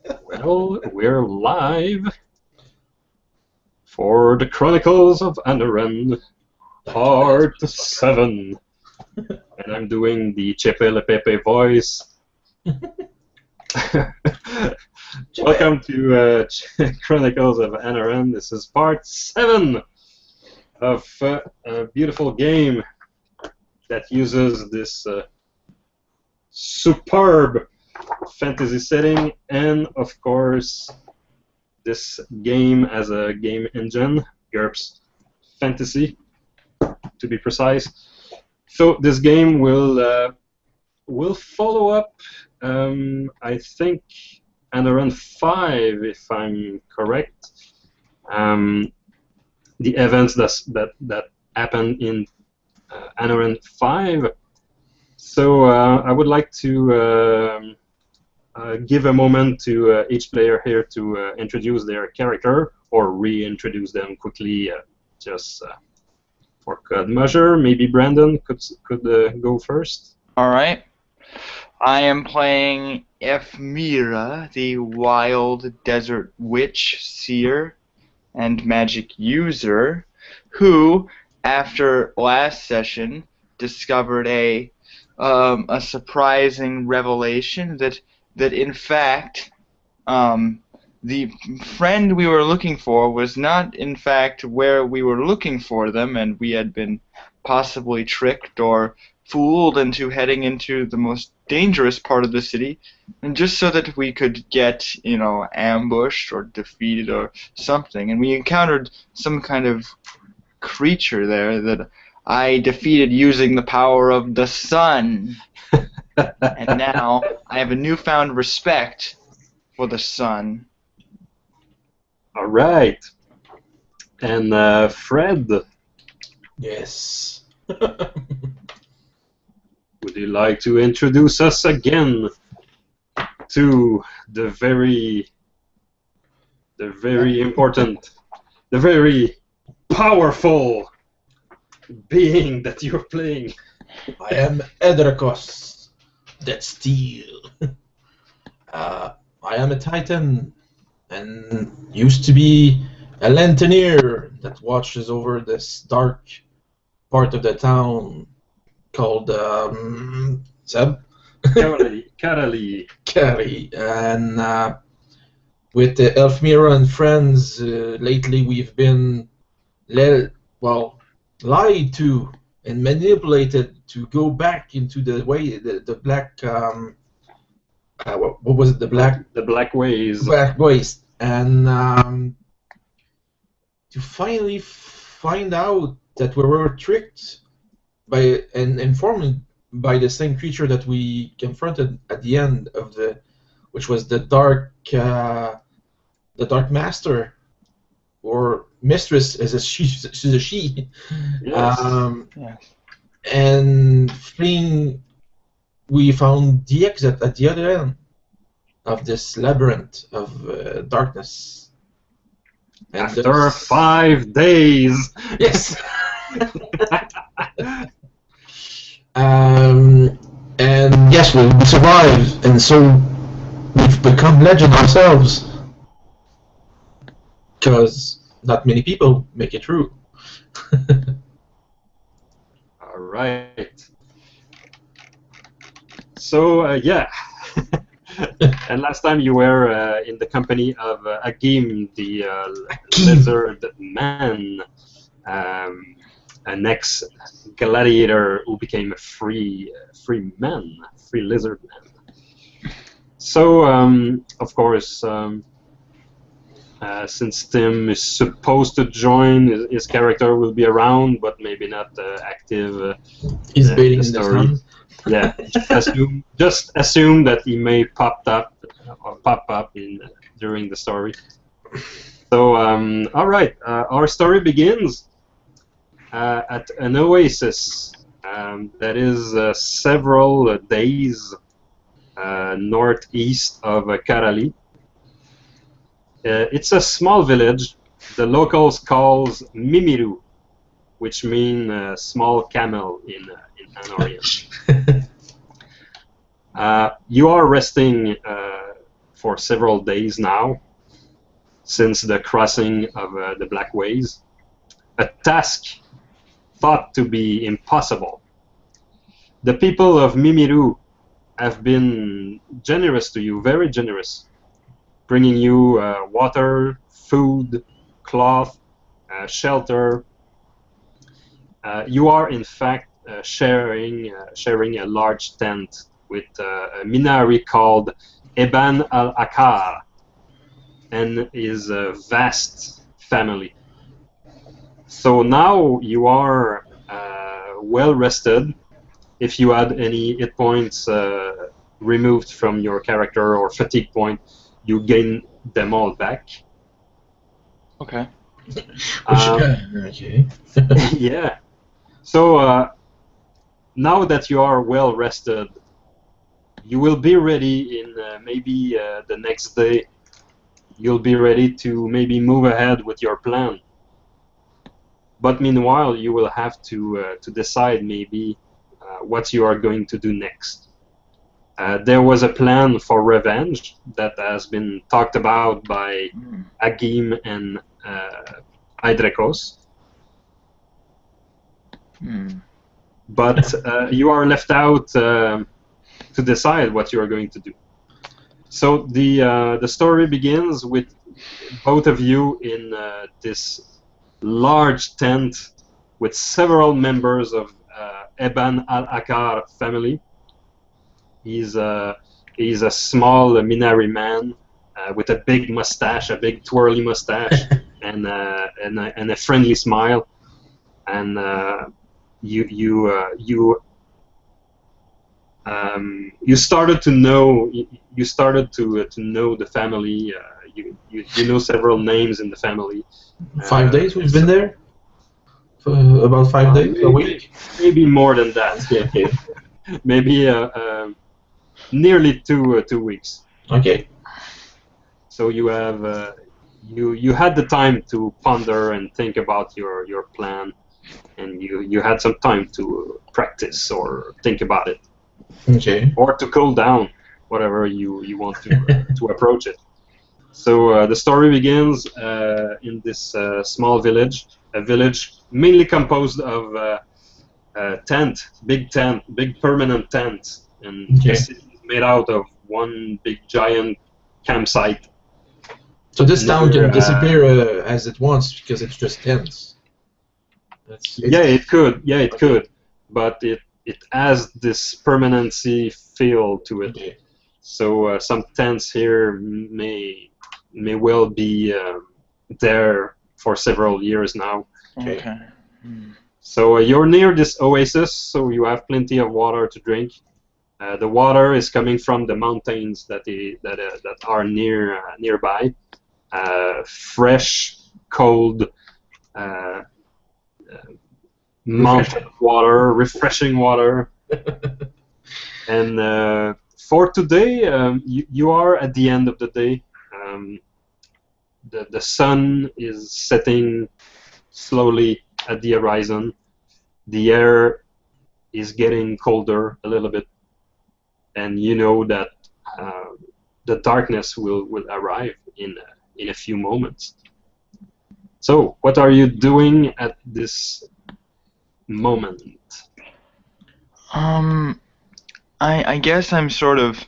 Well, we're live for the Chronicles of Anoren, Part 7. And I'm doing the Chepe Le Pepe voice. Welcome to Chronicles of Anoren. This is Part 7 of a beautiful game that uses this superb fantasy setting and, of course, this game as a game engine, GURPS Fantasy, to be precise. So this game will follow up, I think, Anoren 5, if I'm correct. The events that happened in Anoren 5. So I would like to give a moment to each player here to introduce their character or reintroduce them quickly, just for good measure. Maybe Brandon could go first. All right. I am playing Eff'Meera, the wild desert witch, seer, and magic user, who, after last session, discovered a surprising revelation that in fact, the friend we were looking for was not in fact where we were looking for them, and we had been possibly tricked or fooled into heading into the most dangerous part of the city, and just so that we could get, ambushed or defeated or something. And we encountered some kind of creature there that I defeated using the power of the sun. And now I have a newfound respect for the sun. All right. And Fred, Yes. would you like to introduce us again to the very important, the very powerful being that you're playing? I am Eidrekos, that steel. I am a titan and used to be a Lanterneer that watches over this dark part of the town called Seb? Karali. Kari. And with the Eff'Meera and friends, lately we've been lied to and manipulated to go back into the way the black what was it, the black ways, and to finally find out that we were tricked by and informed by the same creature that we confronted at the end of which was the dark master, or mistress, as she's a she. Yes. Yes. And fleeing, we found the exit at the other end of this labyrinth of darkness. And After 5 days. Yes. And yes, we survived, and so we've become legend ourselves. Because not many people make it through. All right. So yeah, and last time you were in the company of Akim, the lizard man, an ex-gladiator who became a free lizard man. So of course. Since Tim is supposed to join, his character will be around, but maybe not active. He's baiting the story. Yeah, just assume that he may pop up during the story. So, all right, our story begins at an oasis that is several days northeast of Karali. It's a small village. The locals calls Mimiru, which means small camel in Anoren. You are resting for several days now, since the crossing of the Black Ways. A task thought to be impossible. The people of Mimiru have been generous to you, very generous, bringing you water, food, cloth, shelter. You are in fact sharing a large tent with a Minari called Eban al-Akar and his vast family. So now you are well rested. If you had any hit points removed from your character or fatigue point, you gain them all back. Okay. Okay. Yeah. So now that you are well rested, you will be ready in maybe the next day. You'll be ready to maybe move ahead with your plan. But meanwhile, you will have to decide maybe what you are going to do next. There was a plan for revenge that has been talked about by Agim and Eidrekos. But you are left out to decide what you are going to do. So the story begins with both of you in this large tent with several members of Eban al-Akar family. He's a small Minari man with a big mustache, a big twirly mustache, and a friendly smile. And you started to know the family. You know several names in the family. 5 days we've been there? For about 5 days? A week? Maybe more than that. Okay. Maybe nearly 2 weeks. Okay. So you have you had the time to ponder and think about your plan, and you had some time to practice or think about it. Okay. Or to cool down, whatever you want to approach it. So the story begins in this small village, a village mainly composed of big permanent tent, and the city is made out of one big giant campsite. So this town can disappear as it wants because it's just tents. It could, but it has this permanency feel to it. Okay. So some tents here may well be there for several years now. Okay. So you're near this oasis, so you have plenty of water to drink. The water is coming from the mountains that are nearby. Fresh, cold mountain water, refreshing water. And for today, you are at the end of the day. The sun is setting slowly at the horizon. The air is getting colder a little bit, and you know that the darkness will arrive in a few moments. So, what are you doing at this moment? I guess I'm sort of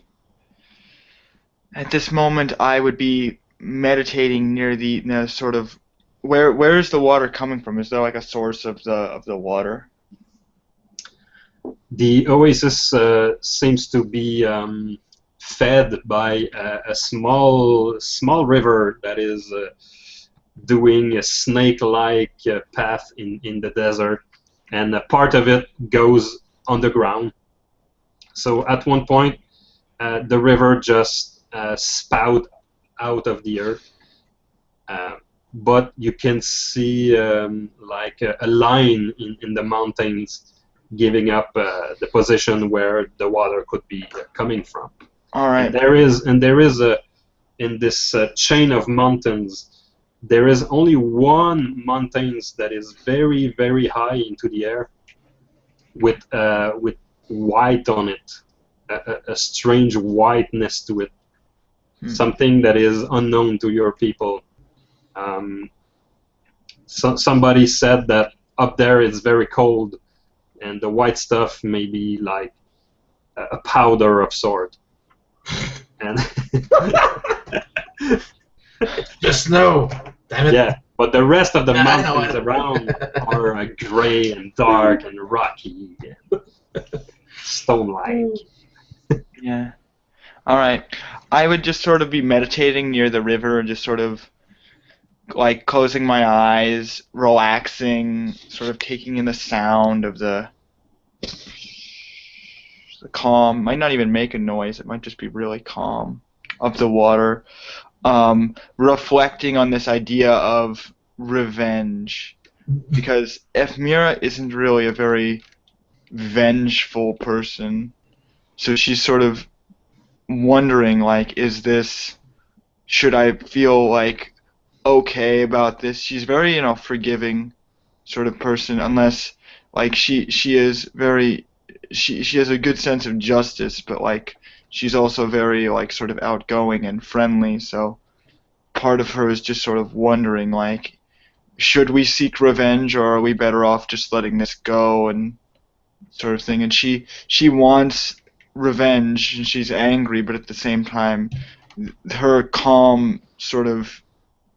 at this moment I would be meditating near the sort of where is the water coming from? Is there like a source of the water? The oasis seems to be fed by a small river that is doing a snake-like path in the desert, and a part of it goes underground. So at one point, the river just spout out of the earth, but you can see like a line in the mountains giving up the position where the water could be coming from. All right. And there is in this chain of mountains, there is only one mountain that is very, very high into the air, with white on it, a strange whiteness to it. something that is unknown to your people. Somebody said that up there it's very cold, and the white stuff may be like a powder of sort. And Just snow. Damn it. yeah, but the rest of the I know, I mountains know. around are gray and dark and rocky and stone-like. Yeah. All right. I would just sort of be meditating near the river and just sort of like closing my eyes, relaxing, sort of taking in the sound of the calm. Might not even make a noise. It might just be really calm of the water. Reflecting on this idea of revenge, because Eff'Meera isn't really a very vengeful person, so she's sort of wondering, like, should I feel like okay about this? She's very, forgiving sort of person, unless like she is very she has a good sense of justice, but like she's also very like sort of outgoing and friendly, so part of her is just sort of wondering, like, should we seek revenge or are we better off just letting this go and sort of thing. And she wants revenge and she's angry, but at the same time her calm sort of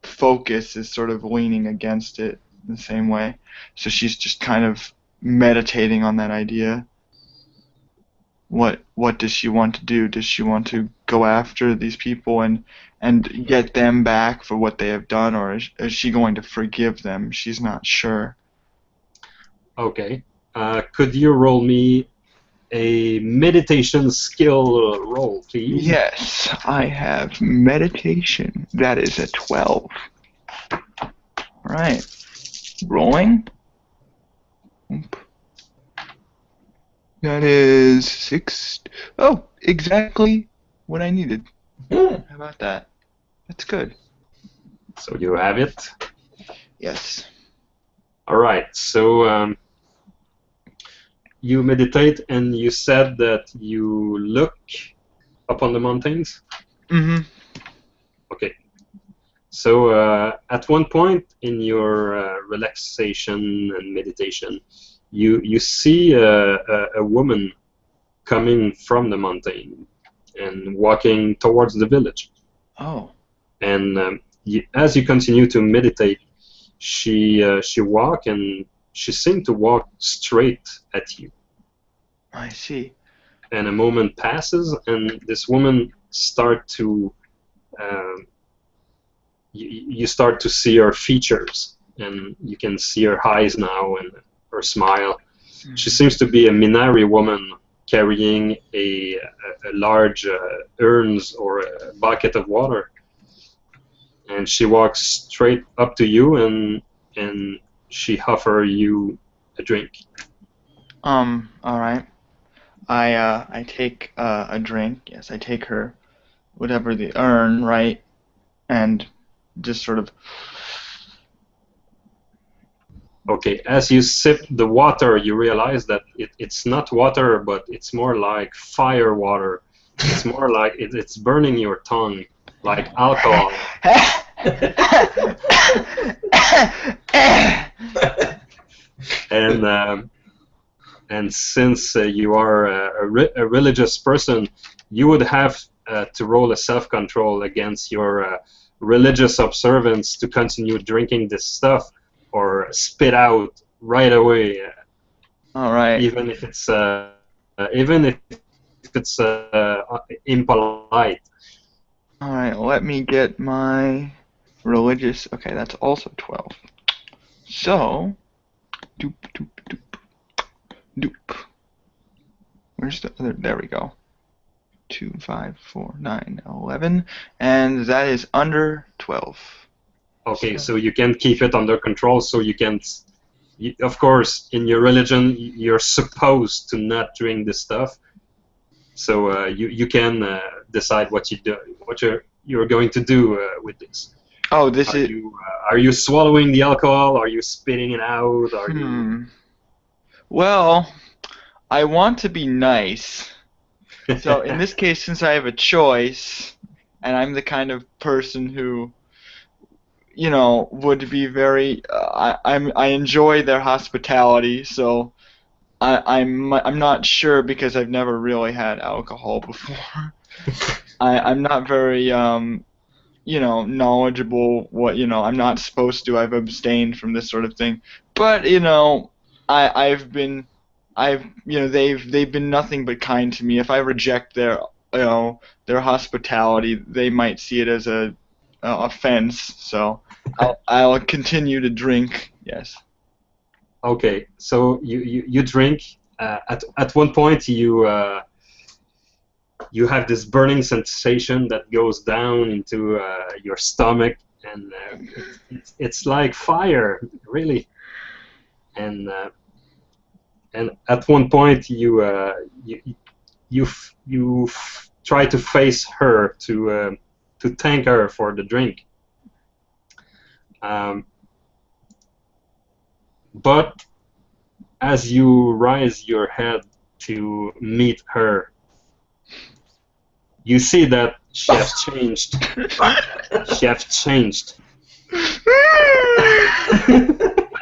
focus is sort of leaning against it in the same way. So she's just kind of meditating on that idea. What does she want to do? Does she want to go after these people and get them back for what they have done, or is she going to forgive them? She's not sure. Okay. Could you roll me a meditation skill roll, please? Yes, I have meditation. That is a 12. Right. Rolling. Oop. That is 6. Oh, exactly what I needed. How about that? That's good. So you have it. Yes. All right. So you meditate, and you said that you look up on the mountains. Mm-hmm. Okay. So at one point in your relaxation and meditation, you see a woman coming from the mountain and walking towards the village. Oh. And as you continue to meditate, she walk, and she seemed to walk straight at you. I see. And a moment passes, and this woman start to you start to see her features, and you can see her eyes now and her smile. She seems to be a Minari woman carrying a large urns or a bucket of water, and she walks straight up to you, and she offers you a drink. All right. I take a drink. Yes, I take her, whatever the urn, right, and just sort of. Okay, as you sip the water, you realize that it's not water, but it's more like fire water. It's more like it's burning your tongue, like alcohol. And since you are a religious person, you would have to roll a self-control against your religious observance to continue drinking this stuff, or spit out right away. All right. Even if it's impolite. All right. Let me get my religious. Okay, that's also 12. So, doop doop doop doop. Where's the other? There we go. 2, 5, 4, 9, 11, and that is under 12. Okay, so you can keep it under control. So you can, of course, in your religion, you're supposed to not drink this stuff. So you can decide what you're going to do with this. Oh, this is. Are you swallowing the alcohol? Are you spitting it out? Are you? Well, I want to be nice. So in this case, since I have a choice, and I'm the kind of person who, you know, would be very. I enjoy their hospitality, so I'm not sure because I've never really had alcohol before. I'm not very you know, knowledgeable. What, you know, I'm not supposed to. I've abstained from this sort of thing, but you know, I've you know, they've been nothing but kind to me. If I reject their, you know, their hospitality, they might see it as a offense. So I'll continue to drink. Yes. Okay, so you drink. At one point, you have this burning sensation that goes down into your stomach, and it's like fire, really. And at one point, you try to face her to thank her for the drink. But as you raise your head to meet her, you see that she has changed. She has changed.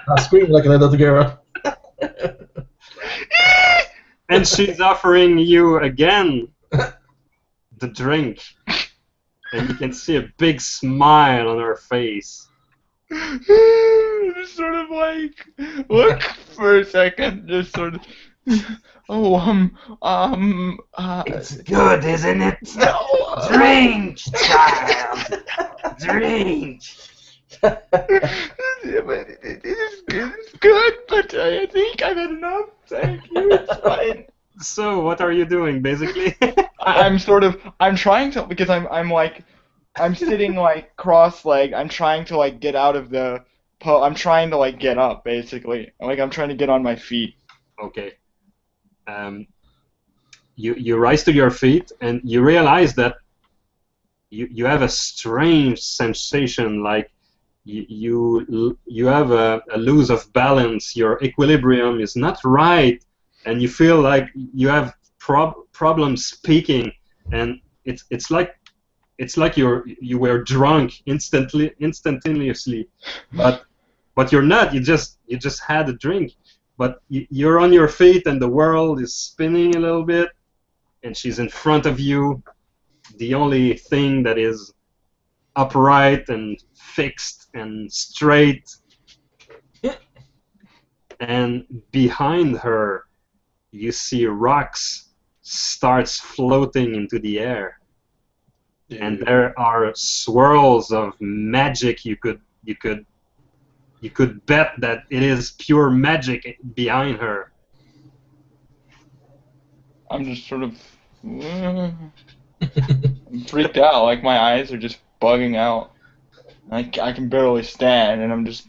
I scream like an adult girl. And she's offering you again the drink. And you can see a big smile on her face. Just sort of like look for a second, just sort of. Oh, It's good, isn't it? no. Drink, child. Drink. It's good, but I think I've had enough. Thank you. It's fine. So, what are you doing, basically? I'm trying to, because I'm sitting like cross-legged. I'm trying to like get out of the I'm trying to like get up, basically. Like I'm trying to get on my feet. Okay. You rise to your feet and you realize that you have a strange sensation, like you have a lose of balance. Your equilibrium is not right, and you feel like you have problems speaking, and it's like you were drunk instantaneously, but you're not. You just had a drink, but you're on your feet and the world is spinning a little bit, and she's in front of you. The only thing that is upright and fixed and straight, and behind her you see rocks starts floating into the air. And there are swirls of magic. You could bet that it is pure magic behind her. I'm just sort of I'm freaked out. Like my eyes are just bugging out. I can barely stand, and I'm just.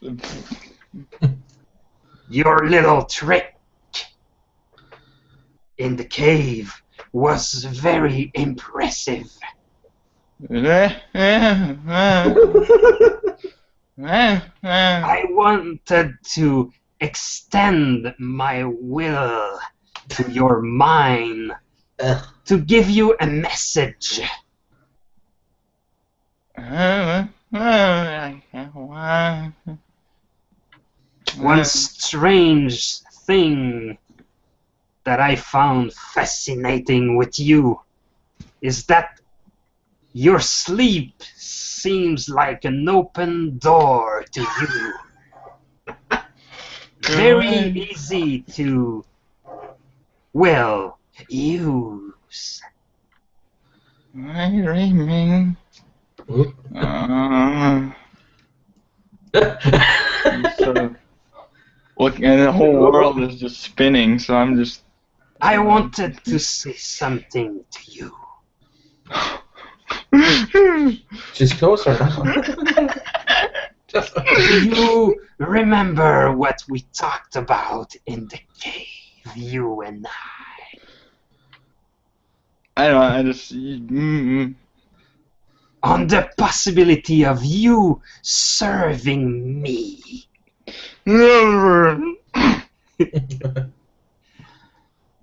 Your little trick in the cave was very impressive. I wanted to extend my will to your mind to give you a message. One strange thing that I found fascinating with you is that your sleep seems like an open door to you. Very easy to, well, use. My dreaming. Sort of looking, and the whole world is just spinning. So I'm just. I wanted to say something to you. She's closer now. Do you remember what we talked about in the cave, you and I? I don't know, I just. On the possibility of you serving me.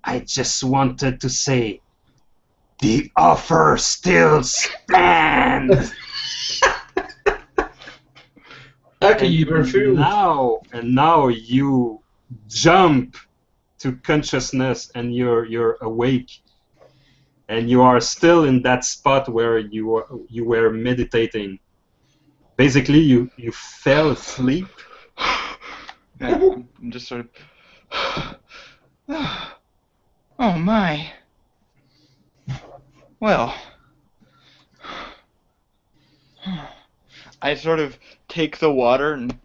I just wanted to say The offer still stands. Okay, you refuse. Now you jump to consciousness and you're awake, and you are still in that spot where you were meditating. Basically, you fell asleep. Yeah, I'm just sort of. Oh my. Well. I sort of take the water and.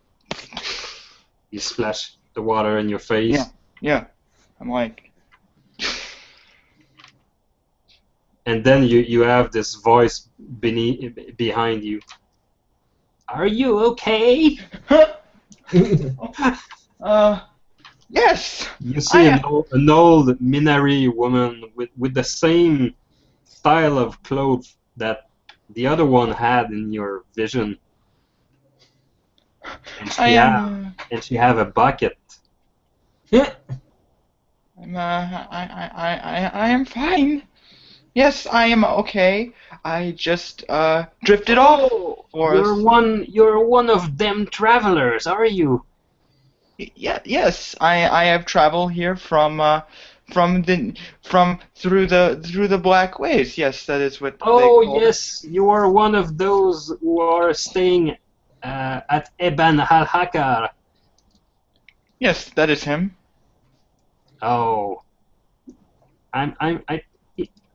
You splash the water in your face. Yeah. I'm like. And then you have this voice behind you. Are you okay? Yes. You see an old Minari woman with the same style of clothes that the other one had in your vision. And she have a bucket. I am fine. Yes, I am okay. I just drifted off for us. You're one of them travelers, are you? Yes, I have traveled here from through the Black Ways. Yes, that is what they call it. Yes, you are one of those who are staying at Eban Halhakar. Yes, that is him. Oh,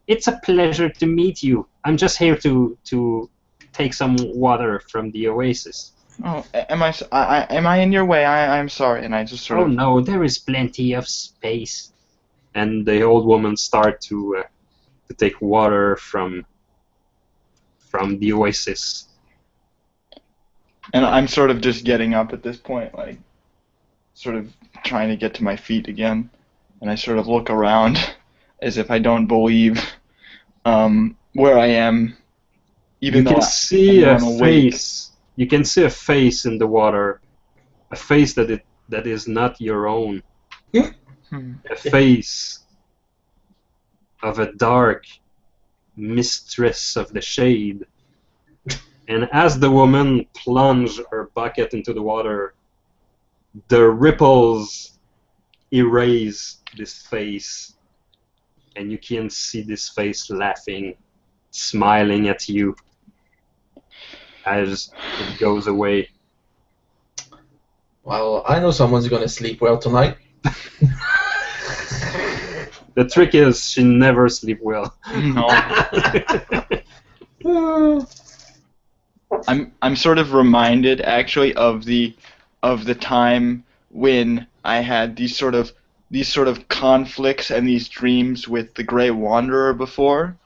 it's a pleasure to meet you. I'm just here to take some water from the oasis. Oh, am I in your way? I'm sorry, and I just sort of. Oh no, there is plenty of space. And the old woman start to take water from the oasis. And I'm sort of just getting up at this point, like, sort of trying to get to my feet again, and I sort of look around as if I don't believe where I am, even though You can see a I'm awake. face. You can see a face in the water, a face that is not your own. A face of a dark mistress of the shade. And as the woman plunged her bucket into the water, the ripples erase this face, and you can see this face laughing, smiling at you as it goes away. Well, I know someone's gonna sleep well tonight. The trick is she never sleep well. No. I'm sort of reminded actually of the time when I had these sort of conflicts and these dreams with the Grey Wanderer before.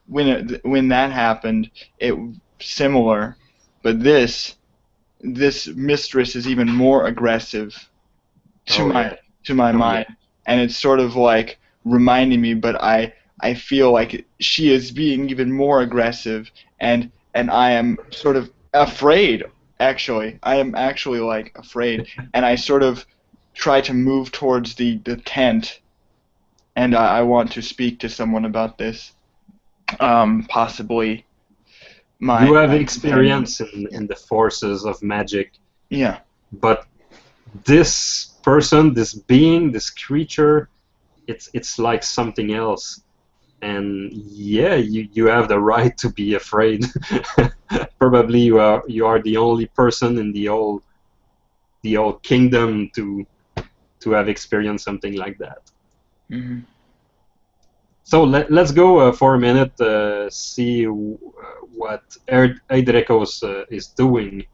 When that happened, it similar, but this mistress is even more aggressive to my mind, and it's sort of like reminding me, but I feel like she is being even more aggressive, and I am sort of afraid. Actually, I am actually like afraid, and I sort of try to move towards the tent, and I want to speak to someone about this. Possibly. You have experience in the forces of magic. Yeah. But this person, this being, this creature, it's like something else. And yeah, you have the right to be afraid. Probably you are the only person in the old kingdom to have experienced something like that. Mm-hmm. So let's go for a minute, see what Eidrekos is doing.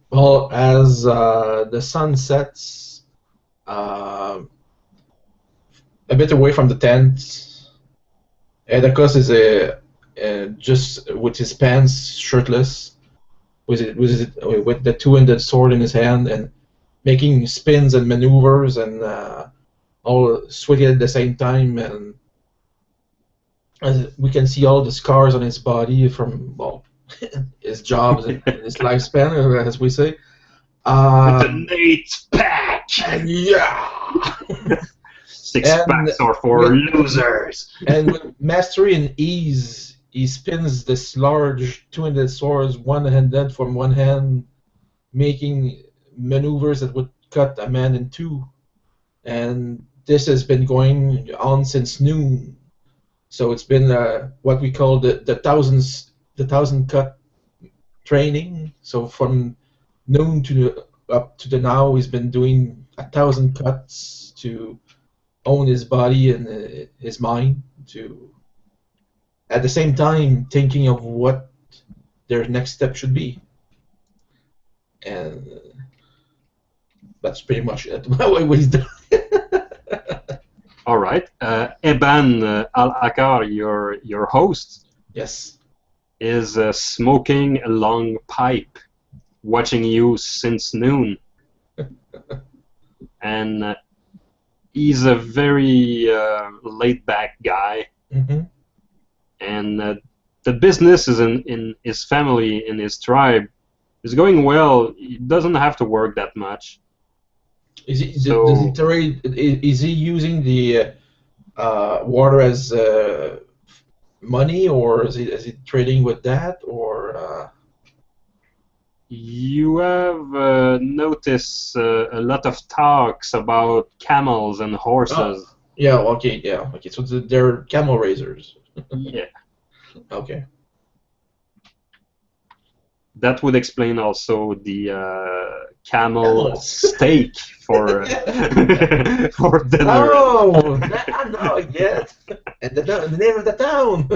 Well, as the sun sets a bit away from the tent, Eidrekos is just with his pants shirtless, with the two-handed sword in his hand, and making spins and maneuvers and all sweaty at the same time, and as we can see all the scars on his body from his jobs and his lifespan, as we say. The Nate pack. Yeah. Six-packs are for losers. And with mastery and ease, he spins this large two-handed sword one-handed from one hand, making maneuvers that would cut a man in two. And this has been going on since noon. So it's been what we call the thousand cut training. So from noon to up to the now, he's been doing 1,000 cuts to own his body and his mind. To at the same time thinking of what their next step should be. And that's pretty much it. What he's doing. All right. Eban Al-Akar, your host, Yes. is smoking a long pipe, watching you since noon. And he's a very laid-back guy. Mm-hmm. And the business is in his family, in his tribe, is going well. He doesn't have to work that much. Does he trade? Is he using the water as money, or is he trading with that, or? You have noticed a lot of talks about camels and horses. Yeah. Okay. Yeah. Okay. So they're camel raisers. Yeah. Okay. That would explain also the camel Camels. steak for for dinner. Oh, now I get. And the name of the town.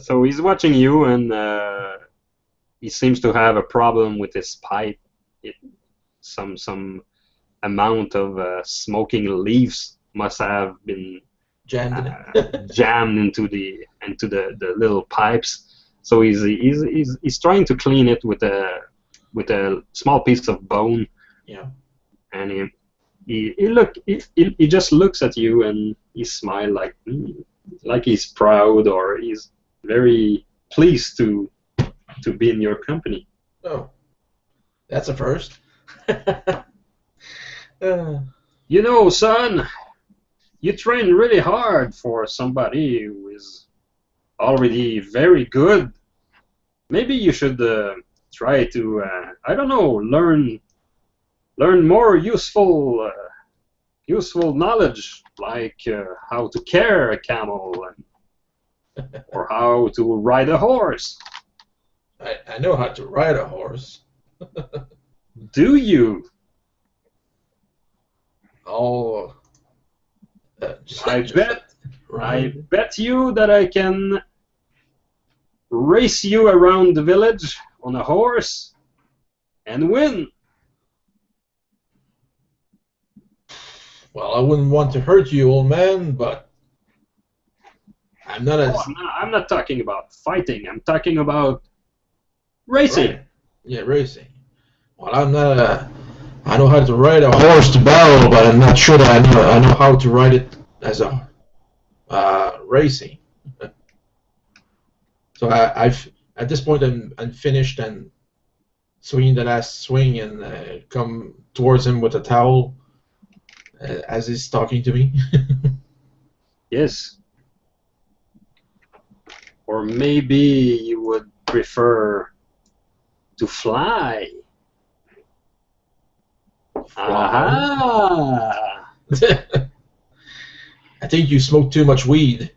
So he's watching you, and he seems to have a problem with his pipe. Some amount of smoking leaves must have been Jammed in it. jammed into the little pipes. So he's trying to clean it with a small piece of bone. Yeah. And he just looks at you and he smiles like he's proud, or he's very pleased to be in your company. Oh, that's a first. You know, son, you train really hard for somebody who is already very good. Maybe you should try to, I don't know, learn more useful knowledge, like how to care a camel, or how to ride a horse. I know how to ride a horse. Do you? Oh. I bet you that I can race you around the village on a horse and win. Well, I wouldn't want to hurt you, old man, but I'm not as... I'm not talking about fighting. I'm talking about racing. Right. Yeah, racing. Well, I'm not I know how to ride a horse to battle, but I'm not sure that I know how to ride it as a racing. So I've at this point I'm finished and swinging the last swing and come towards him with a towel as he's talking to me. Yes. Or maybe you would prefer to fly. Aha! I think you smoke too much weed.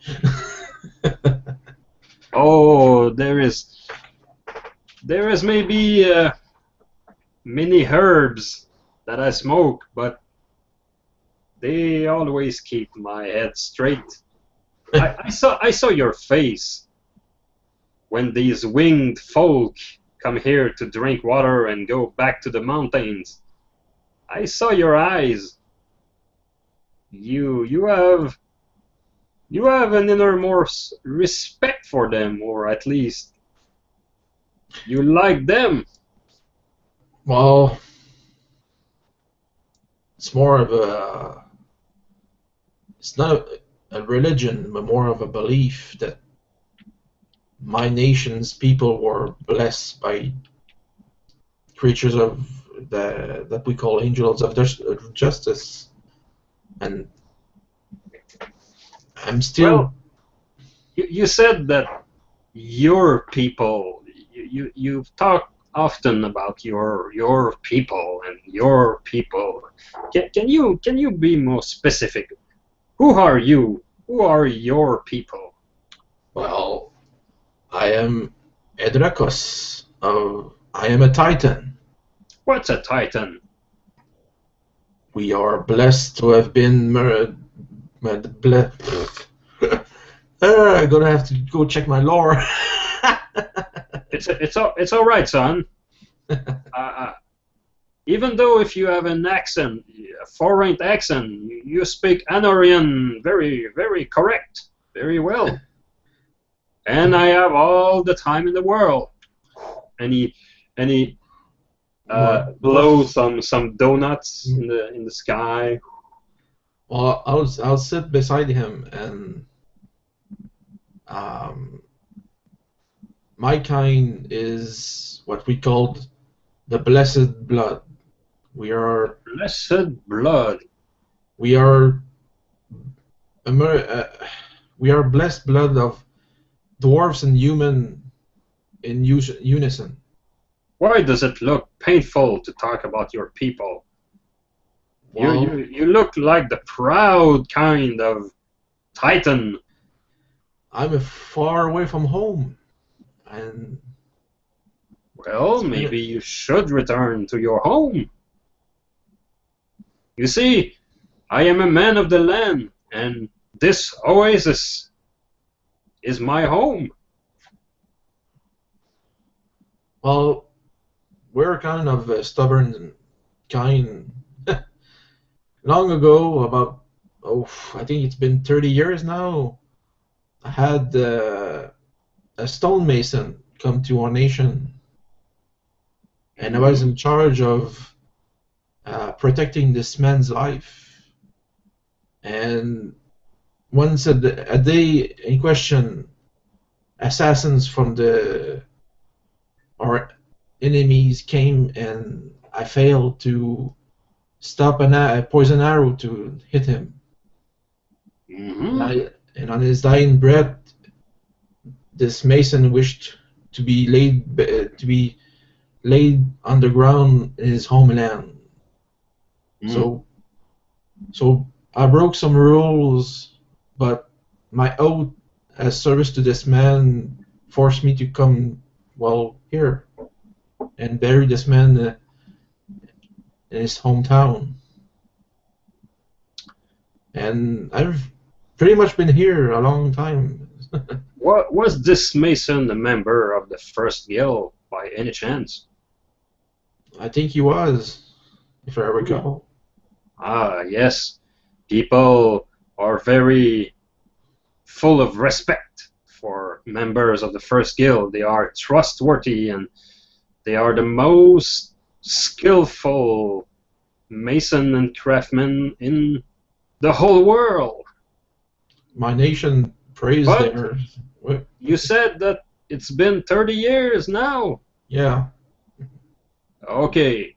Oh, there is maybe many herbs that I smoke, but they always keep my head straight. I saw your face when these winged folk come here to drink water and go back to the mountains. I saw your eyes. You have an innermost respect for them, or at least you like them. Well, it's more of a... It's not a religion, but more of a belief that my nation's people were blessed by creatures of that we call angels of justice, and I'm still. Well, you said that your people. You've talked often about your people and your people. Can you be more specific? Who are you? Who are your people? Well, I am Eidrekos. I am a Titan. What's a Titan? We are blessed to have been I'm gonna have to go check my lore. It's all right, son. Even though if you have an accent, a foreign accent, you speak Anoren very correct, very well. And I have all the time in the world. And he blows some donuts in the sky. Well, I'll sit beside him, and my kind is what we called the blessed blood. We are Blessed blood. we are we are blessed blood of dwarves and human in unison. Why does it look painful to talk about your people? Well, You look like the proud kind of Titan. I'm far away from home, and Well, maybe you should return to your home. You see, I am a man of the land, and this oasis is my home. well, we're kind of a stubborn kind. Long ago, about I think it's been 30 years now, I had a stonemason come to our nation, and I was in charge of protecting this man's life. And once a day in question, assassins from our enemies came, and I failed to stop a poison arrow to hit him. Mm-hmm. And on his dying breath, this mason wished to be laid underground in his homeland. So I broke some rules, but my oath as service to this man forced me to come here and bury this man in his hometown. And I've pretty much been here a long time. Was this mason a member of the first guild by any chance? I think he was, if I recall. Ah, yes. People are very full of respect for members of the first guild. They are trustworthy and they are the most skillful mason and craftsmen in the whole world. My nation praised But their... you said that it's been 30 years now. Yeah. Okay.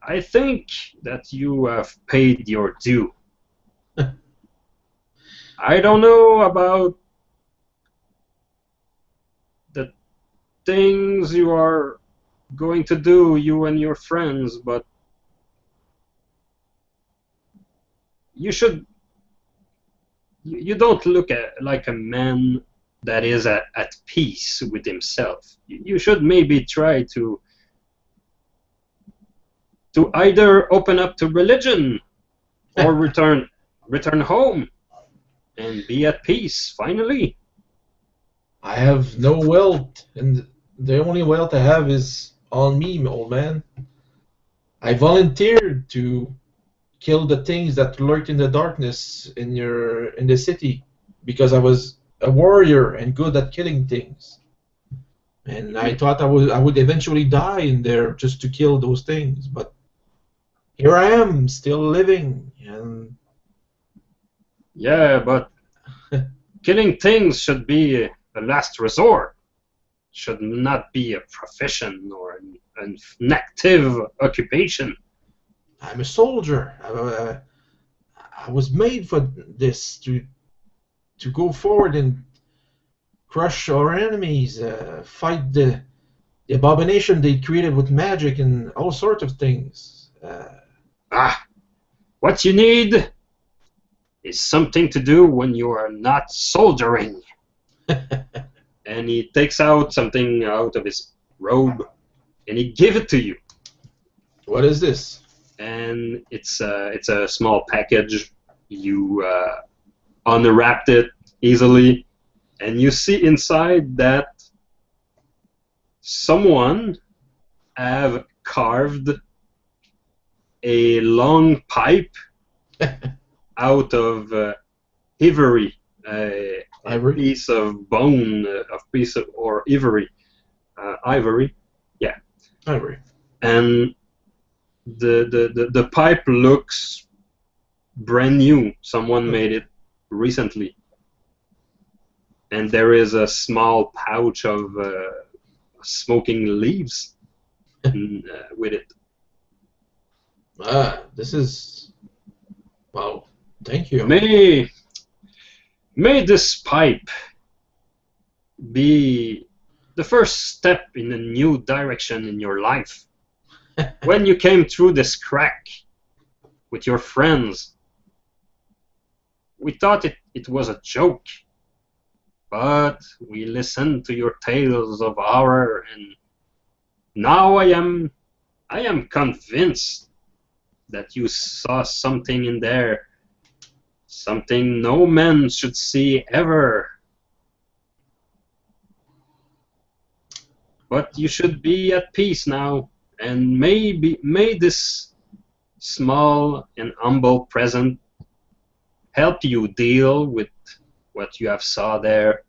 I think that you have paid your due. I don't know about the things you are going to do, you and your friends, but you should. You don't look like a man that is at peace with himself. You should maybe try to either open up to religion or return home and be at peace finally. I have no wealth, and the only wealth I have is on me, old man. I volunteered to kill the things that lurked in the darkness in the city because I was a warrior and good at killing things. And I thought I would eventually die in there just to kill those things, but here I am, still living, and Yeah, but killing things should be a last resort. Should not be a profession or an active occupation. I'm a soldier. I was made for this to go forward and crush our enemies, fight the abomination they created with magic and all sorts of things. What you need is something to do when you are not soldiering. And he takes out something out of his robe, and he gives it to you. What is this? And it's a small package. You unwrapped it easily, and you see inside that someone have carved a long pipe out of ivory, a piece of bone, or ivory, yeah, ivory, and the pipe looks brand new. Someone made it recently, and there is a small pouch of smoking leaves with it. This is... Wow, thank you. May this pipe be the first step in a new direction in your life. When you came through this crack with your friends, we thought it was a joke, but we listened to your tales of horror, and now I am convinced that you saw something in there, something no man should see ever. But you should be at peace now, and may this small and humble present help you deal with what you have saw there,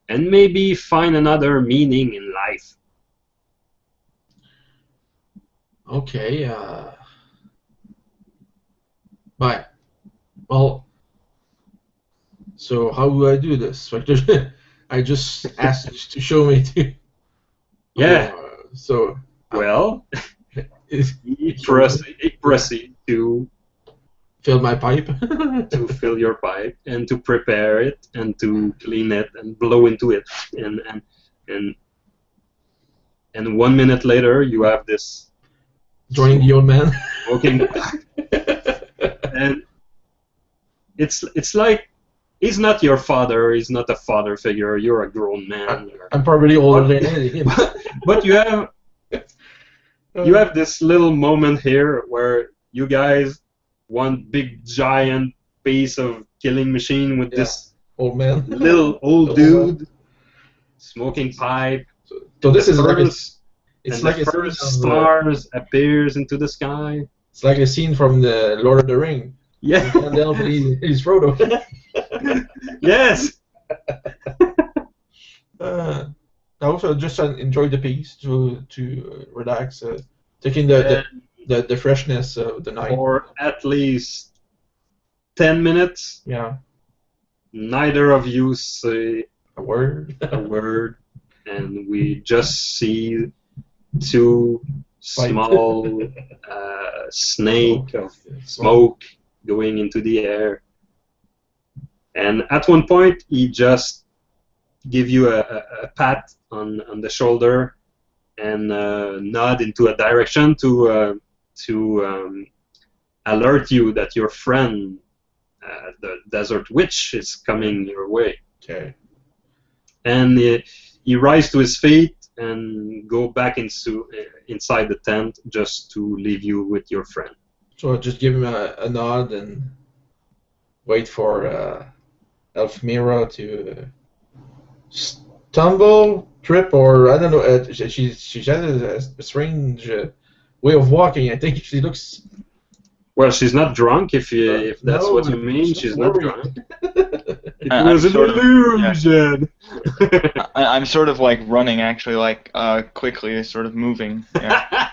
and maybe find another meaning in life. Okay, Bye. Well, so how do I do this? Like, I just asked you to show me to... Yeah. So... Well, he proceed to fill my pipe. to fill your pipe and to prepare it and to clean it and blow into it, and 1 minute later you have this joining the old man. smoking and it's like he's not your father. He's not a father figure. You're a grown man. I'm probably older than him. But you have this little moment here where you guys, one big giant piece of killing machine with this old man, little old dude, smoking pipe. So this is like the first stars appears into the sky. It's like a scene from the Lord of the Ring. Yeah. He's Frodo. Yes. I also just enjoyed the piece to relax, taking the freshness of the night. For at least 10 minutes. Yeah. Neither of you say a word. And we just see two small snake of smoke going into the air. And at one point, he just give you a pat on the shoulder and nod into a direction to alert you that your friend, the desert witch, is coming your way. Okay. And he rises to his feet and go back inside the tent just to leave you with your friend. So just give him a nod and wait for Eff'Meera to stumble, trip, or I don't know. She has a strange way of walking. I think she looks... Well, she's not drunk, if that's what you mean. She's not drunk. It was an illusion. Yeah. I'm sort of like running, actually, like quickly, sort of moving. Yeah.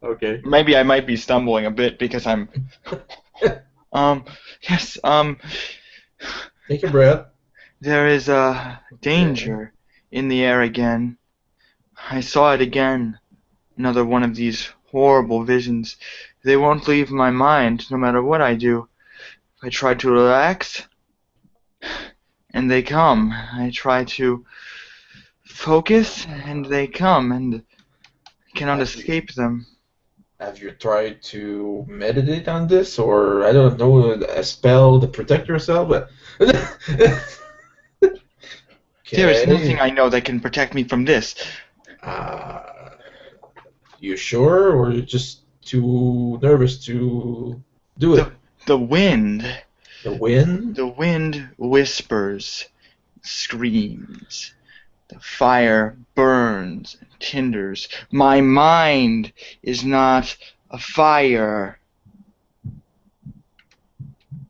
Okay. Maybe I might be stumbling a bit because I'm. Yes. Take a breath. There is a danger in the air again. I saw it again. Another one of these horrible visions. They won't leave my mind, no matter what I do. I try to relax, and they come. I try to focus, and they come, and I cannot escape them. Have you tried to meditate on this, or I don't know, a spell to protect yourself? But There is okay. nothing I know that can protect me from this. You sure, or you're just too nervous to do it? The wind. The wind? The wind whispers, screams. The fire burns and tinders. My mind is not a fire.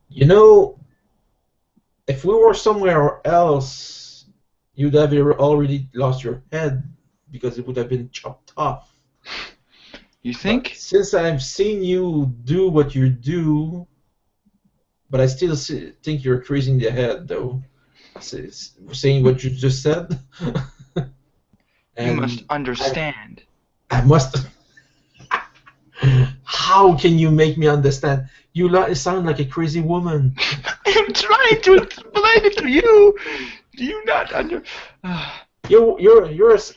You know, if we were somewhere else, you'd have already lost your head because it would have been chopped off. You think? But since I've seen you do what you do, but I still think you're crazy in the head, though. Saying what you just said. You must understand. I must. How can you make me understand? You sound like a crazy woman. I'm trying to explain to you. Do you not under? You're.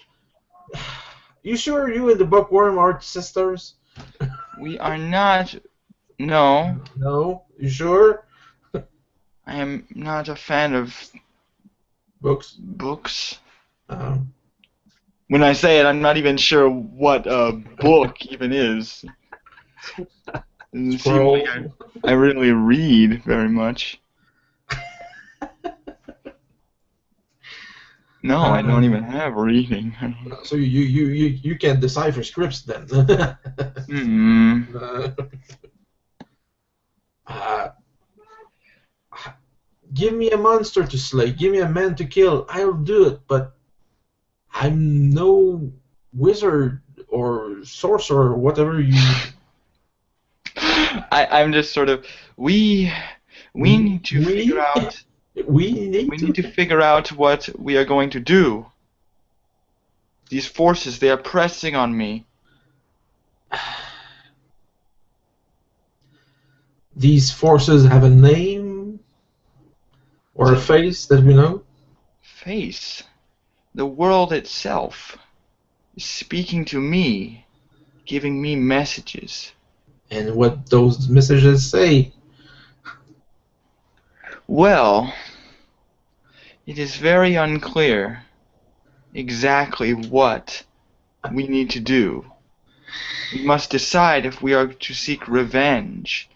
You sure you and the bookworm are sisters? We are not. No. No. You sure? I am not a fan of Books. When I say it, I'm not even sure what a book even is. It seems like I really read very much. No, I don't even have reading. So you can decipher scripts then. Give me a monster to slay. Give me a man to kill. I'll do it, but I'm no wizard or sorcerer or whatever you. I'm just sort of we need to figure out. We need to figure out what we are going to do. These forces, they are pressing on me. These forces have a name or a face that we know? Face? The world itself is speaking to me, giving me messages. And what those messages say? Well, it is very unclear exactly what we need to do. We must decide if we are to seek revenge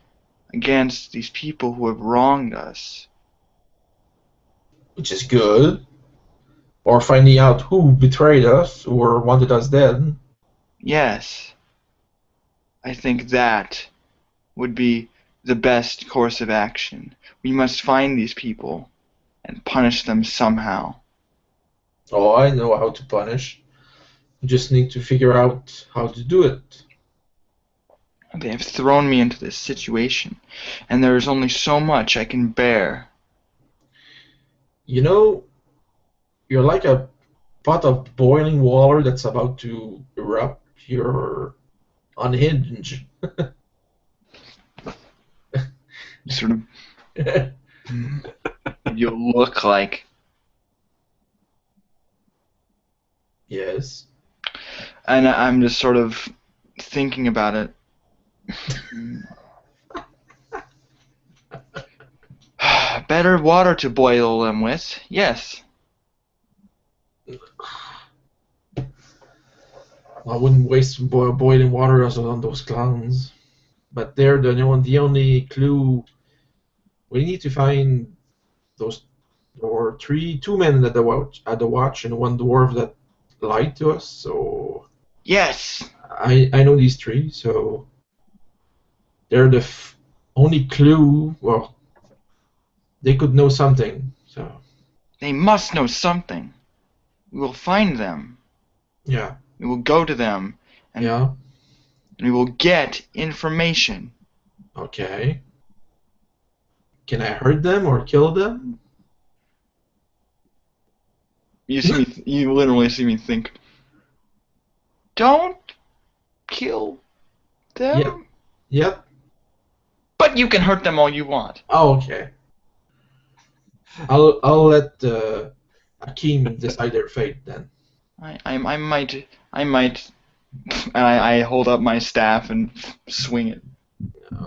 against these people who have wronged us. Which is good. Or finding out who betrayed us or wanted us dead. Yes. I think that would be the best course of action. We must find these people and punish them somehow. Oh, I know how to punish. You just need to figure out how to do it. They have thrown me into this situation, and there is only so much I can bear. You know, you're like a pot of boiling water that's about to erupt. You're unhinged. Sort of. You look like. Yes. And I'm just sort of thinking about it. Better water to boil them with, yes. I wouldn't waste boiling water on those clowns. But they're the only clue. We need to find those two men at the watch and one dwarf that lied to us. So yes, I know these three. So they're the only clue. Well, they could know something. So they must know something. We will find them. Yeah. We will go to them. And we will get information. Okay. Can I hurt them or kill them? You see me. You literally see me think. Don't kill them. Yep. But you can hurt them all you want. Oh, okay. I'll let Akeem decide their fate then. I might, and I hold up my staff and swing it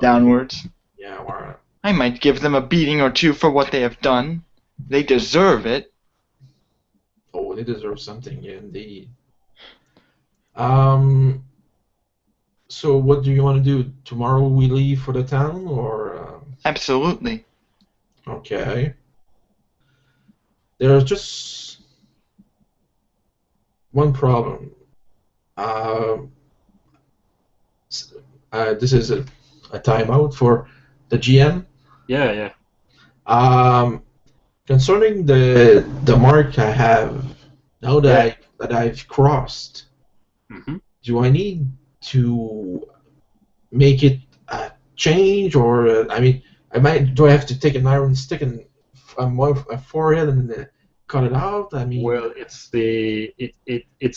downwards. Yeah, well, I might give them a beating or two for what they have done. They deserve it. oh, they deserve something, indeed. So what do you want to do? Tomorrow we leave for the town, or Absolutely. okay? There's just one problem. This is a timeout for the GM. Yeah. Concerning the mark I have now that I've crossed, do I need to make it a change, or I mean, do I have to take an iron stick and my forehead and cut it out? I mean, Well, it's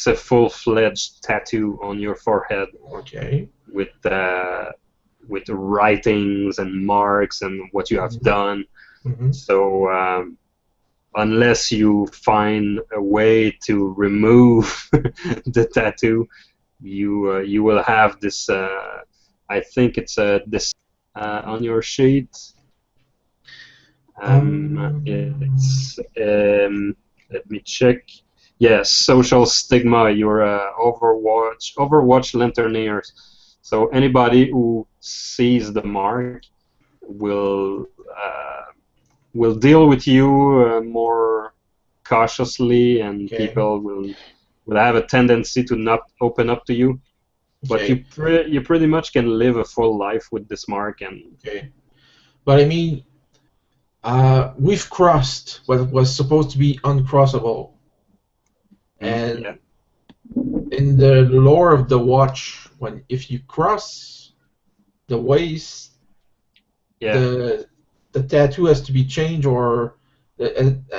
a full-fledged tattoo on your forehead okay. with writings and marks and what you have done. Mm-hmm. So unless you find a way to remove the tattoo, you will have this. I think it's this on your sheet. It's let me check. Yes, social stigma. You're Overwatch Lanterneer. So anybody who sees the mark will deal with you more cautiously, and Okay. people will have a tendency to not open up to you. But Okay. you pretty much can live a full life with this mark. And Okay. But I mean, we've crossed what was supposed to be uncrossable, and yeah. in the lore of the watch, if you cross the waist, the tattoo has to be changed, or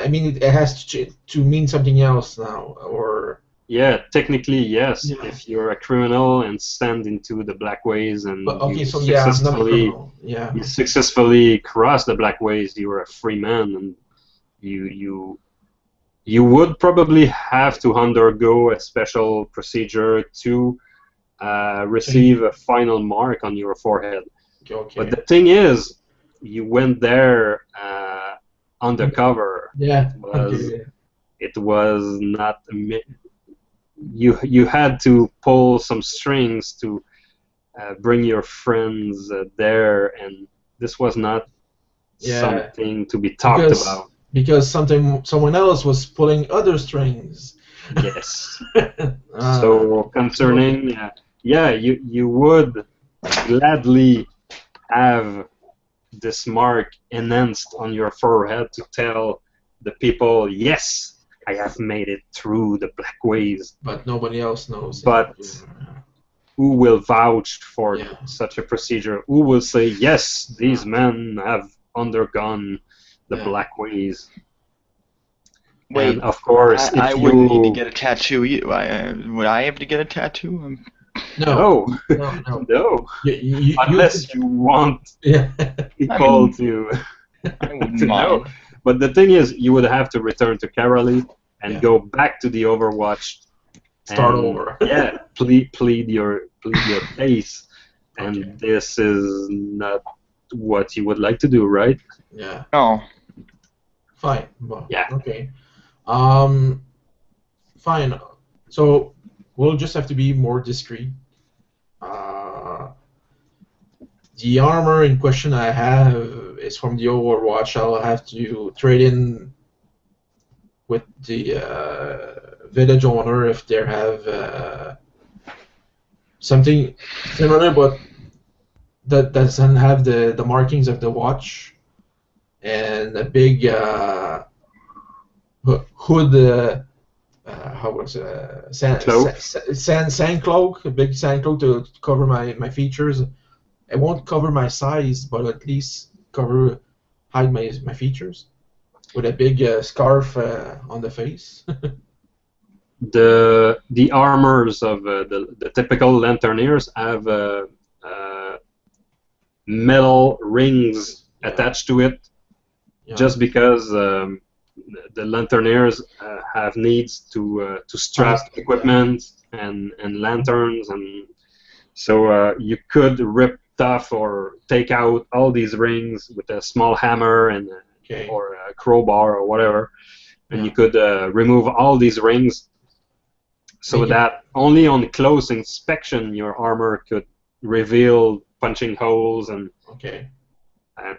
I mean, it has to mean something else now, or Yeah, technically yes. Yeah. If you're a criminal and stand into the black ways and but okay, you so yeah, I'm not successfully criminal. Yeah. you successfully cross the black ways, you are a free man, and you would probably have to undergo a special procedure to receive a final mark on your forehead. Okay. But the thing is, you went there undercover. Yeah. It was not. You had to pull some strings to bring your friends there, and this was not something to be talked about. Because someone else was pulling other strings. Yes. So concerning, you would gladly have this mark enhanced on your forehead to tell the people, yes, I have made it through the black ways. But nobody else knows. But who will vouch for such a procedure? Who will say, yes, these men have undergone the black ways? Wait, and of course, I wouldn't need to get a tattoo. Would I have to get a tattoo? No. Unless you want people to to know. But the thing is, you would have to return to Carolee and go back to the Overwatch. Start over. plead your case, and this is not what you would like to do, right? Yeah. No. Fine. Well, yeah. Okay. Fine. So we'll just have to be more discreet. The armor in question I have is from the Overwatch. I'll have to trade in with the village owner if they have something similar, but that doesn't have the markings of the watch, and a big hood. How was it? Sand cloak, a big sand cloak to cover my features. It won't cover my size, but at least hide my features. With a big scarf on the face. The armors of the typical Lanterneers have metal rings attached to it, just because the Lanterneers have needs to strap equipment and lanterns, and so you could rip off or take out all these rings with a small hammer and or a crowbar or whatever, and you could remove all these rings, so that only on close inspection your armor could reveal punching holes, and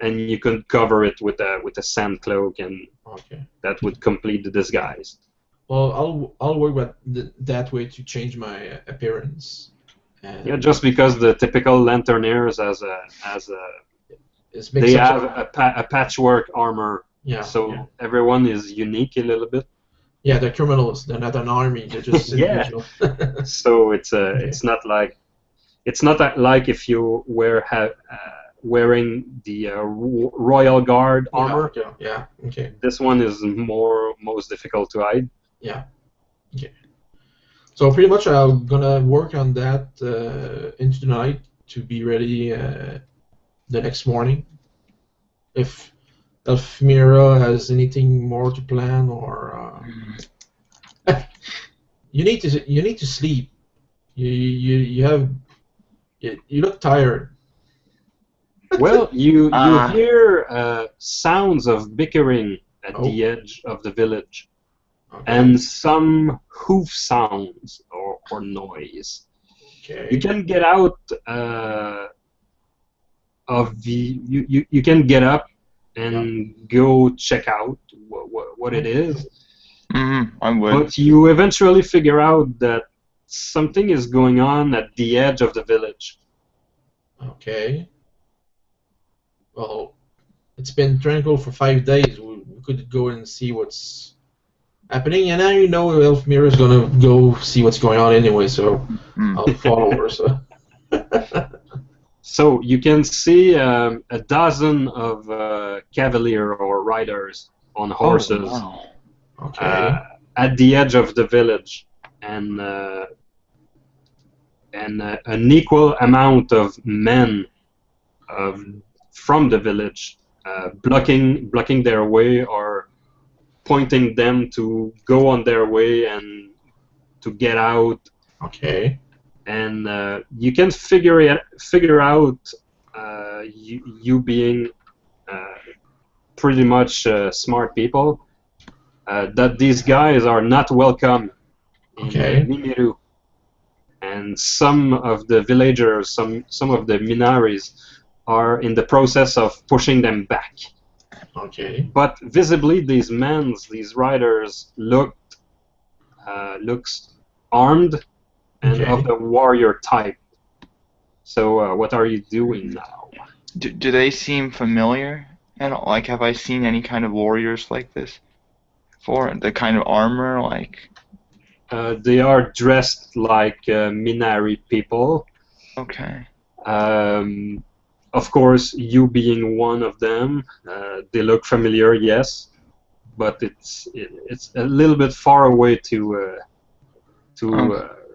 you could cover it with a sand cloak, and that would complete the disguise. Well, I'll work with that way to change my appearance. Yeah, just because the typical Lanterneers they have a patchwork armor, so everyone is unique a little bit. Yeah, they're criminals. They're not an army. They're just individual. So it's not like if you were wearing the Royal Guard armor. Yeah. Okay. This one is most difficult to hide. Yeah. Okay. So pretty much I'm gonna work on that into the night to be ready the next morning. If Eff'Meera has anything more to plan, or you need to sleep. You look tired. Well, you hear sounds of bickering at the edge of the village. And some hoof sounds or noise. You can get out you can get up and go check out what it is. I would. But you eventually figure out that something is going on at the edge of the village. Okay. Well, it's been tranquil for 5 days. We could go and see what's happening, and now you know Eff'Meera is gonna go see what's going on anyway, so I'll follow her. So. So you can see a dozen of cavalier or riders on horses at the edge of the village, and an equal amount of men from the village blocking their way or pointing them to go on their way and to get out. Okay. And you can figure out you being pretty much smart people that these guys are not welcome in Minari, and some of the villagers, some of the Minaris are in the process of pushing them back. Okay. But visibly, these riders looks armed and of the warrior type. So what are you doing now? Do they seem familiar? And like, have I seen any kind of warriors like this? For the kind of armor, like. They are dressed like Minari people. Okay. Of course, you being one of them, they look familiar, yes, but it's a little bit far away to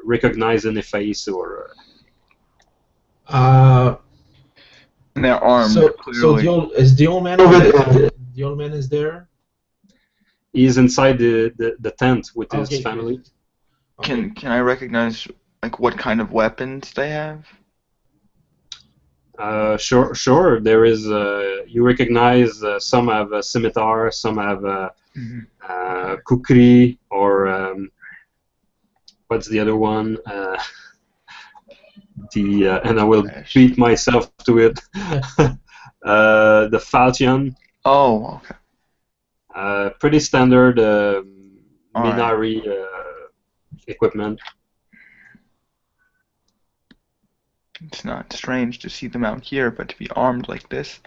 recognize any face or. And they're armed. So clearly. is the old man over there? The old man is there. He's inside the tent with his family. Can I recognize like what kind of weapons they have? Sure. There is. You recognize some have a scimitar, some have kukri, or what's the other one? And I will beat myself to it. The falchion. Oh, okay. Pretty standard Minari equipment. It's not strange to see them out here, but to be armed like this.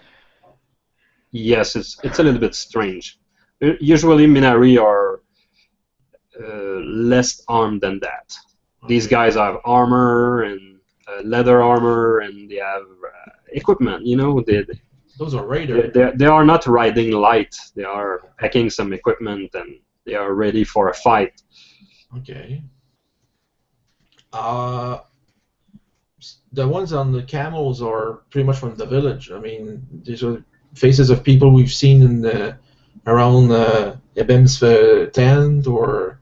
Yes, it's a little bit strange. Usually Minari are less armed than that. These guys have armor and leather armor, and they have equipment. You know, those are raiders. They are not riding light. They are packing some equipment, and they are ready for a fight. Okay. the ones on the camels are pretty much from the village. I mean, these are faces of people we've seen in around Ebem's tent or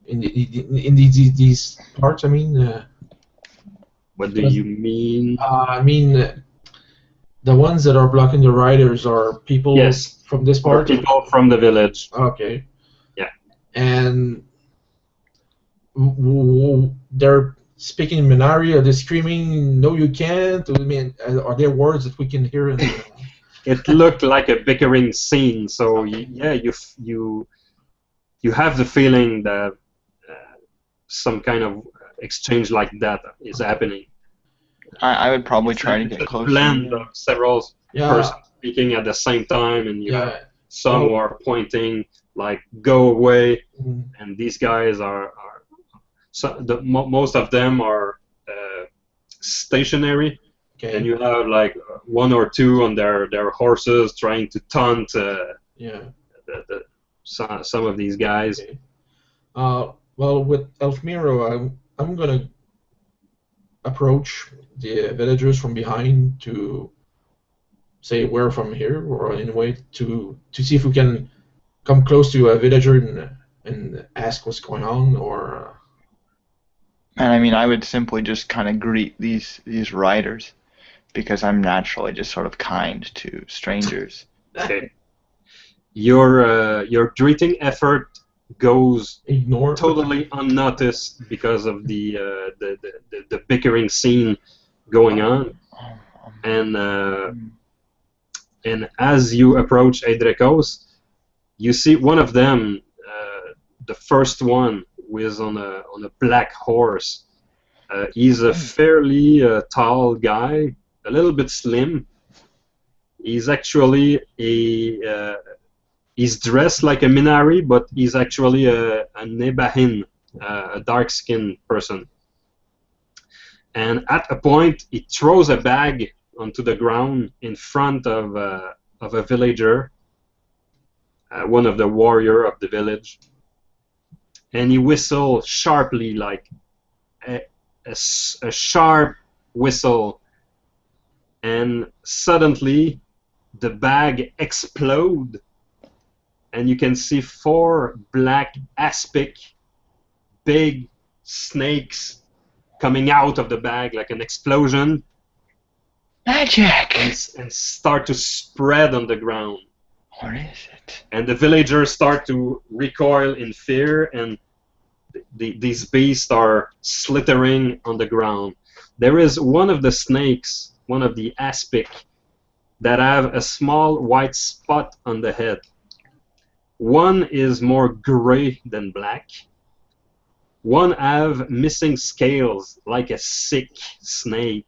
in these parts. I mean, What do you mean? I mean, the ones that are blocking the riders are people Yes, from this or part. people from the village. Okay. Yeah. And they're speaking in Minari. Are they screaming, "No, you can't"? I mean, are there words that we can hear? It looked like a bickering scene, so yeah, you have the feeling that some kind of exchange like that is happening. I would probably It's try to it's get a closer. blend of several Yeah. persons speaking at the same time, and you have Yeah. some who are pointing like "go away," Mm. and these guys are most of them are stationary, Okay. and you have like one or two on their horses trying to taunt Yeah. some of these guys. Okay. Well, with Eff'Meera, I'm gonna approach the villagers from behind to say we're from here, or anyway to see if we can come close to a villager and ask what's going on, or. And I mean, I would simply just kind of greet these riders, because I'm naturally just sort of kind to strangers. Okay. Your greeting effort goes Ignore. totally unnoticed because of the bickering scene going on, and as you approach Eidrekos, you see one of them, the first one, who is on a black horse. He's a fairly tall guy, a little bit slim. He's actually he's dressed like a Minari, but he's actually a Nebahin, a dark-skinned person. And at a point, he throws a bag onto the ground in front of a villager, one of the warrior of the village, and he whistles sharply, like a sharp whistle, and suddenly the bag explodes, and you can see 4 black aspic, big snakes coming out of the bag like an explosion. Magic! And start to spread on the ground. What is it? And the villagers start to recoil in fear, and these beasts are slithering on the ground. There is one of the snakes, one of the aspic, that have a small white spot on the head. One is more gray than black. One have missing scales, like a sick snake.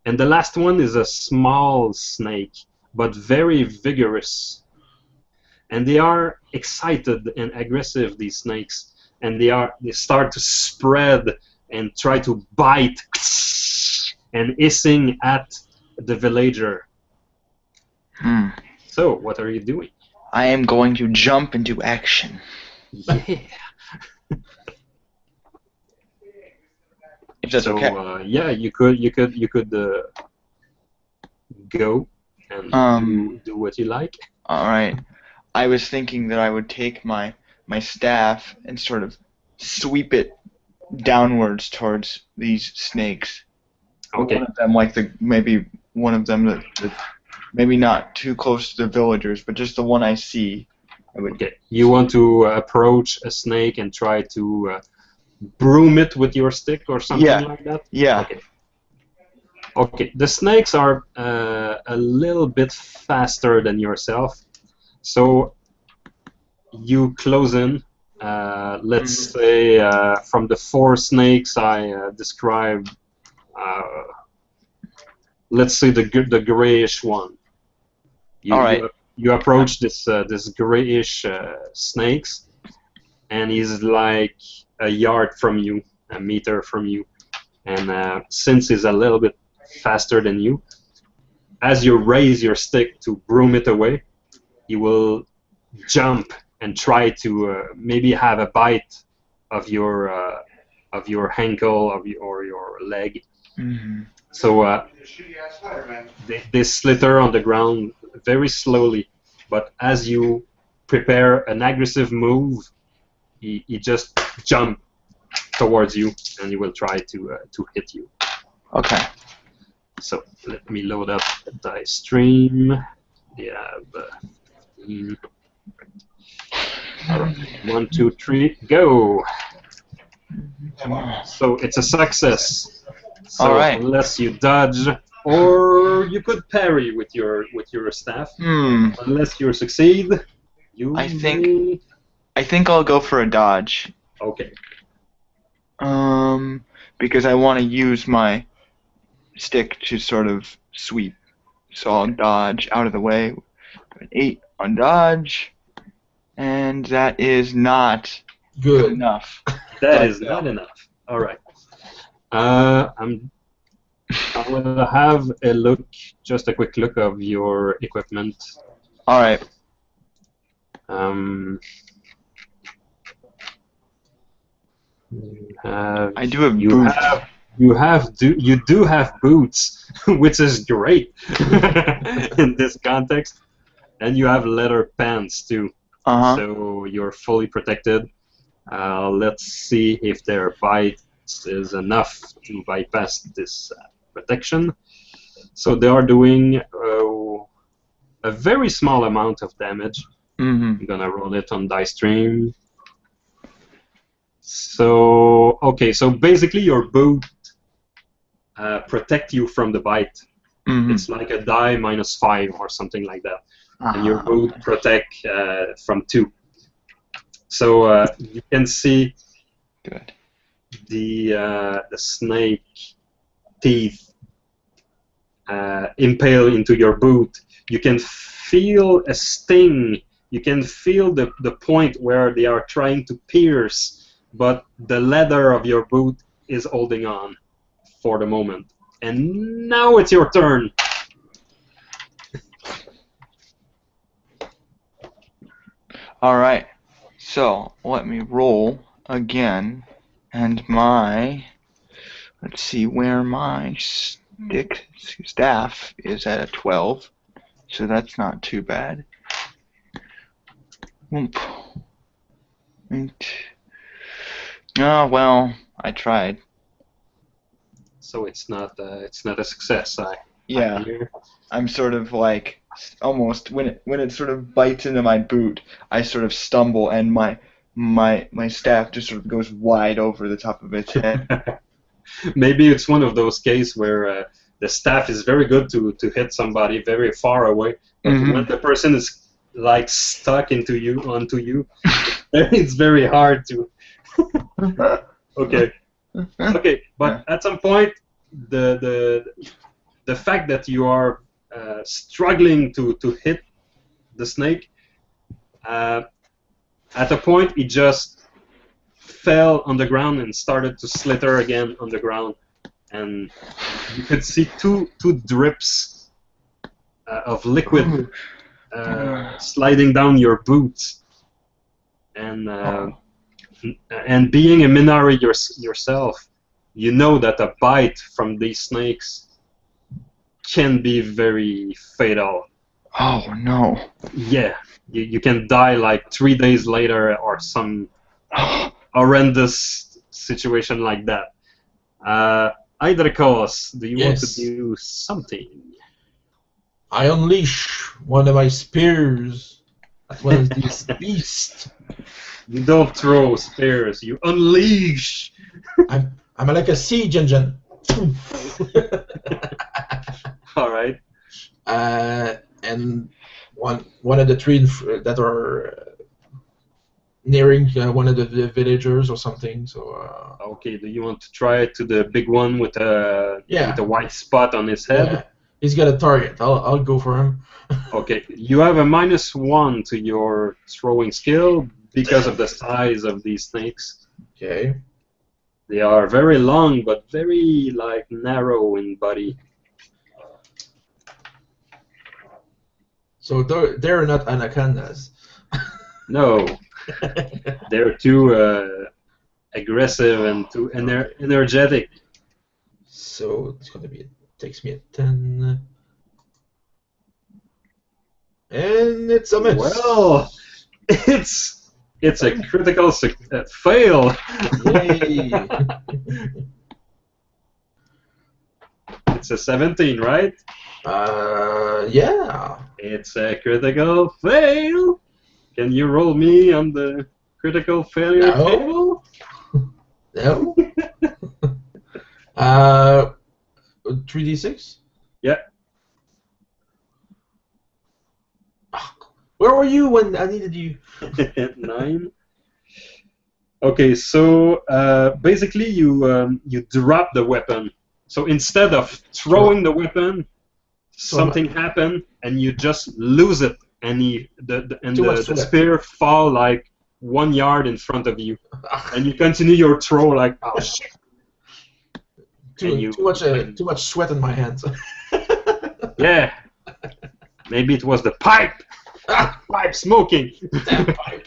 And the last one is a small snake, but very vigorous. And they are excited and aggressive, these snakes. And they start to spread and try to bite and hissing at the villager. So, what are you doing? I am going to jump into action. Yeah. If that's So, okay. yeah, you could go and do what you like. All right. I was thinking that I would take my staff and sort of sweep it downwards towards these snakes. Okay. One of them, maybe one of them that maybe not too close to the villagers, but just the one I see. Okay. You want to approach a snake and try to broom it with your stick or something like that? Yeah. Okay. Okay. The snakes are a little bit faster than yourself, so you close in. Let's say from the 4 snakes I described, let's say the grayish one. All right. You approach this grayish snakes, and he's like a yard from you, a meter from you, and since he's a little bit faster than you, as you raise your stick to broom it away, he will jump and try to maybe have a bite of your ankle or your leg, So they slither on the ground very slowly, but as you prepare an aggressive move, he just jumps towards you, and he will try to hit you. Okay. So let me load up the dice stream. Yeah, 15. All right. 1, 2, 3, go. So it's a success. So All right. unless you dodge, or you could parry with your staff. Unless you succeed, you I think I'll go for a dodge. Okay. Because I want to use my stick to sort of sweep. So I'll dodge out of the way. An 8 on dodge, and that is not good enough. That is not enough. All right. I will have a look, just a quick look of your equipment. All right. I do have boots. You do have boots, which is great in this context, and you have leather pants too. So you're fully protected. Let's see if their bite is enough to bypass this protection. So they are doing a very small amount of damage. I'm gonna roll it on dice stream. So okay, so basically your boot protect you from the bite. It's like a die -5 or something like that, and your boot protect from 2. So you can see the snake teeth impale into your boot. You can feel a sting. You can feel the point where they are trying to pierce, but the leather of your boot is holding on for the moment. And now it's your turn. All right. So let me roll again, and let's see where my staff is at a 12, so that's not too bad. Oh well, I tried. So it's not a success. Yeah, I'm sort of like almost when it sort of bites into my boot, I sort of stumble and my staff just sort of goes wide over the top of its head. Maybe it's one of those cases where the staff is very good to hit somebody very far away, but when the person is like stuck onto you, it's very hard to. Okay. Okay, but at some point, the fact that you are struggling to hit the snake, at a point it just fell on the ground and started to slither again on the ground, and you could see two drips of liquid sliding down your boots, and being a Minari yourself, you know that a bite from these snakes can be very fatal. Oh no. Yeah, you can die like 3 days later or some horrendous situation like that. Eidrekos, do you want to do something? I unleash one of my spears at one of these beasts. You don't throw spears, you unleash! I'm like a siege engine. Alright. And one of the 3 that are nearing one of the villagers or something. So. Okay. Do you want to try it to the big one with a white spot on his head? Yeah. He's got a target. I'll go for him. Okay. You have a -1 to your throwing skill because of the size of these snakes. Okay. They are very long but very narrow in body. So they're not anacondas. No, they're too aggressive and too energetic. So it's gonna be. Takes me a 10. And it's a miss. Well, it's a critical fail. Yay! It's a 17, right? Yeah. It's a critical fail. Can you roll me on the critical failure No. table? No. 3d6. Yeah. Where were you when I needed you? 9. Okay, so basically you drop the weapon. So instead of throwing the weapon, something happened and you just lose it, and the spear fall like 1 yard in front of you, and you continue your throw like, oh shit. Too much sweat in my hands. Yeah. Maybe it was the pipe. Pipe smoking. Damn pipe.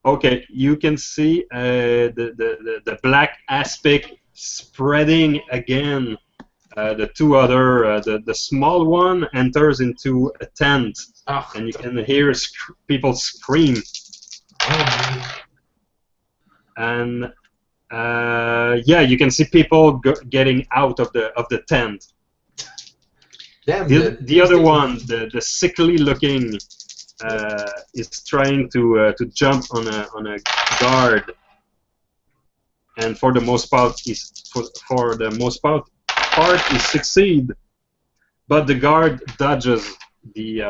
Okay, you can see the black aspect spreading again. The two other, the small one enters into a tent, and you can hear people scream. And yeah, you can see people getting out of the tent. Damn, the other one, the sickly looking, is trying to jump on a guard, and for the most part, he succeed, but the guard dodges the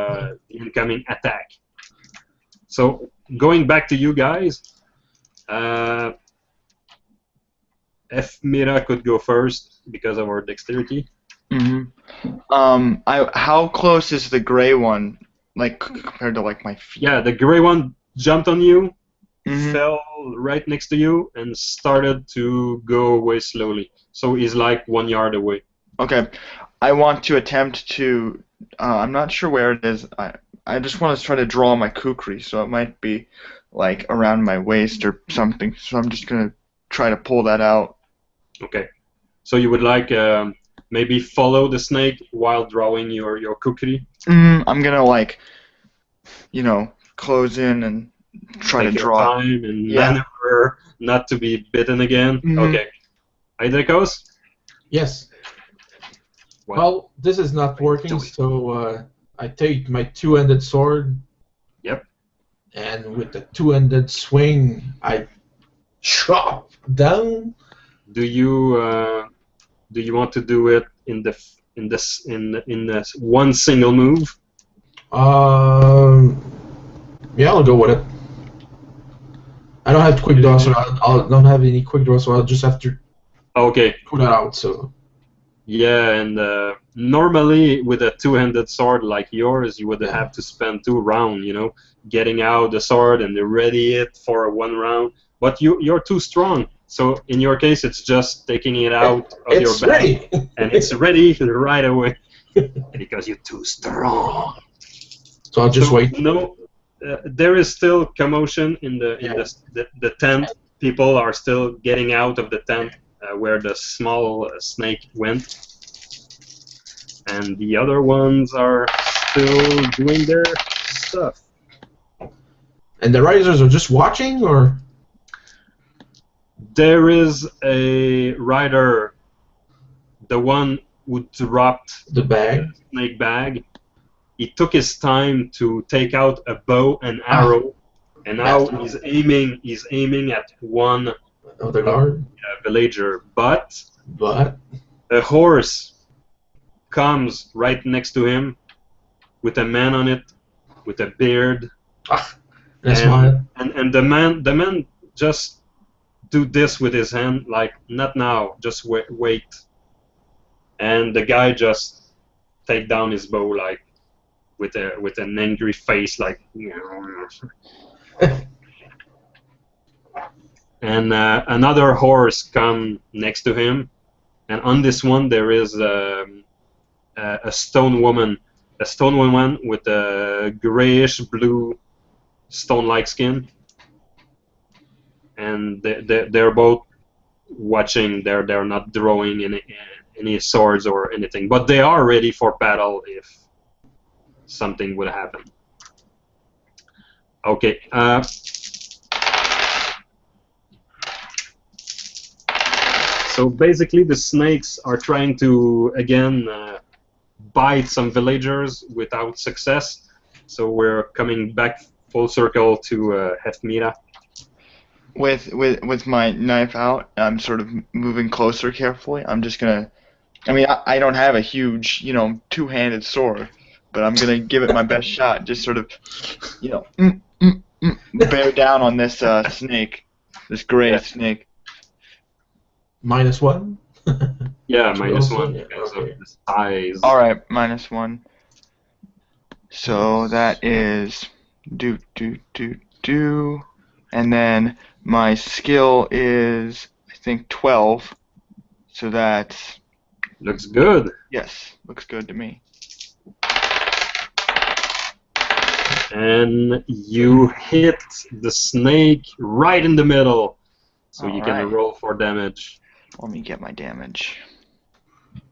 incoming attack. So going back to you guys, Eff'Meera could go first because of our dexterity. How close is the gray one, like compared to like my feet? Yeah, the gray one jumped on you, fell right next to you, and started to go away slowly. So he's like 1 yard away. Okay, I want to attempt to. I'm not sure where it is. I just want to try to draw my kukri, so it might be like around my waist or something. So I'm just gonna try to pull that out. Okay. So you would like maybe follow the snake while drawing your kukri? I'm gonna like, close in and try Take to your draw. time and maneuver not to be bitten again. Okay. Eidrekos? Yes. What? Well, this is not working, so I take my two-handed sword. Yep. And with the two-handed swing, I chop down. Do you want to do it in this one single move? Yeah, I'll go with it. I don't have quick draw, so I don't have any quick draw, so I'll just have to put that out. So. Yeah, and normally with a two-handed sword like yours, you would have to spend 2 rounds, getting out the sword and ready it for 1 round. But you're too strong. So in your case, it's just taking it out of your bag, and it's ready right away because you're too strong. So I'll just wait. No, there is still commotion in the tent. People are still getting out of the tent where the small snake went, and the other ones are still doing their stuff. And the risers are just watching, or? There is a rider, the one who dropped the snake bag. He took his time to take out a bow and arrow, and now he's aiming at one of the guard villager. But a horse comes right next to him with a man on it, with a beard, and the man just do this with his hand, like, not now, just wait. And the guy just take down his bow, like, with an angry face, like. And another horse come next to him, and on this one there is a stone woman with a grayish blue stone-like skin. And they're both watching. They're not drawing any swords or anything, but they are ready for battle if something would happen. Okay. So basically, the snakes are trying to again bite some villagers without success. So we're coming back full circle to Eff'Meera. With my knife out, I'm sort of moving closer carefully. I'm just gonna. I mean, I don't have a huge, two-handed sword, but I'm gonna give it my best shot. Just sort of, bear down on this snake, this gray snake. -1? Yeah, -1 Okay. because of the size. All right, -1. So that is do, and then my skill is I think 12. So that's Looks good. yes, looks good to me. And you hit the snake right in the middle. So you can Alright. roll for damage. Let me get my damage.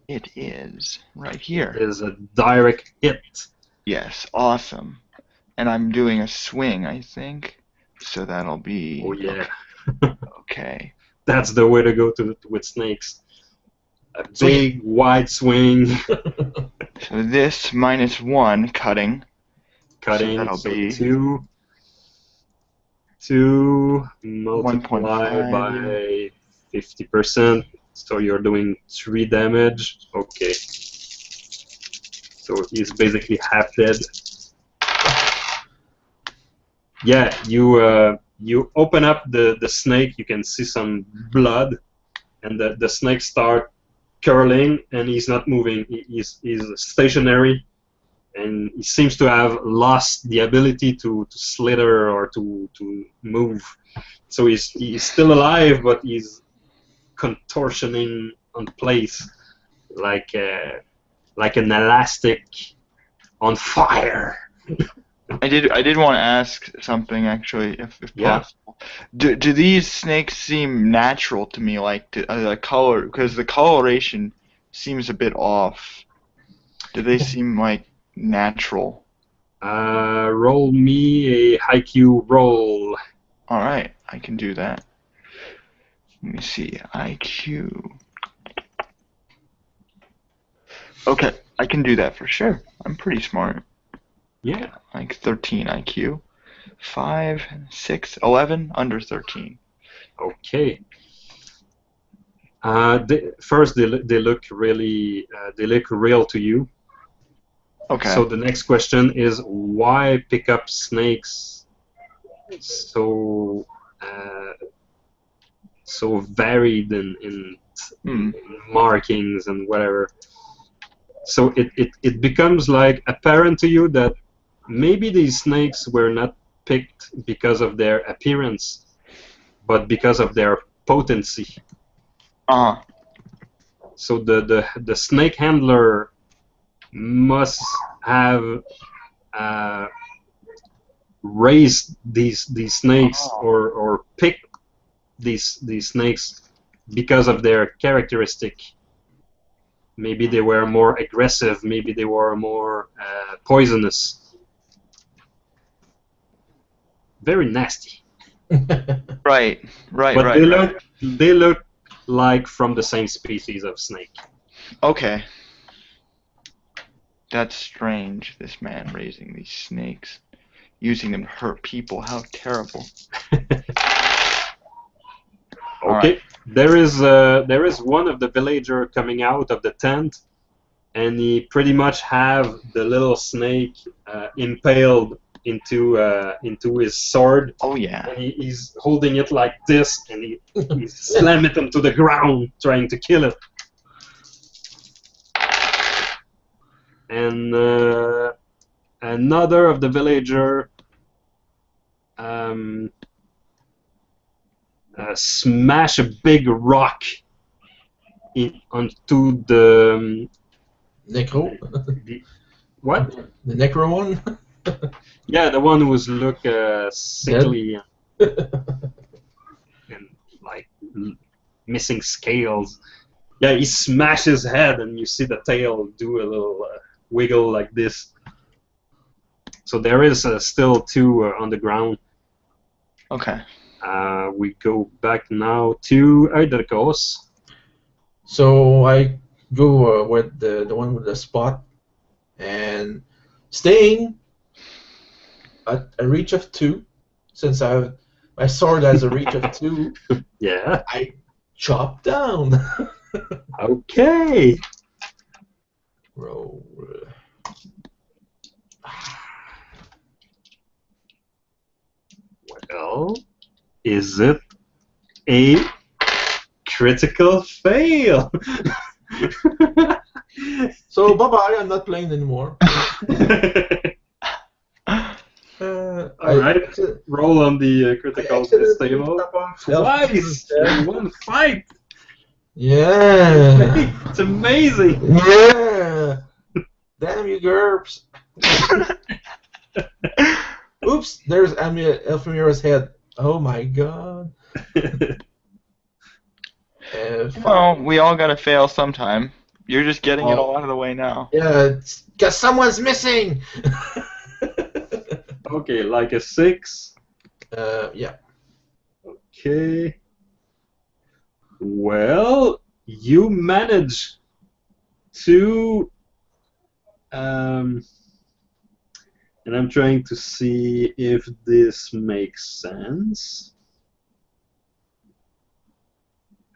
It is right here. It is a direct hit. Yes, awesome. And I'm doing a swing, I think. So that'll be Oh yeah. okay. That's the way to go with snakes. A big wide swing. So this -1 cutting. Cutting. that'll So be 2 multiplied 1.5. by 50%. So you're doing 3 damage. Okay. So he's basically half dead. Yeah, you open up the snake. You can see some blood, and the snake start curling, and he's not moving. He's stationary, and he seems to have lost the ability to slither or to move. So he's still alive, but he's contortioning on place like an elastic on fire. I did want to ask something actually, if Yeah. possible. Do these snakes seem natural to me, like the color? Because the coloration seems a bit off. Do they seem like natural? Roll me a IQ roll. All right, I can do that. Let me see, IQ. Okay, I can do that for sure. I'm pretty smart. Yeah. Like 13 IQ. 5, 6, 11, under 13. Okay. First, they look really they look real to you. Okay. So the next question is, why pick up snakes so so varied in markings and whatever? So it becomes like apparent to you that maybe these snakes were not picked because of their appearance, but because of their potency. So the snake handler must have raised these snakes or picked these snakes because of their characteristic. Maybe they were more aggressive. Maybe they were more poisonous. Very nasty. Right. But they look like from the same species of snake. Okay. That's strange, this man raising these snakes, using them to hurt people. How terrible. Okay, there is one of the villager coming out of the tent, and he pretty much have the little snake impaled into his sword. Oh yeah. And he's holding it like this, and he slam it onto the ground, trying to kill it. And another of the villager smash a big rock onto the Necro? what? The Necro one? Yeah, the one who's look sickly and like missing scales. Yeah, he smashes his head, and you see the tail do a little wiggle like this. So there is still 2 on the ground. Okay. We go back now to Eidrekos. So I go with the one with the spot, and staying at a reach of 2, since my sword has a reach of 2. Yeah. I chop down. Okay. Roll. Well, is it a critical fail? So bye bye. I'm not playing anymore. Alright, roll on the critical this table. Twice in one fight! Yeah. It's amazing! Yeah. Damn you, GURPS. Oops, there's Eff'Meera's head. Oh my god. Well, we all gotta fail sometime. You're just getting it all out of the way now. Yeah, it's because someone's missing. Okay, like a 6. Yeah. Okay. Well, you manage to... and I'm trying to see if this makes sense.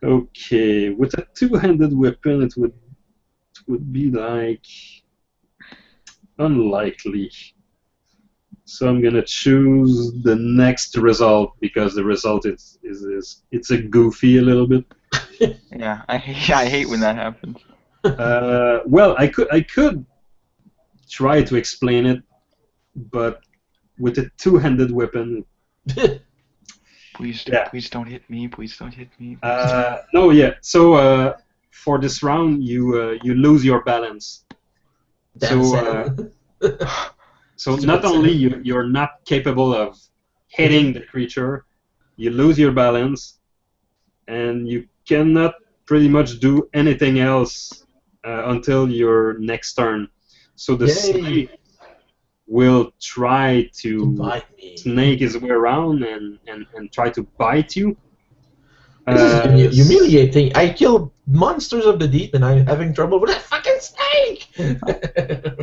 Okay, with a 2-handed weapon, it would be like unlikely. So I'm gonna choose the next result because the result is it's a goofy a little bit. Yeah, I hate when that happens. Well, I could try to explain it, but with a 2-handed weapon. Please, Yeah. please don't hit me. Please don't hit me. No, yeah. So for this round, you lose your balance. So not only you're not capable of hitting the creature, you lose your balance, and you cannot pretty much do anything else until your next turn. So the snake will try to snake his way around and try to bite you. This is humiliating. I killed monsters of the deep, and I'm having trouble with a fucking snake.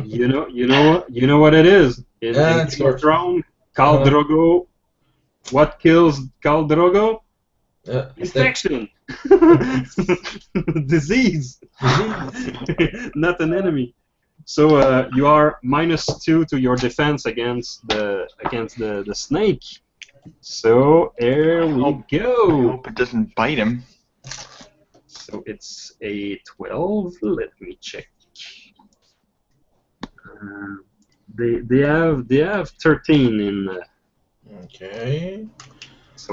You know what it is. In Game of Thrones, Khal Drogo. What kills Khal Drogo? Infection. Disease. Not an enemy. So you are -2 to your defense against the snake. So here we I go. hope it doesn't bite him. So it's a 12. Let me check. They have 13 in. Okay. So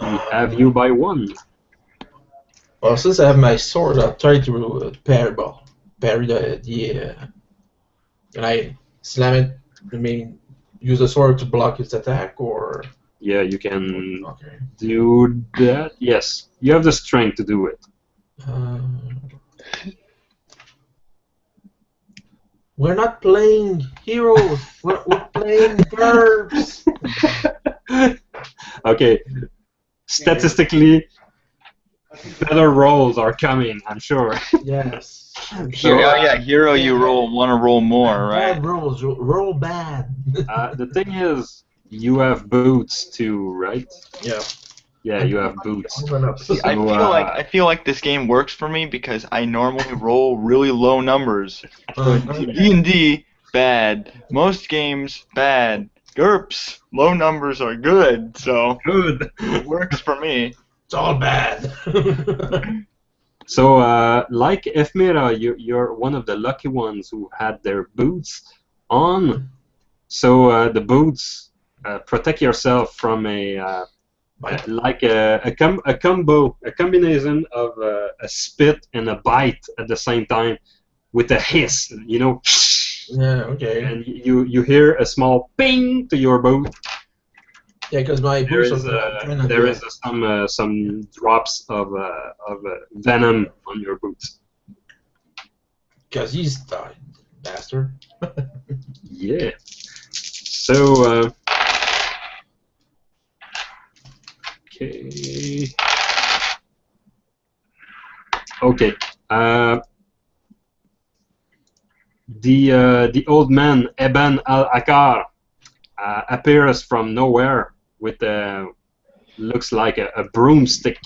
we have you by 1. Well, since I have my sword, I'll try to parry the and I slam it. I mean, use the sword to block its attack, or Yeah, you can do that. Yes, you have the strength to do it. We're not playing heroes. We're playing GURPS. Okay, statistically, better rolls are coming, I'm sure. Yes. Hero, you want to roll more, right? Bad rolls. Roll bad. The thing is, you have boots too, right? Yeah. Yeah, you have boots. I feel like this game works for me because I normally roll really low numbers. D&D, bad. Most games, bad. GURPS, low numbers are good, so Good. it works for me. It's all bad. So, like Eff'Meera, you're one of the lucky ones who had their boots on. So the boots protect yourself from a combination of a spit and a bite at the same time, with a hiss, you know. Yeah. Okay. And you hear a small ping to your boot, Yeah, because my There boots is are kind of there is some drops of venom on your boots. because he's died, bastard. Yeah. So okay. Okay. The old man Eben al-Akar appears from nowhere with looks like a broomstick,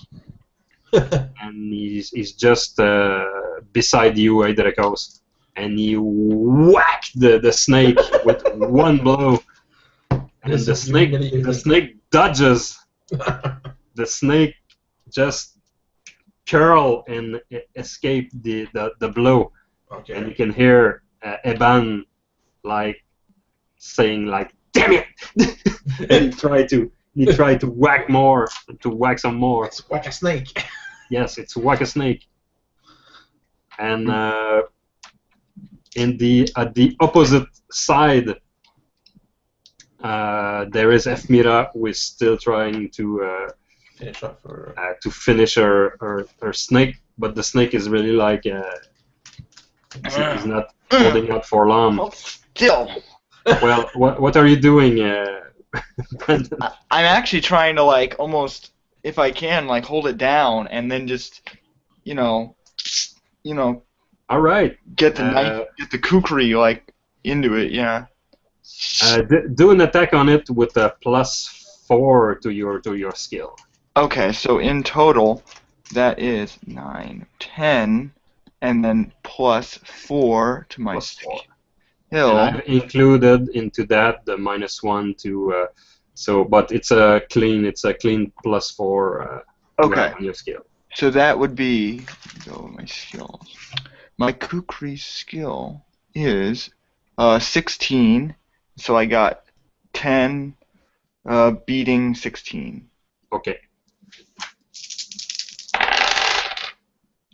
and he's just beside you, Eidrekos, and you whack the snake with one blow, and This the is humiliating. snake dodges. The snake just curl and escape the blow, and you Okay. can hear Eban like saying like "damn it," and he tried to whack some more. It's like a snake. Yes, it's whack a snake. And at the opposite side, there is Eff'Meera, who is still trying Finish off for. to finish her snake, but the snake is really like he's not holding out for long. Hold still. Well, what are you doing, Brandon? I'm actually trying to like almost, if I can, like hold it down and then just, you know, All right. get the knife, get the kukri like into it. Yeah. Do an attack on it with a +4 to your skill. Okay, so in total, that is 9, 10, and then +4 to my +4. skill. And I've included into that the -1 to but it's a clean +4 Okay. on your skill. So that would be, go my skills. My kukri skill is 16, so I got 10 beating 16. Okay.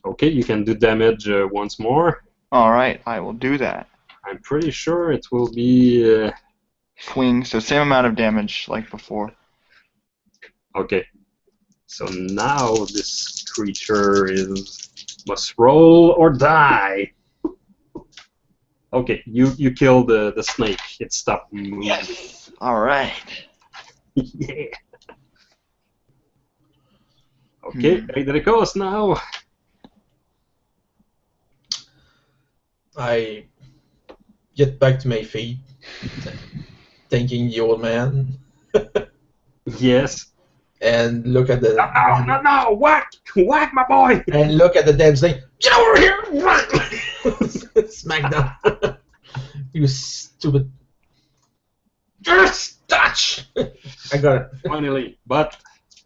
Okay, you can do damage once more. Alright, I will do that. I'm pretty sure it will be Swing, so same amount of damage like before. okay. So now this creature must roll or die. Okay, you kill the snake. It stopped moving. Yes! Alright. Yeah. Okay, Eidrekos now. I get back to my feet, thanking the old man, Yes. and look at the No! Whack my boy! and look at the damn snake. Get over here! Smack down. You stupid. Just touch. I got it. Finally, but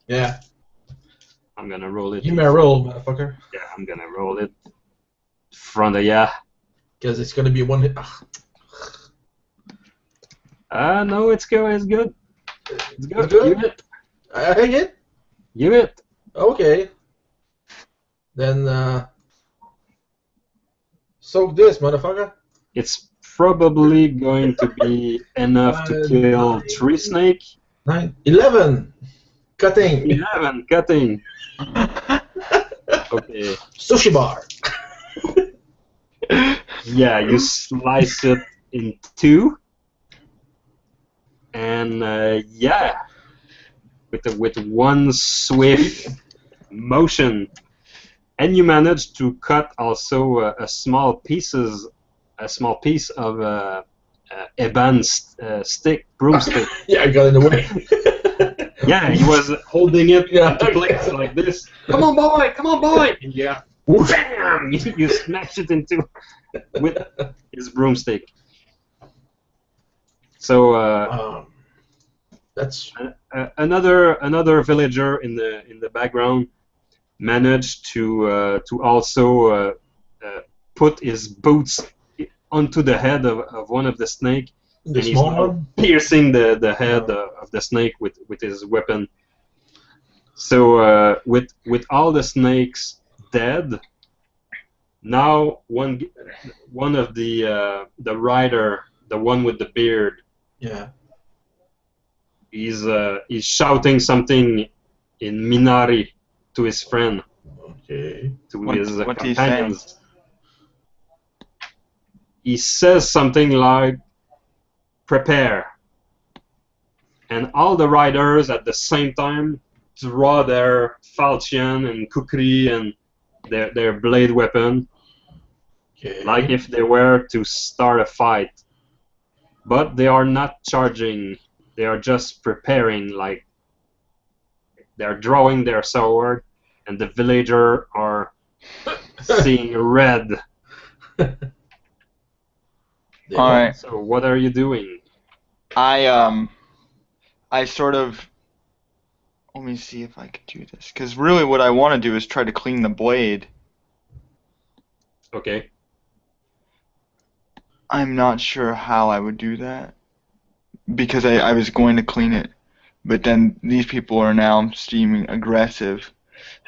Yeah. I'm gonna roll it. Give me a roll, motherfucker. Yeah, I'm gonna roll it. Front of ya. Because it's gonna be one hit. No, it's good. It's good. It's good. It's good? Give it. I hit. Give it. Okay. Then soak this, motherfucker. It's probably going to be enough to kill 3 snake. 9, 11. Cutting. 11 cutting. Okay. Sushi bar. Yeah, you slice it in 2, and yeah, with one swift motion, and you manage to cut also a small piece of Eban's broomstick. Yeah, I got in the way. Yeah, he was holding it Yeah. into place like this. Come on, boy! And yeah, bam! You smash it into with his broomstick. So That's another villager in the background managed to also put his boots onto the head of one of the snake. the And he's small now one. piercing the head of the snake with his weapon. So with all the snakes dead, now one of the rider, the one with the beard, Yeah. He's shouting something in Minari to his friend, Okay. to What- his what's he saying? companions. He says something like, "Prepare," and all the riders at the same time draw their falchion and kukri and their blade weapon, Okay. like if they were to start a fight. But they are not charging. They are just preparing, like they're drawing their sword, and the villager are seeing red. They All right. So what are you doing? I sort of. Let me see if I could do this. Because really, what I want to do is try to clean the blade. Okay. I'm not sure how I would do that. Because I was going to clean it. But then these people are now seeming aggressive.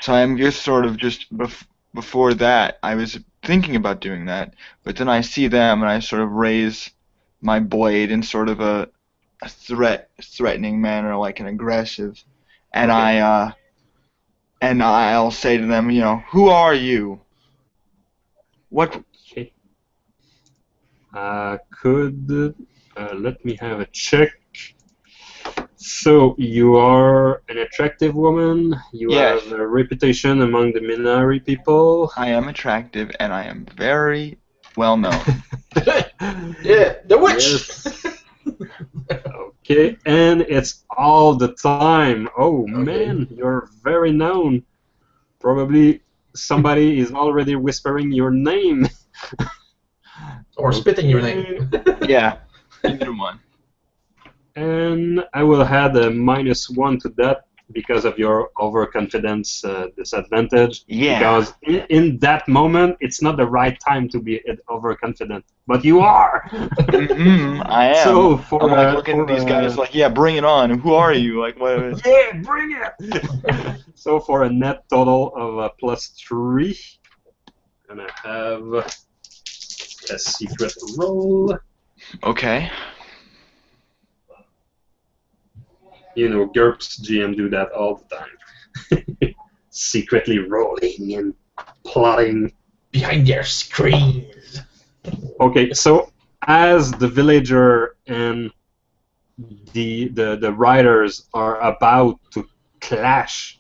So I'm just sort of before that, I was thinking about doing that. But then I see them and I sort of raise my blade in sort of a threatening manner, like an aggressive. And Okay. I'll say to them, who are you? What? Okay. Let me have a check. So you are an attractive woman. You Yes. have a reputation among the Minari people. I am attractive and I am very well known. Yeah, the witch. Yes. Okay, and it's all the time. Oh man, you're very known. Probably somebody is already whispering your name. Or spitting your name. Yeah, either one. And I will add a -1 to that because of your overconfidence disadvantage. Yeah. Because in that moment, it's not the right time to be overconfident, but you are. I am. So for I'm like looking at these guys like, yeah, bring it on. Who are you? Like, what? yeah, bring it. So for a net total of +3, I'm gonna have a secret roll. Okay. You know, GURPS GM do that all the time. Secretly rolling and plotting. Behind their screens. Okay, so as the villager and the riders are about to clash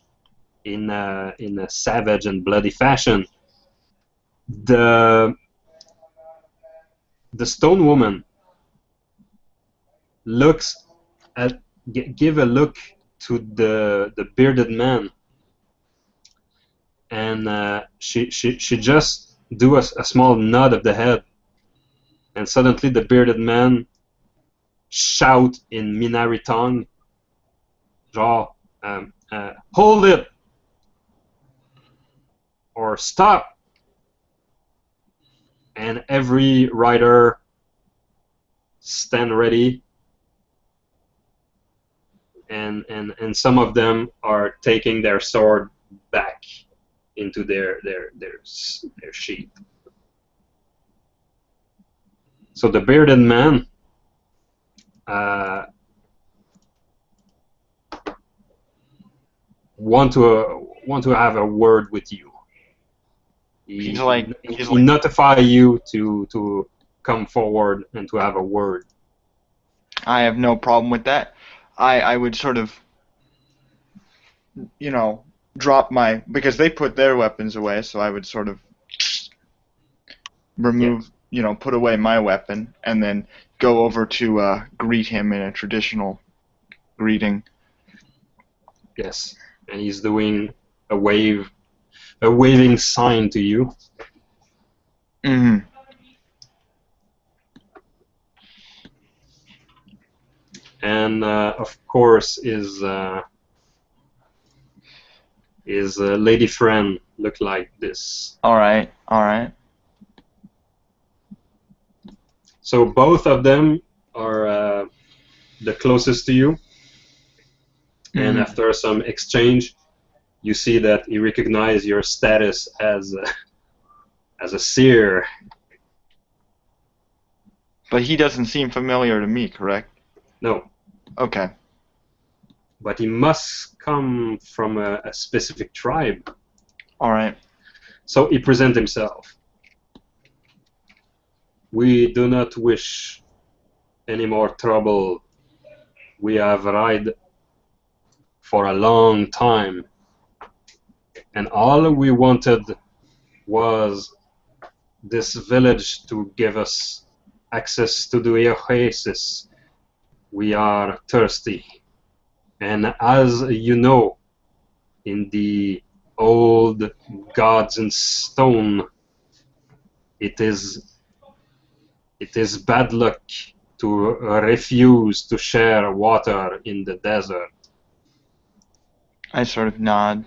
in a savage and bloody fashion, the stone woman looks at give a look to the bearded man, and she just do a small nod of the head, and suddenly the bearded man shout in Minari tongue, genre, hold it, or stop, and every rider stand ready, and some of them are taking their sword back into their sheath. So the bearded man want to have a word with you. He notify you to come forward and to have a word. I have no problem with that. I would sort of, drop my, because they put their weapons away, so I would sort of remove, put away my weapon, and then go over to greet him in a traditional greeting. Yes, and he's doing a waving sign to you. Mm-hmm. And of course, his lady friend look like this. All right. So both of them are the closest to you. And after some exchange, you see that he recognizes your status as a seer. But he doesn't seem familiar to me, correct? No. Okay. but he must come from a specific tribe. All right. So he presents himself. We do not wish any more trouble. We have ride for a long time, and all we wanted was this village to give us access to the oasis. We are thirsty, and as you know, in the old gods in stone, it is bad luck to refuse to share water in the desert. I sort of nod.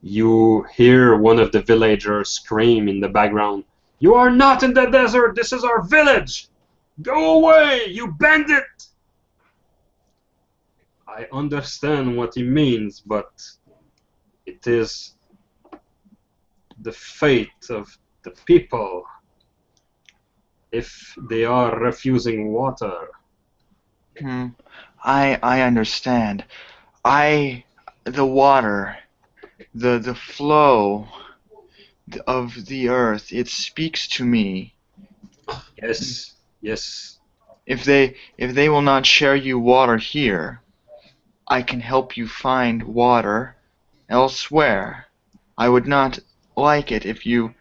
You hear one of the villagers scream in the background, "You are not in the desert! This is our village! Go away, you bandit!" I understand what he means, but it is the fate of the people if they are refusing water. I understand. The water, the flow of the earth, it speaks to me. Yes, yes. If they will not share you water here, I can help you find water elsewhere. I would not like it if you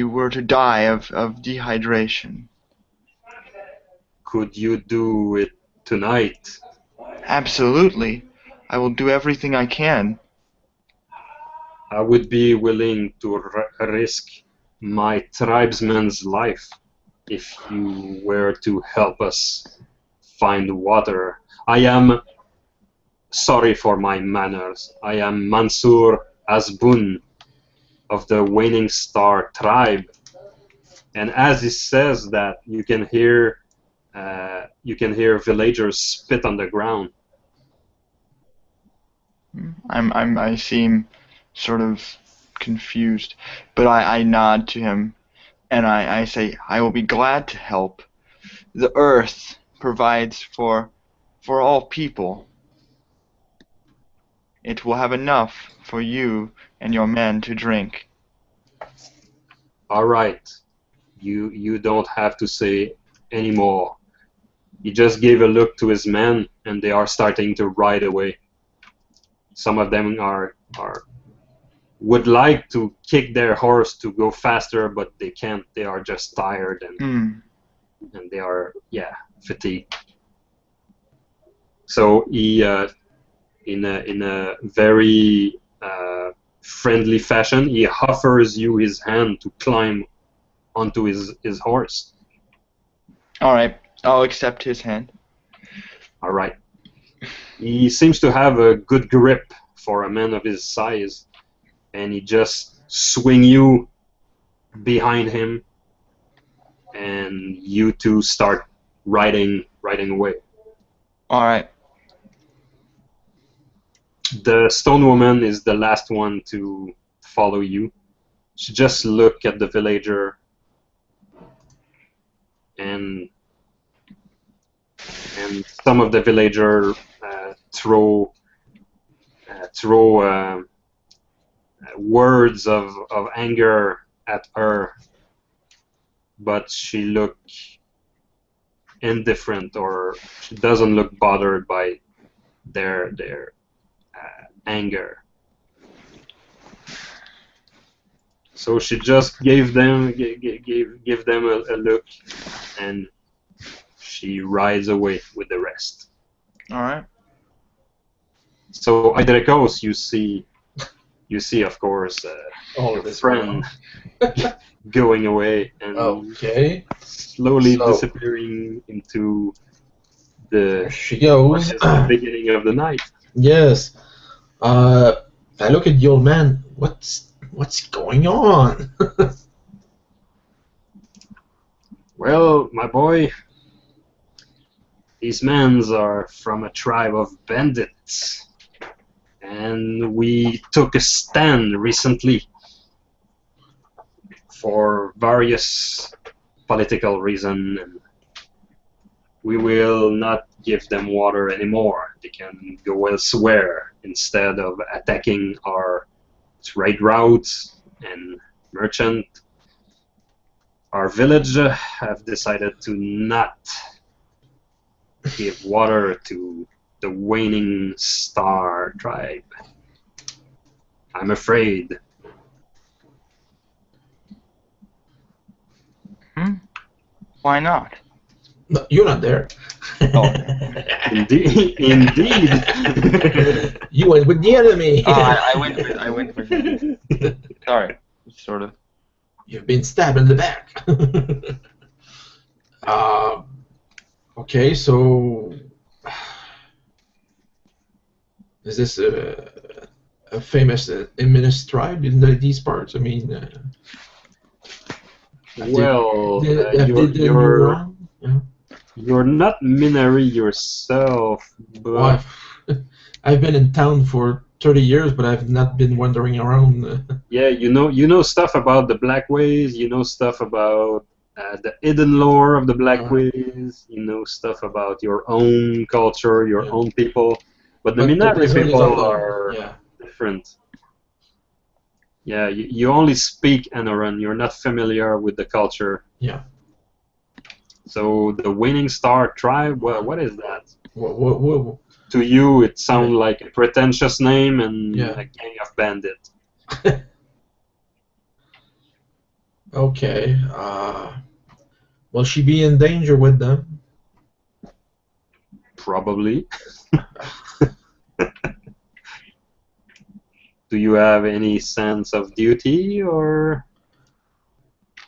were to die of dehydration. Could you do it tonight? Absolutely. I will do everything I can. I would be willing to risk my tribesman's life if you were to help us find water. I am sorry for my manners. I am Mansur Azbun of the Waning Star tribe, and as he says that, you can hear villagers spit on the ground. I seem sort of confused, but I nod to him and I say I will be glad to help. The earth provides for all people. It will have enough for you and your men to drink. All right, you don't have to say any more. He just gave a look to his men, and they are starting to ride away. Some of them would like to kick their horse to go faster, but they can't. They are just tired and they are fatigued. So he in a very friendly fashion, he offers you his hand to climb onto his horse. All right, I'll accept his hand. All right. He seems to have a good grip for a man of his size, and he just swing you behind him, and you two start riding away. All right. The stone woman is the last one to follow you. She just look at the villager, and some of the villager throw words of anger at her, but she look indifferent, or she doesn't look bothered by their anger. So she just gave them a look, and she rides away with the rest. All right. So Eidrekos, you see, of course, your this friend going away and Okay. slowly So- disappearing into There the she goes. the beginning of the night. Yes. I look at the old man. What's going on? Well, my boy, these men are from a tribe of bandits, and we took a stand recently for various political reasons. And we will not give them water anymore. They can go elsewhere instead of attacking our trade routes and merchant. Our village have decided to not give water to the waning star tribe. I'm afraid. Why not? No, you're not there. Oh. Indeed. Indeed. You went with the enemy. Oh, I went with him. Sorry, sort of. You've been stabbed in the back. Okay, so is this a famous Imminous tribe in these parts? I mean, Well, you're you're not Minari yourself, but well, I've been in town for 30 years, but I've not been wandering around. yeah, you know stuff about the Black Ways. You know stuff about the hidden lore of the Black Ways. You know stuff about your own culture, your own people. But the Minari desert is people unknown. are different. Yeah, you only speak Anoren. You're not familiar with the culture. Yeah. So the Waning Star tribe. Well, what is that? Whoa. To you, it sounds like a pretentious name and a gang of bandits. Okay. Will she be in danger with them? Probably. Do you have any sense of duty, or?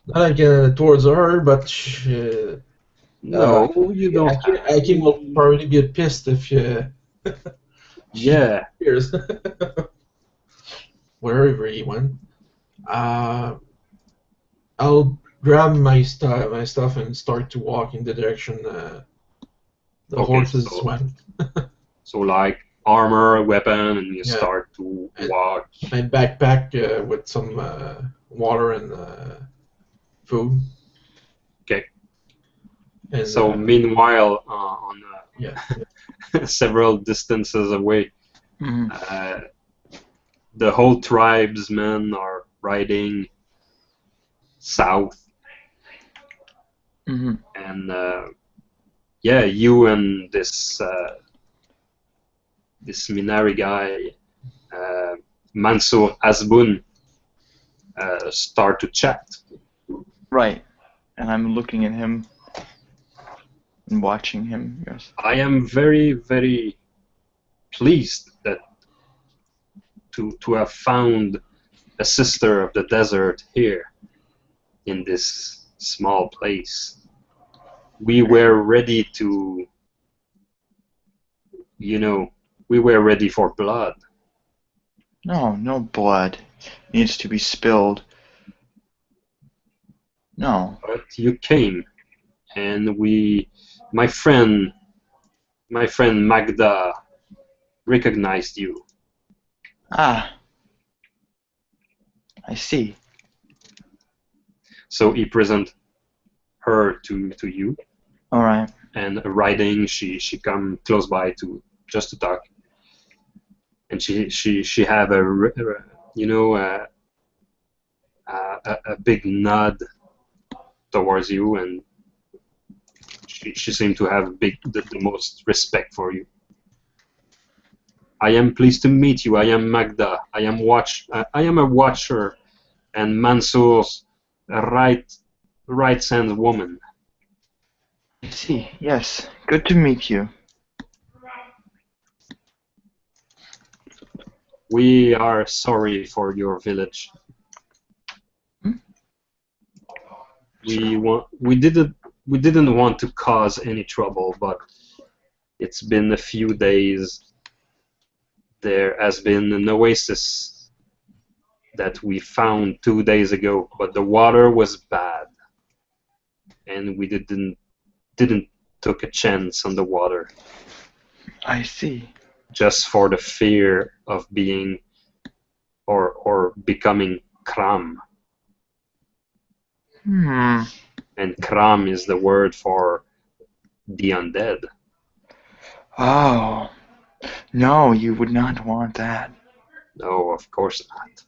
Not like towards her, but No, you don't. Akim will probably be pissed if Yeah. Here's wherever he went. I'll grab my stuff and start to walk in the direction the horses went. So like armor, weapon, and you start to walk. My backpack with some water and food. Okay. And, so meanwhile, on several distances away, the whole tribesmen are riding south, and you and this Minari guy, Mansour Asbun, start to chat. Right, and I'm looking at him and watching him. Yes. I am very, very pleased that to have found a sister of the desert here in this small place. We were ready to, we were ready for blood. No blood needs to be spilled. No. But you came, and my friend Magda recognized you. Ah. I see. So he present her to you. All right. And riding, she come close by just to talk. And she have a big nod towards you, and she seemed to have the most respect for you. I am pleased to meet you. I am Magda. I am a watcher, and Mansour's right-hand woman. I see. Yes. Good to meet you. We are sorry for your village. We didn't want to cause any trouble, but it's been a few days. There has been an oasis that we found 2 days ago, but the water was bad, and we didn't took a chance on the water. I see. Just for the fear of being or becoming Kram. And Kram is the word for the undead. Oh, no, you would not want that. No, of course not.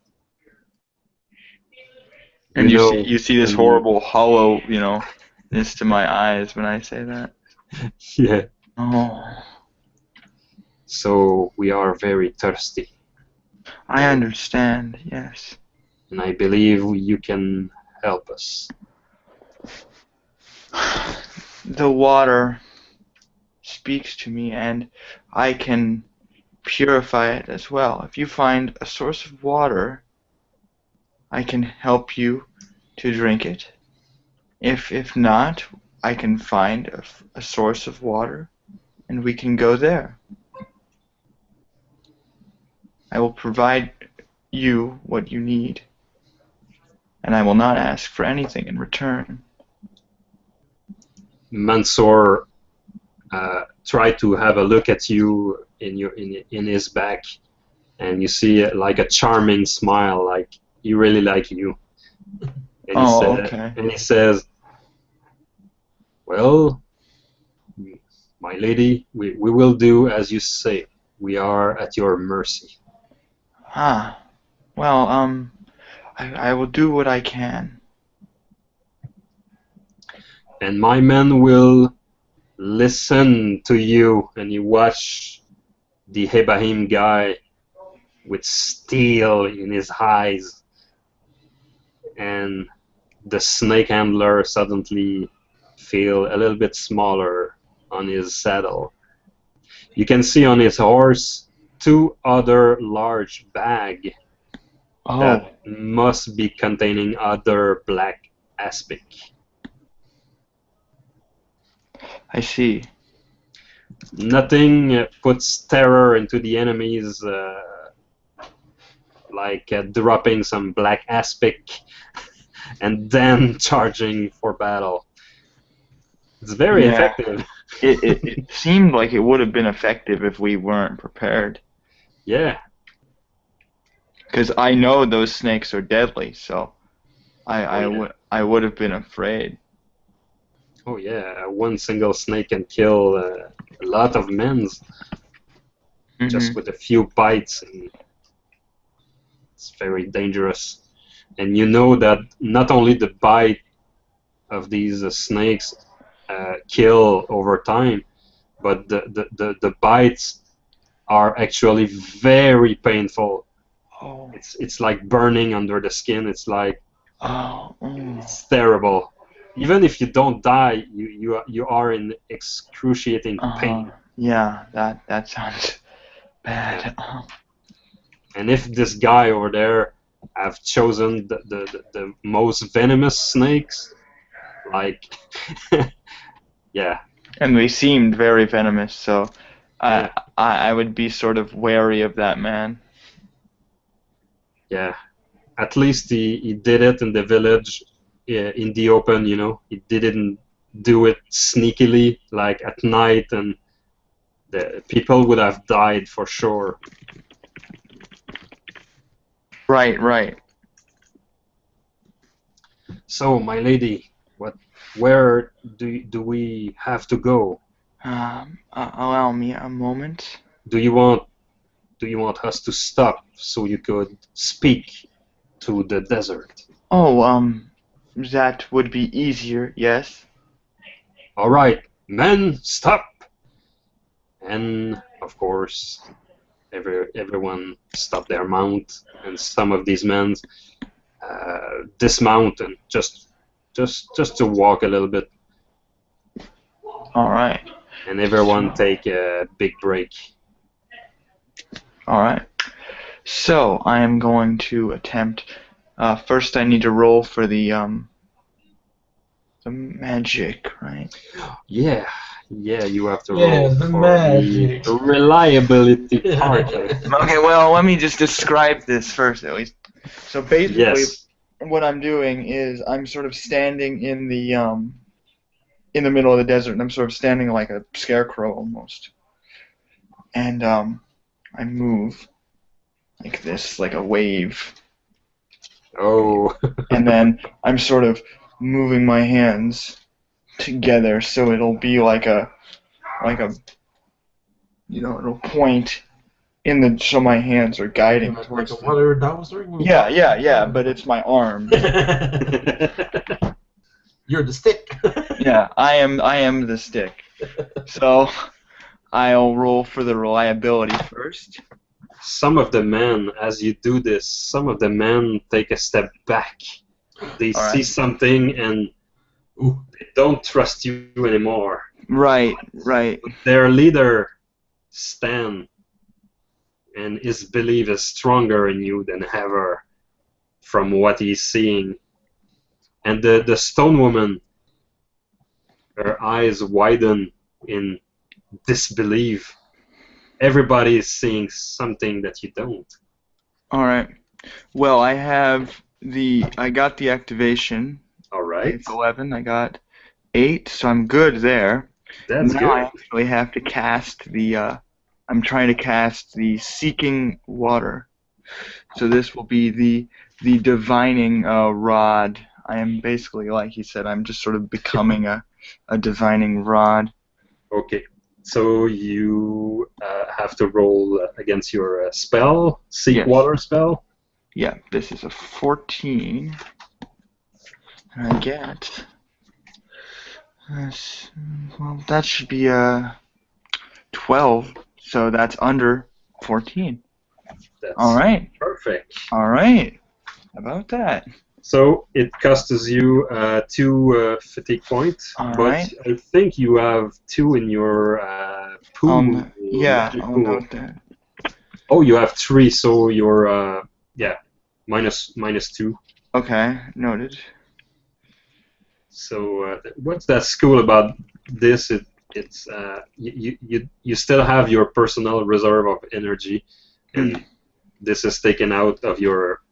And know, you see this when- horrible hollow, this to my eyes when I say that. Yeah. Oh, So we are very thirsty, I understand. Yes. and I believe you can help us. The water speaks to me, and I can purify it as well. If you find a source of water, I can help you to drink it. If not, I can find a source of water, and we can go there. I will provide you what you need, and I will not ask for anything in return. Mansoor tried to have a look at you in his back, and you see like a charming smile, like he really like you. And Okay. And he says, "Well, my lady, we will do as you say. We are at your mercy." Ah, well, I will do what I can. And my men will listen to you. And you watch the Hebahim guy with steel in his eyes, and the snake handler suddenly feel a little bit smaller on his saddle. You can see on his horse 2 other large bags Oh, that must be containing other black aspic. I see. Nothing puts terror into the enemies like dropping some black aspic and then charging for battle. It's very Yeah. effective. It seemed like it would have been effective if we weren't prepared. Yeah. Because I know those snakes are deadly, so I would have been afraid. Oh yeah, one single snake can kill a lot of men just with a few bites, and it's very dangerous. And you know that not only the bite of these snakes kill over time, but the bites are actually very painful. Oh. It's like burning under the skin. It's like Oh. it's terrible. Even if you don't die, you are in excruciating pain. Yeah, that sounds bad. And if this guy over there have chosen the most venomous snakes, like yeah, And they seemed very venomous, so Yeah. I would be sort of wary of that man. yeah. At least he did it in the village, in the open. He didn't do it sneakily, like at night, and the people would have died for sure. Right. So, my lady, where do we have to go? Allow me a moment. Do you want us to stop so you could speak to the desert? Oh, that would be easier, yes. All right, men, stop! And of course, everyone stopped their mount, and some of these men dismount and just to walk a little bit, All right. and everyone take a big break. All right. So I am going to attempt. First, I need to roll for the magic, right? Yeah, you have to Yeah, roll the for magic. the reliability part. Okay. Well, let me just describe this first, at least. So basically, Yes. what I'm doing is I'm sort of standing in the middle of the desert, and I'm sort of standing like a scarecrow almost. And I move like this, like a wave. Oh. And then I'm sort of moving my hands together, so it'll be like a it'll point in the so my hands are guiding Like towards a water dowser? yeah, but it's my arm. You're the stick. Yeah, I am the stick. So I'll roll for the reliability first. Some of the men, as you do this, some of the men take a step back. They All see right. something and they don't trust you anymore. Right. Their leader, Stan, and his belief is stronger in you than ever from what he's seeing. And the stone woman, her eyes widen in disbelief. Everybody is seeing something that you don't. All right. Well, I got the activation. All right. It's 11. I got 8, so I'm good there. That's now good. I actually have to cast the. I'm trying to cast the Seeking Water. So this will be the divining rod. I am basically, like he said, I'm just sort of becoming a divining rod. Okay. So you have to roll against your spell, Seek Yes. Water spell. Yeah, this is a 14. And I get. Well, that should be a 12. So that's under 14. That's All right. perfect. All right. How about that? So it costs you 2 fatigue points, All but right. I think you have 2 in your pool. Magic I'll pool. note that. Oh, you have 3, so you're minus 2. Okay, noted. So what's that school about this? It's you still have your personal reserve of energy, and this is taken out of your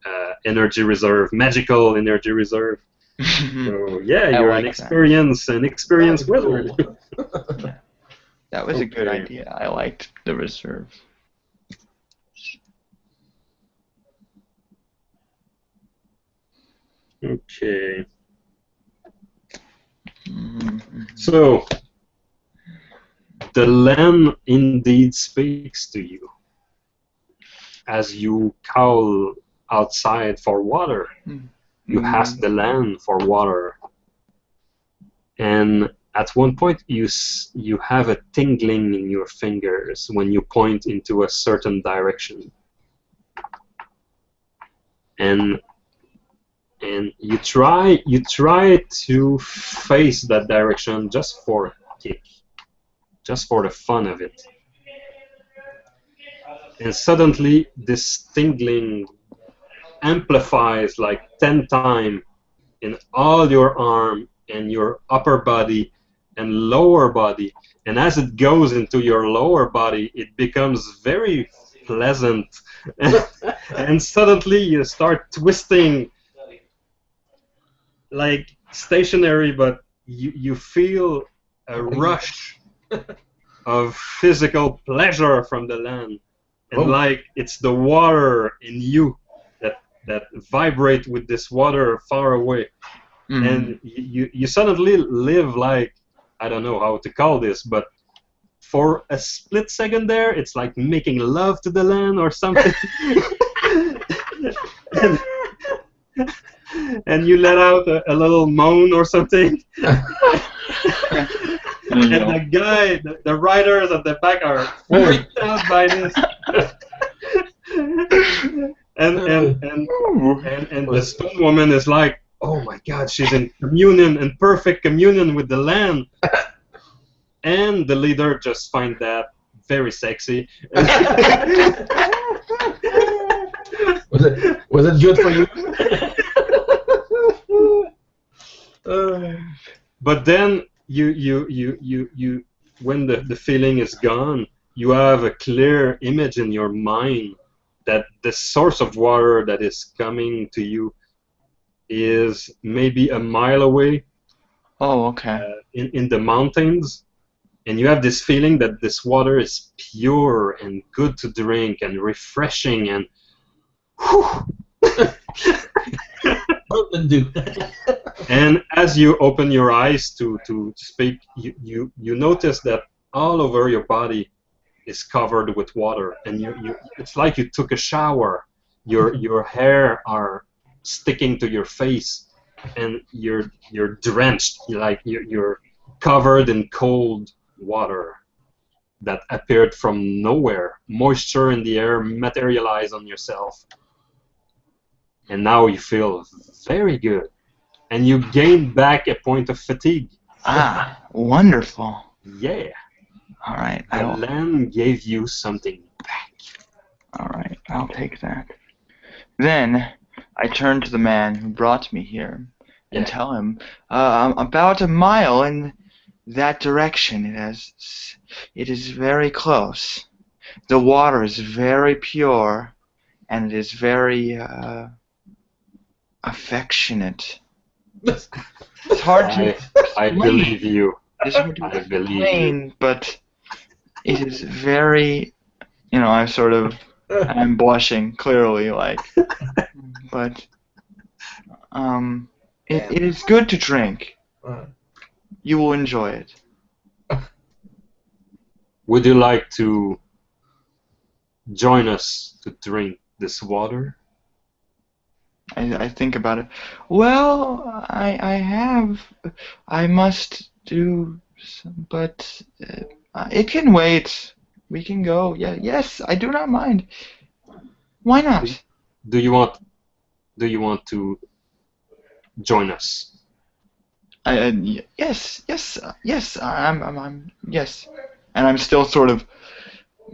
energy reserve, magical energy reserve. So yeah, I you're like an experienced wizard. That was a good Okay. idea. I liked the reserve. Okay. Mm-hmm. So the land indeed speaks to you as you call outside for water. You ask the land for water, and at one point you have a tingling in your fingers when you point into a certain direction, and you try to face that direction just for a kick, just for the fun of it, and suddenly this tingling amplifies like 10 times in all your arm and your upper body and lower body, and as it goes into your lower body it becomes very pleasant and suddenly you start twisting like stationary, but you feel a rush of physical pleasure from the land, and like it's the water in you that vibrate with this water far away. And you suddenly live like, I don't know how to call this, but for a split second there, it's like making love to the land or something. and you let out a little moan or something. And the guy, the writers at the back are freaked out by this. and the stone woman is like, oh my god, she's in communion, in perfect communion with the land. And the leader just finds that very sexy. Was it good for you? But then you when the feeling is gone, you have a clear image in your mind that the source of water that is coming to you is maybe a mile away. Oh, okay. In the mountains, and you have this feeling that this water is pure and good to drink and refreshing and Mountain Dew. And as you open your eyes to speak, you notice that all over your body is covered with water, and it's like you took a shower. Your hair are sticking to your face, and you're drenched, like you're covered in cold water that appeared from nowhere. Moisture in the air materialized on yourself, and now you feel very good. And you gain back a point of fatigue. Ah, wonderful. Yeah. All right, The land gave you something back. all right, I'll take that. Then I turn to the man who brought me here and Yeah. tell him about a mile in that direction. It is very close. The water is very pure, and it is very affectionate. It's hard to I believe you. It's hard to I believe you. explain, but it is very, I'm blushing clearly, but it is good to drink. You will enjoy it. Would you like to join us to drink this water? I think about it. Well, I must do some, but it can wait. We can go. Yeah, yes, I do not mind. Why not? Do you want to join us? Yes, yes. Yes, and I'm still sort of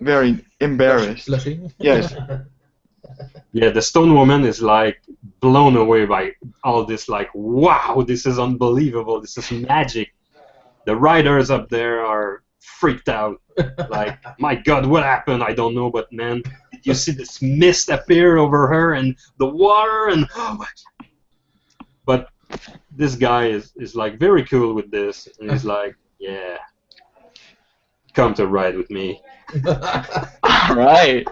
very embarrassed. Blushing? Yes. Yeah, the stone woman is like blown away by all this, like, wow, this is unbelievable, this is magic. The riders up there are freaked out, like, my god, what happened? I don't know, but man, did you see this mist appear over her and the water and oh my god. But this guy is like very cool with this, and he's like, yeah, come to ride with me. All right.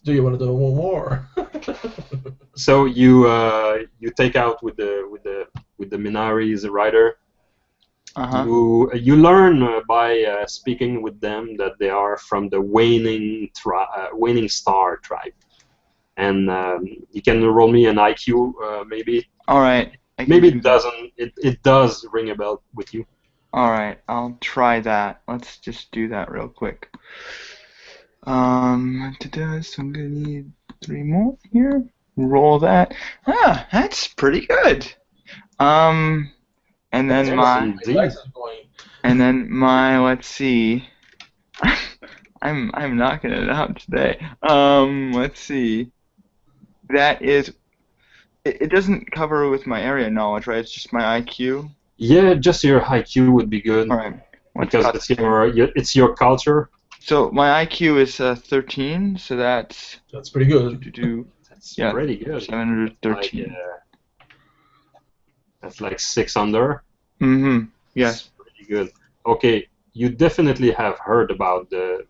Do you want to do one more? So you take out with the Minari as a rider. Uh-huh. You learn by speaking with them that they are from the waning star tribe, and you can roll me an IQ maybe. All right. Maybe it doesn't. It does ring a bell with you. All right, I'll try that. Let's just do that real quick. So I'm gonna need 3 more here. Roll that. Ah, that's pretty good. And then Indeed. let's see. I'm knocking it out today. Let's see. That is. It doesn't cover with my area knowledge, right? It's just my IQ. Yeah, just your IQ would be good. All right. Because it's your culture. So my IQ is 13, so that's pretty good. That's pretty good. 713. That's like 600. Mm-hmm. Yes. That's pretty good. Okay, you definitely have heard about the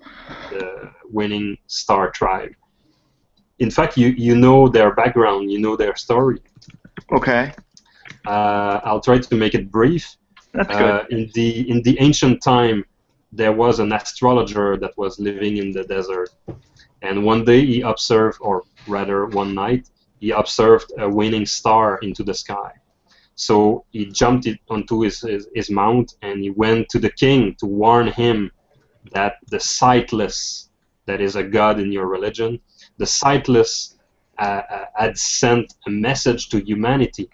Winning Star tribe. In fact, you know their background, you know their story. Okay. I'll try to make it brief. That's good. In the ancient time, there was an astrologer that was living in the desert, and one day he observed, or rather one night, he observed a waning star into the sky. So he jumped onto his mount and he went to the king to warn him that the sightless, that is a god in your religion, the sightless had sent a message to humanity.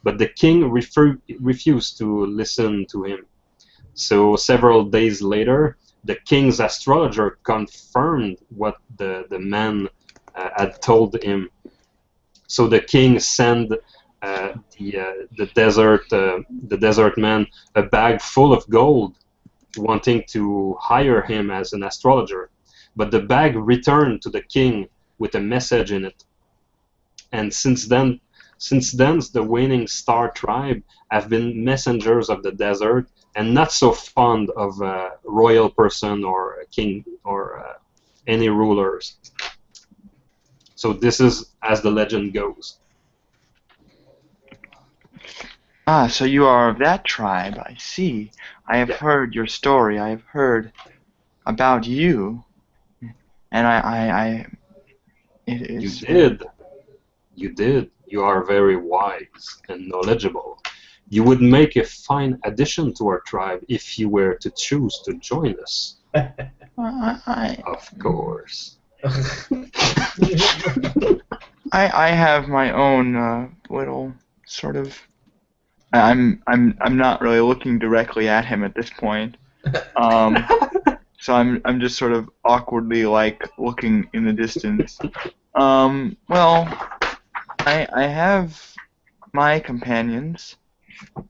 But the king refused to listen to him. So several days later, the king's astrologer confirmed what the man had told him. So the king sent the desert man a bag full of gold, wanting to hire him as an astrologer. But the bag returned to the king with a message in it. And since then, the Waning Star tribe have been messengers of the desert and not so fond of a royal person or a king or any rulers. So this is as the legend goes. Ah, so you are of that tribe, I see. I have Yeah. heard your story. I have heard about you. And it You is... did. You did. You are very wise and knowledgeable. You would make a fine addition to our tribe if you were to choose to join us. Of course. I have my own little sort of... I'm not really looking directly at him at this point. So I'm just sort of awkwardly like looking in the distance. Well, I have my companions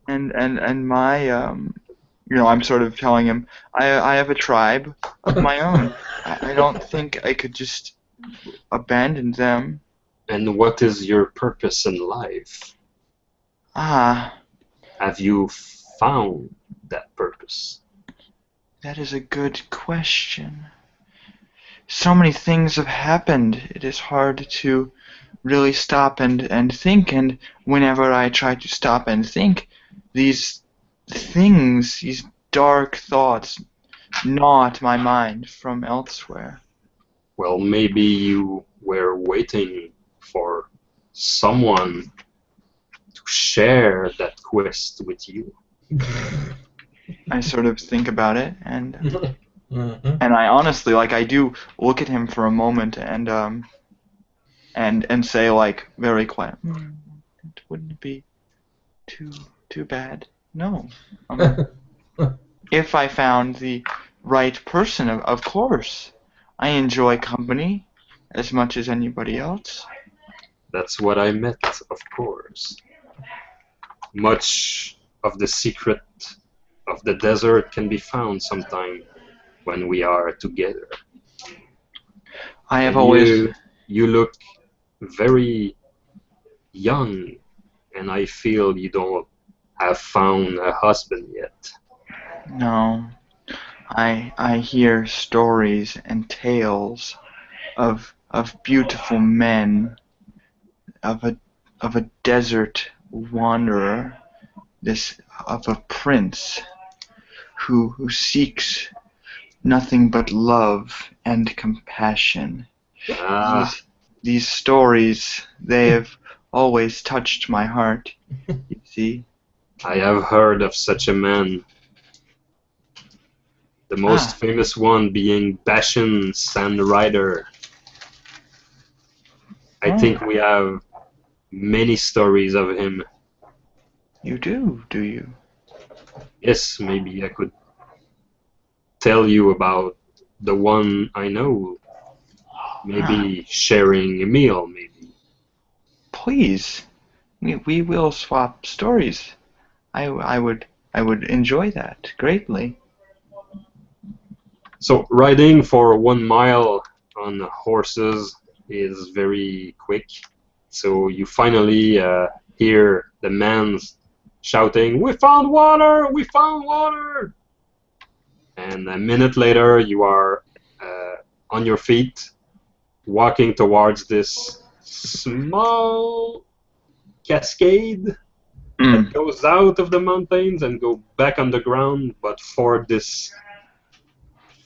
and my I'm sort of telling him I have a tribe of my own. I don't think I could just abandon them. And what is your purpose in life? Ah, Have you found that purpose? that is a good question. So many things have happened. It is hard to really stop and think, and whenever I try to stop and think, these things, these dark thoughts, gnaw at my mind from elsewhere. Well, maybe you were waiting for someone to share that quest with you. I sort of think about it, and Mhm. I honestly, like, I do look at him for a moment and say, like, very quiet, it wouldn't be too bad. No. If I found the right person, of course. I enjoy company as much as anybody else. That's what I meant, of course. Much of the secret of the desert can be found sometime when we are together. I have And always... you look very young, and I feel you don't have found a husband yet. No. I hear stories and tales of beautiful men, of a desert wanderer, of a prince who seeks nothing but love and compassion. Ah, These stories, they have always touched my heart, you see. I have heard of such a man. The most Ah, famous one being Bashan Sand Rider. I think oh, we have many stories of him. you do you? Yes, maybe I could tell you about the one I know. Ah, Maybe sharing a meal, maybe. please, we will swap stories. I would enjoy that greatly. So riding for 1 mile on horses is very quick. So you finally hear the man shouting, "We found water! We found water!" And a minute later, you are on your feet, walking towards this small cascade that Mm. goes out of the mountains and go back on the ground, but for this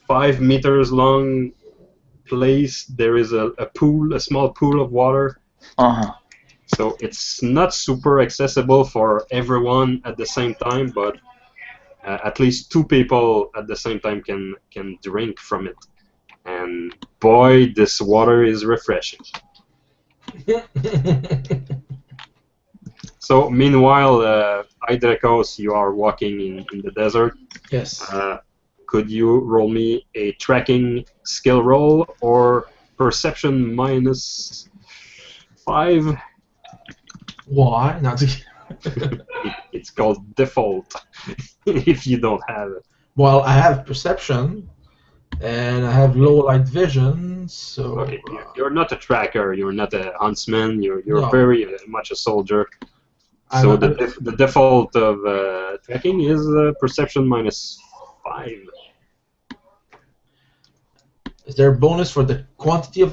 5 meters long place, there is a pool, a small pool of water. Uh-huh. So it's not super accessible for everyone at the same time, but at least 2 people at the same time can drink from it. And boy, this water is refreshing. So meanwhile, Eidrekos, you are walking in the desert. Yes. Could you roll me a tracking skill roll or perception -5? Why? Not It's called default if you don't have it. Well, I have perception, and I have low light vision, so... Okay, you're not a tracker, you're not a huntsman, you're No. very much a soldier. I'm So not- the default of tracking is perception -5. Is there a bonus for the quantity of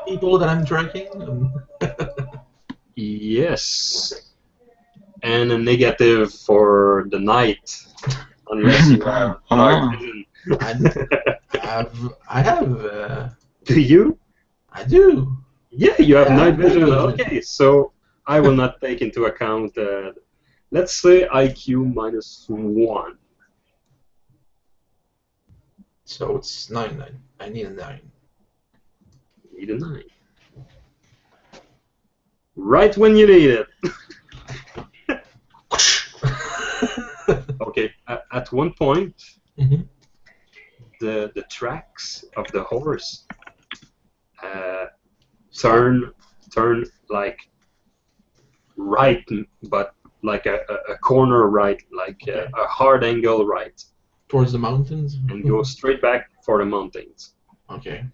people that I'm tracking? Yes. and a negative for the night, unless you have dark vision. I have. Do you? I do. Yeah, you have Yeah, night vision. night vision. Okay, so I will not take into account. Let's say IQ -1. So it's 9. I need a 9. Need a 9. Right when you need it. Okay, at one point, Mhm. the tracks of the horse turn like right, but like a corner right, like a hard angle right, Towards the mountains. and go straight back for the mountains. Okay.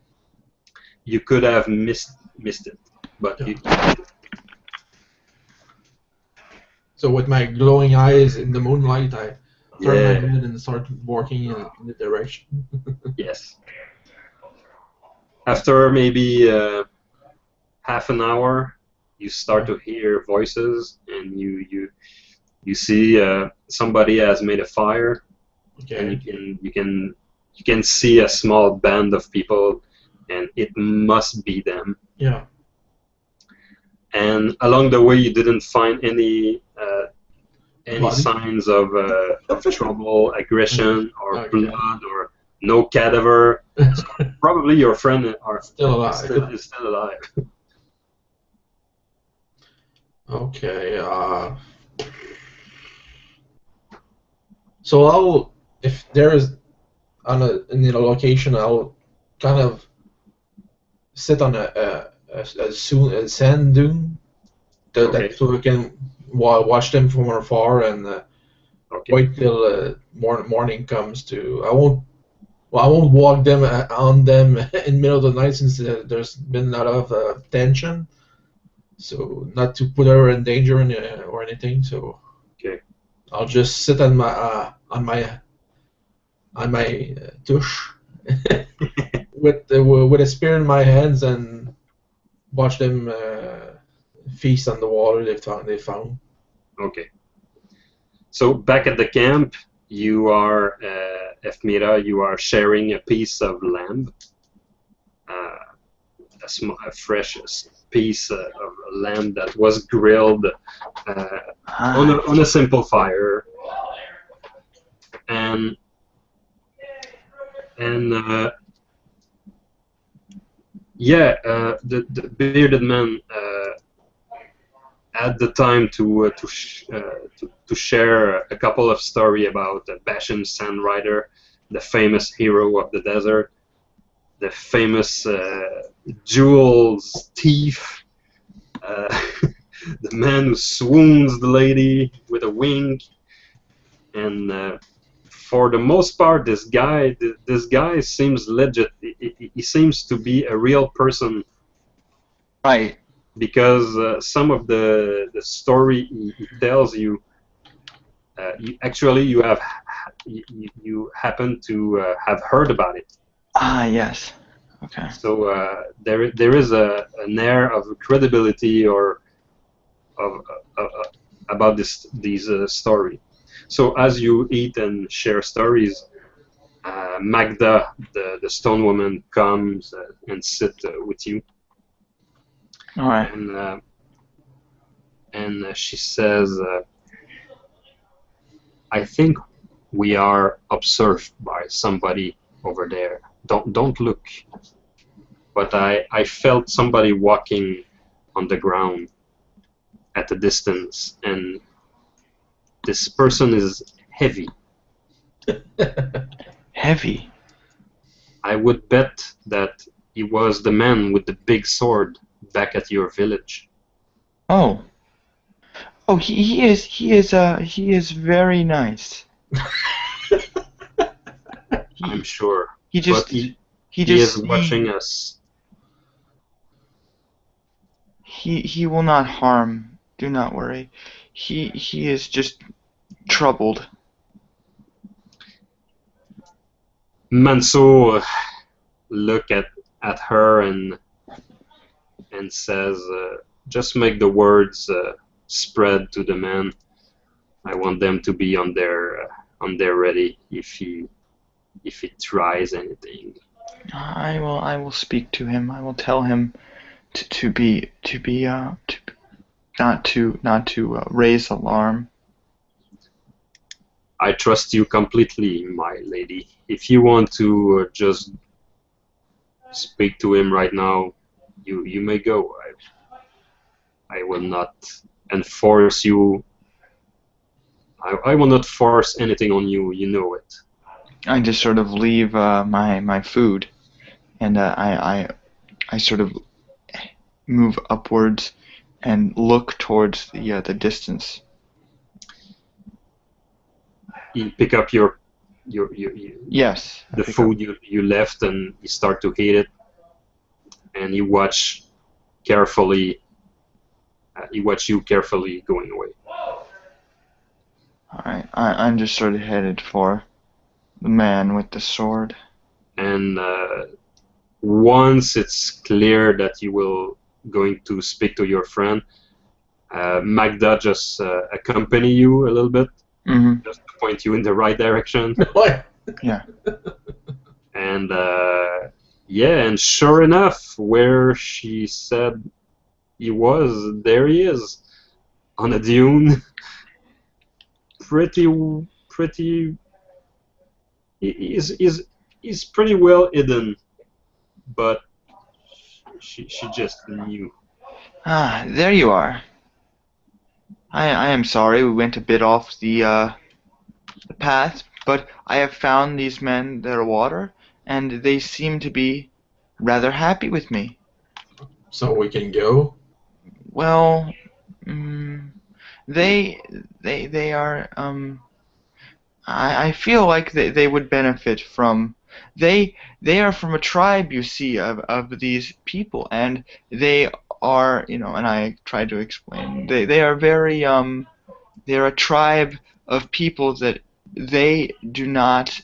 You could have missed it, but you So with my glowing eyes in the moonlight, I turn my yeah, head and start walking in the direction. yes. After maybe half an hour, you start to hear voices, and you see somebody has made a fire, and Okay. you can see a small band of people, and it must be them. Yeah. And along the way, you didn't find any Body? signs of trouble, aggression, or Okay. blood, or no cadaver. So probably your friend Still alive. is still alive. Okay. So if there is in a location, I'll kind of sit on a sand dune Okay. so we can watch them from afar and Okay. wait till morning comes to. I won't walk them on them in the middle of the night since there's been a lot of tension. So not to put her in danger or anything. So Okay. I'll just sit on my tush with a spear in my hands and watch them feast on the water they found. Okay. So back at the camp, you are Eff'Meera. You are sharing a piece of lamb, a fresh piece of lamb that was grilled on a simple fire, and the bearded man had the time to share a couple of stories about Bashan Sandrider, the famous hero of the desert, the famous jewels thief, the man who swoons the lady with a wink, and for the most part, this guy seems legit. He seems to be a real person. Right. Because some of the story he tells you, you happen to have heard about it. Yes. Okay. So there is an air of credibility or of about these story. So as you eat and share stories, Magda, the stone woman, comes and sit with you. All right. And she says, I think we are observed by somebody over there. Don't look. But I felt somebody walking on the ground at a distance, and this person is heavy. Heavy. I would bet that he was the man with the big sword back at your village. Oh. Oh, he is very nice. I'm sure. He just But he just is watching us. He will not harm. Do not worry. He is just troubled. Manso look at her and says, just make the words spread to the man. I want them to be on their ready if he tries anything. I will speak to him. I will tell him not to raise alarm. I trust you completely, my lady. If you want to just speak to him right now, you may go. I will not enforce you. I will not force anything on you. You know it. I just sort of leave my food, and I sort of move upwards and look towards the distance. You pick up your Yes. the food you left, and you start to eat it, and you watch carefully. He watched you carefully going away. Alright, I'm just sort of headed for the man with the sword. And once it's clear that you will going to speak to your friend, Magda just accompany you a little bit, just to point you in the right direction. What? Yeah. And yeah, and sure enough, where she said he was, there he is, on a dune. Pretty. He's pretty well hidden, but she just knew. Ah, there you are. I am sorry we went a bit off the path, but I have found these men their water, and they seem to be rather happy with me. So we can go? Well, they are I feel like they would benefit from they are from a tribe, you see, of these people, and they are, and I tried to explain, they are very they're a tribe of people that they do not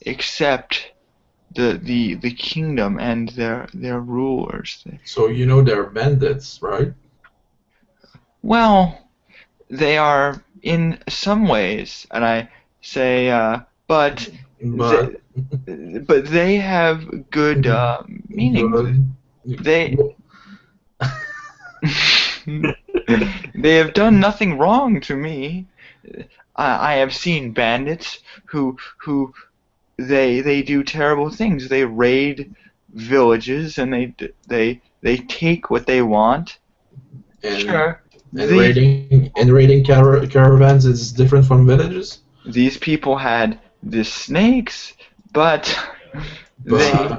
accept the kingdom and their rulers. So they're bandits, right? Well, they are in some ways, and I say, but But they have good meanings. good. They they have done nothing wrong to me. I have seen bandits who they do terrible things. They raid villages and they take what they want. And, Sure. And raiding caravans is different from villages. These people had the snakes, but they.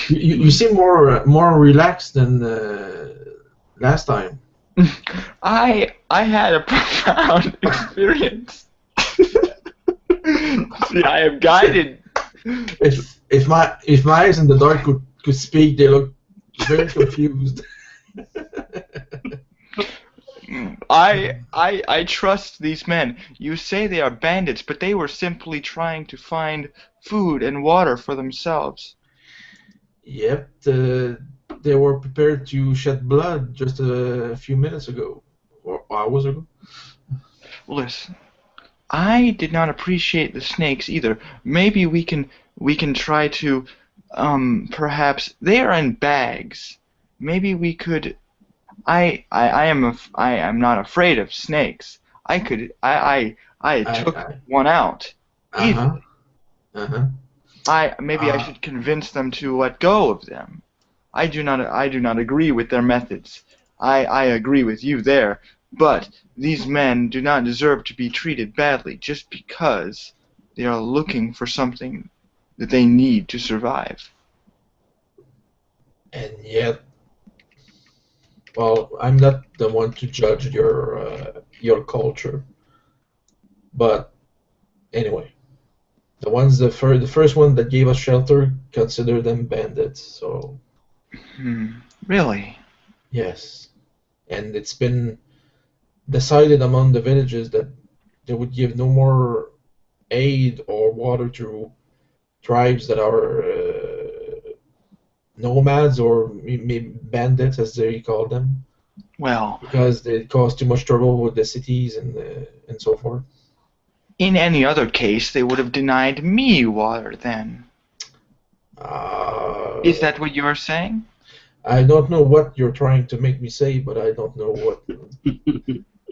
You seem more relaxed than last time. I had a profound experience. See, I am guided. If my eyes in the dark could speak, they look very confused. I trust these men. You say they are bandits, but they were simply trying to find food and water for themselves. Yep, they were prepared to shed blood just a few minutes ago, or hours ago. Listen, I did not appreciate the snakes either. Maybe we can try to, perhaps they are in bags. Maybe we could. I am not afraid of snakes. I took one out easily. Maybe I should convince them to let go of them. I do not agree with their methods. I agree with you there, but these men do not deserve to be treated badly just because they are looking for something that they need to survive. And yet, well, I'm not the one to judge your culture, but anyway, the first one that gave us shelter, consider them bandits. So. Really? Yes, and it's been decided among the villages that they would give no more aid or water to tribes that are nomads or maybe bandits, as they call them. Well, because they cause too much trouble with the cities and so forth. in any other case, they would have denied me water then. Is that what you are saying? I don't know what you're trying to make me say, but I don't know what.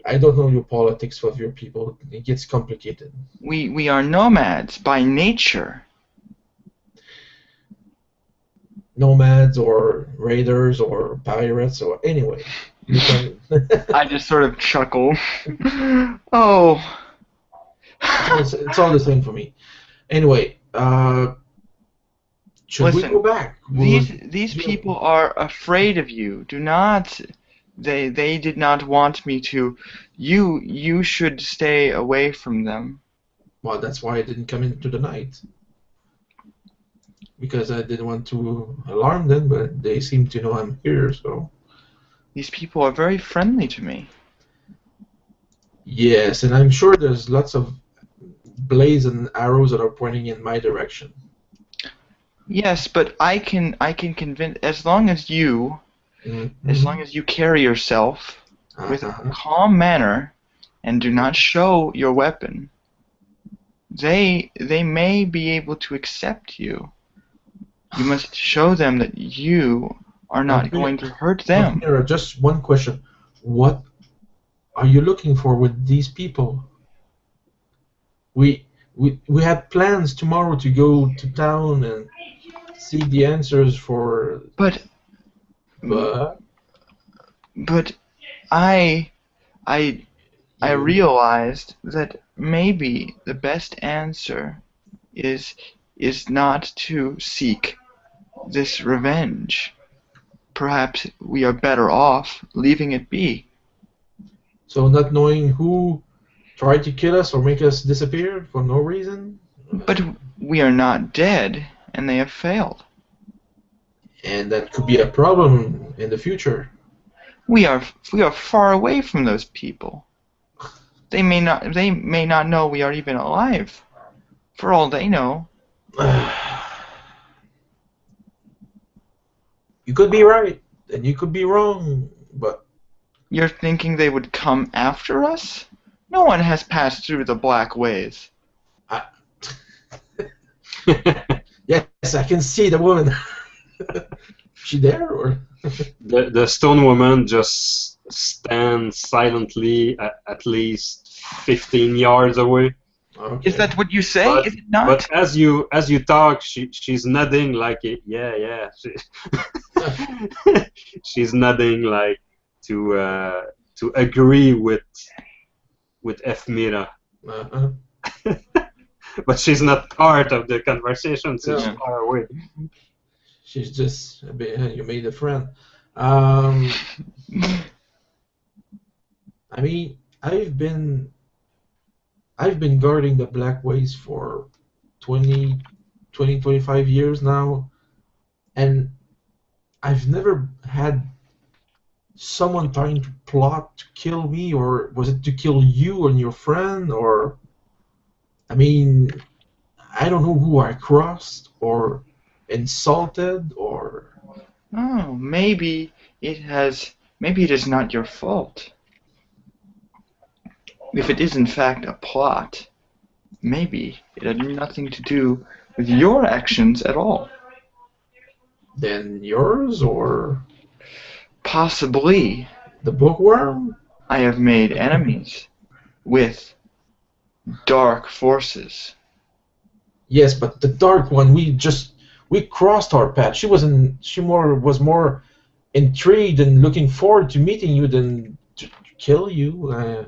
I don't know your politics of your people. It gets complicated. We are nomads by nature. Nomads or raiders or pirates or anyway. You can, I just sort of chuckle. Oh. it's all the same for me. Anyway, should Listen, we go back? These people are afraid of you. Do not. They did not want me to. You should stay away from them. Well, that's why I didn't come into the night. Because I didn't want to alarm them, but they seem to know I'm here, so... These people are very friendly to me. Yes, and I'm sure there's lots of blades and arrows that are pointing in my direction. Yes, but I can convince, as long as you carry yourself with a calm manner and do not show your weapon, they may be able to accept you. You must show them that you are not going to hurt them. Eff'Meera, just one question. What are you looking for with these people? We had plans tomorrow to go to town and see the answers for... But I realized that maybe the best answer is not to seek this revenge. Perhaps we are better off leaving it be. So not knowing who tried to kill us or make us disappear for no reason? But we are not dead, and they have failed. And that could be a problem in the future. We are far away from those people. They may not know we are even alive. For all they know. You could be right, and you could be wrong, but... You're thinking they would come after us? No one has passed through the Black Ways. Yes, I can see the woman. She there, or? The stone woman just stands silently at least 15 yards away. Okay. Is that what you say? But, is it not? But as you talk, she's nodding like yeah. She's nodding like to agree with Eff'Meera. Uh-huh. But she's not part of the conversation, so she's Yeah. far away. She's just a bit, you made a friend. I mean, I've been guarding the Black Ways for 25 years now, and I've never had someone trying to plot to kill me, or was it to kill you and your friend, or... I mean, I don't know who I crossed, or insulted, or... Oh, maybe it is not your fault. If it is in fact a plot, maybe it had nothing to do with your actions at all. Then yours, or... Possibly. The bookworm? I have made enemies with dark forces. Yes, but the dark one, we crossed our path. She was more intrigued and looking forward to meeting you than to kill you.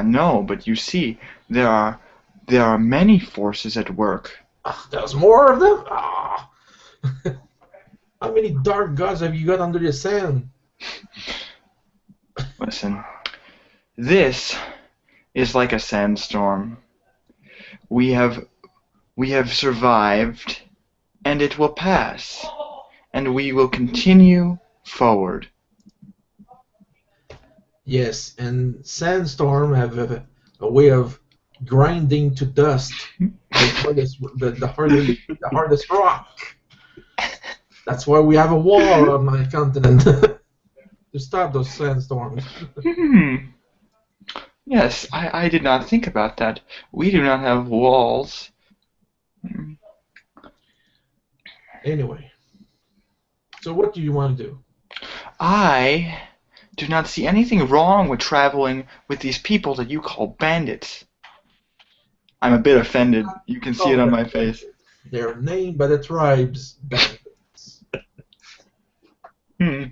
No, but you see, there are many forces at work. There's more of them? How many dark gods have you got under the sand? Listen, this is like a sandstorm. We have survived, and it will pass, and we will continue forward. Yes, and sandstorm have a way of grinding to dust the hardest rock. That's why we have a wall on my continent. to stop those sandstorms. Hmm. Yes, I did not think about that. We do not have walls. Hmm. Anyway, so what do you want to do? I do not see anything wrong with traveling with these people that you call bandits. I'm a bit offended. You can see it on my face. They're named by the tribes bandits. Hmm.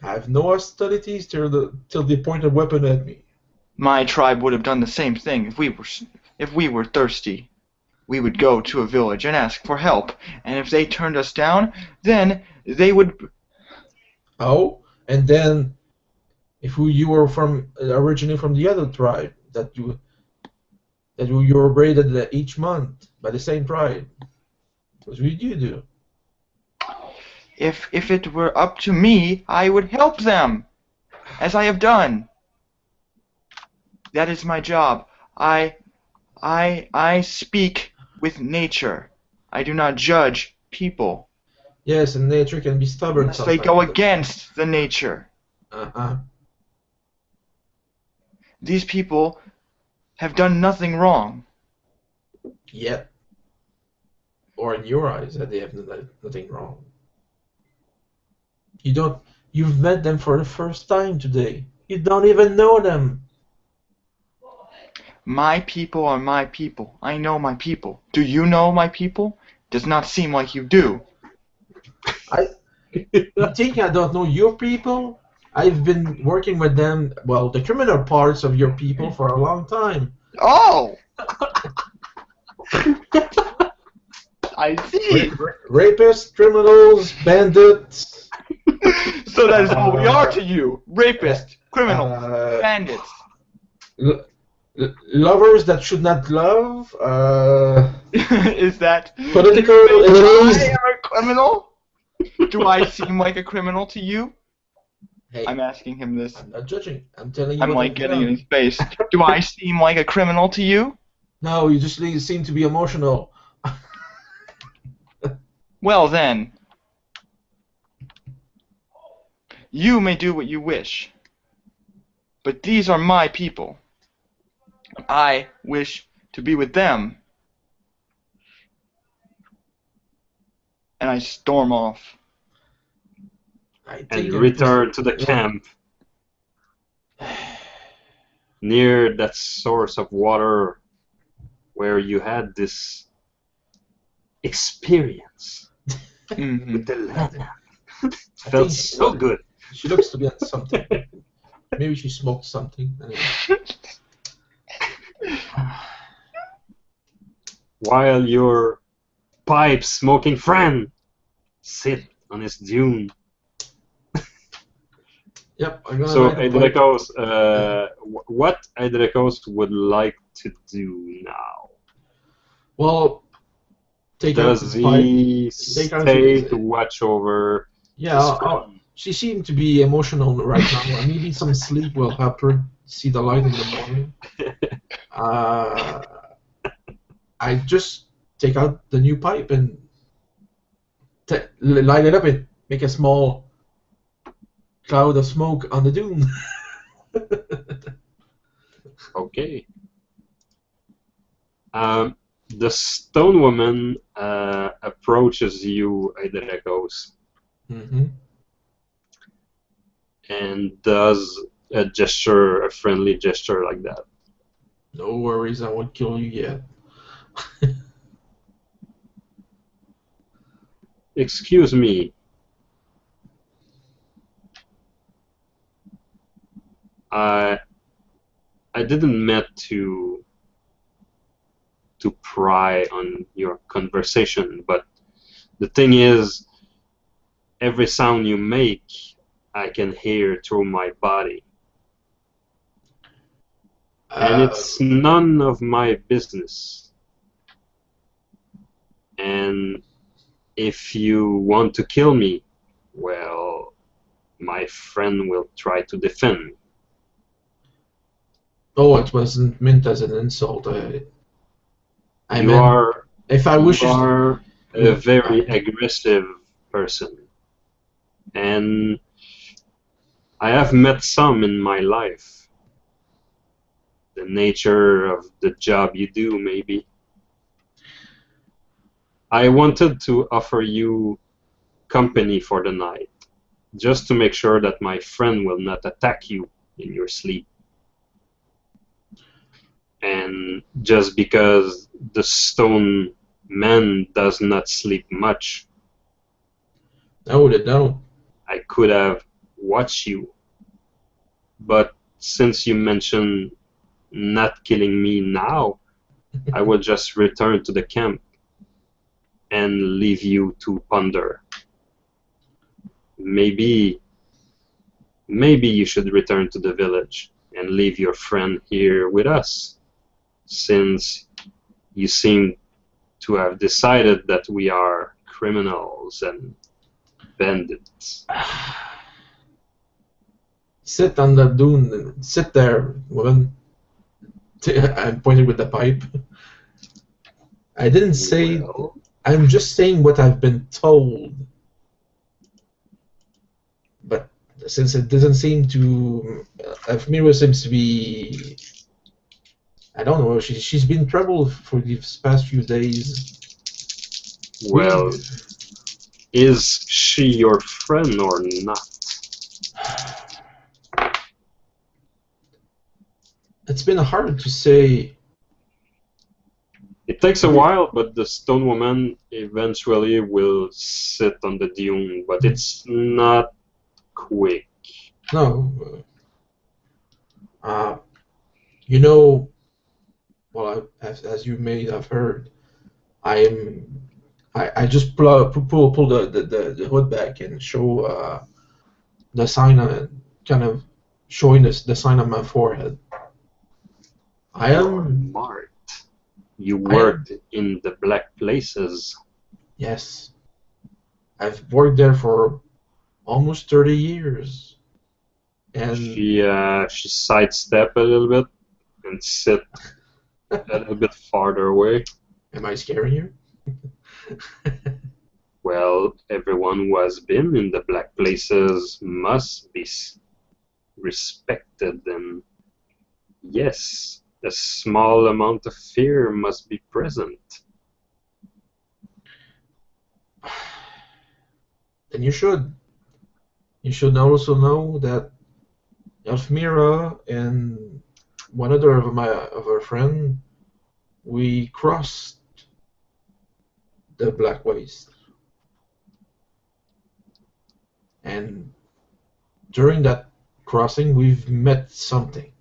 I have no hostilities till they point a weapon at me. My tribe would have done the same thing if we were thirsty. We would go to a village and ask for help, and if they turned us down, then they would. Oh, and then if you were from originally from the other tribe you were raided each month by the same tribe, what would you do? If it were up to me, I would help them, as I have done. That is my job. I speak with nature. I do not judge people Yes, and nature can be stubborn unless they sometimes. go against the nature. Uh-huh. These people have done nothing wrong. Yet. Or in your eyes, that they have nothing wrong. You've met them for the first time today. You don't even know them. My people are my people. I know my people. Do you know my people? Does not seem like you do. You think I don't know your people? I've been working with them, well, the criminal parts of your people for a long time. Oh! I see. Rapists, criminals, bandits. So that is what we are to you. Rapists, criminals, bandits. Lovers that should not love. Is that Political I enemies. am a criminal? Do I seem like a criminal to you? Hey, I'm asking him this. I'm not judging. I'm telling you. I'm what like I've getting in done. his face. Do I seem like a criminal to you? No, you just seem to be emotional. Well then, you may do what you wish, but these are my people. I wish to be with them. And I storm off. And return to the camp near that source of water where you had this experience with the land. Felt so good. She looks to be on something. Maybe she smoked something. Anyway. While your pipe-smoking friend sit on his dune. Yep, I'm gonna So, light a pipe. Eidrekos, what Eidrekos would like to do now? Well, take out Does the pipe. he Take out stay the- to watch over Yeah, his friend? she seemed to be emotional right now. Maybe some sleep will help her see the light in the morning. I just take out the new pipe and light it up and make a small cloud of smoke on the dune. Okay. The stone woman approaches you, Eidrekos, Mm-hmm. and does a friendly gesture like that. No worries, I won't kill you yet. Excuse me. I didn't meant to pry on your conversation, but the thing is, every sound you make, I can hear through my body. And it's none of my business. And if you want to kill me, well, my friend will try to defend me. Oh, it wasn't meant as an insult. You are Yeah. a very aggressive person. And I have met some in my life. The nature of the job you do, maybe. I wanted to offer you company for the night, just to make sure that my friend will not attack you in your sleep. And just because the stone man does not sleep much, No, they don't. I could have watched you. But since you mentioned not killing me now, I will just return to the camp and leave you to ponder. Maybe you should return to the village and leave your friend here with us, since you seem to have decided that we are criminals and bandits. Sit on the dune. Sit there, woman. I'm pointing with the pipe. I didn't say. Well, I'm just saying what I've been told. But since it doesn't seem to, Eff'Meera seems to be. I don't know. She's been in trouble for these past few days. well, is she your friend or not? It's been hard to say. It takes a while, but the stone woman eventually will sit on the dune, but it's not quick. No. You know, well, as you may have heard, I just pull the hood back and show the sign on, kind of showing the sign on my forehead. I You're am. smart. You worked in the black places. Yes. I've worked there for almost 30 years. And She sidestep a little bit and sit a little bit farther away. am I scaring you? Well, everyone who has been in the black places must be respected, and yes, a small amount of fear must be present. And you should. You should also know that Eff'Meera and one other of our friend, we crossed the Black Waste. And during that crossing, we've met something.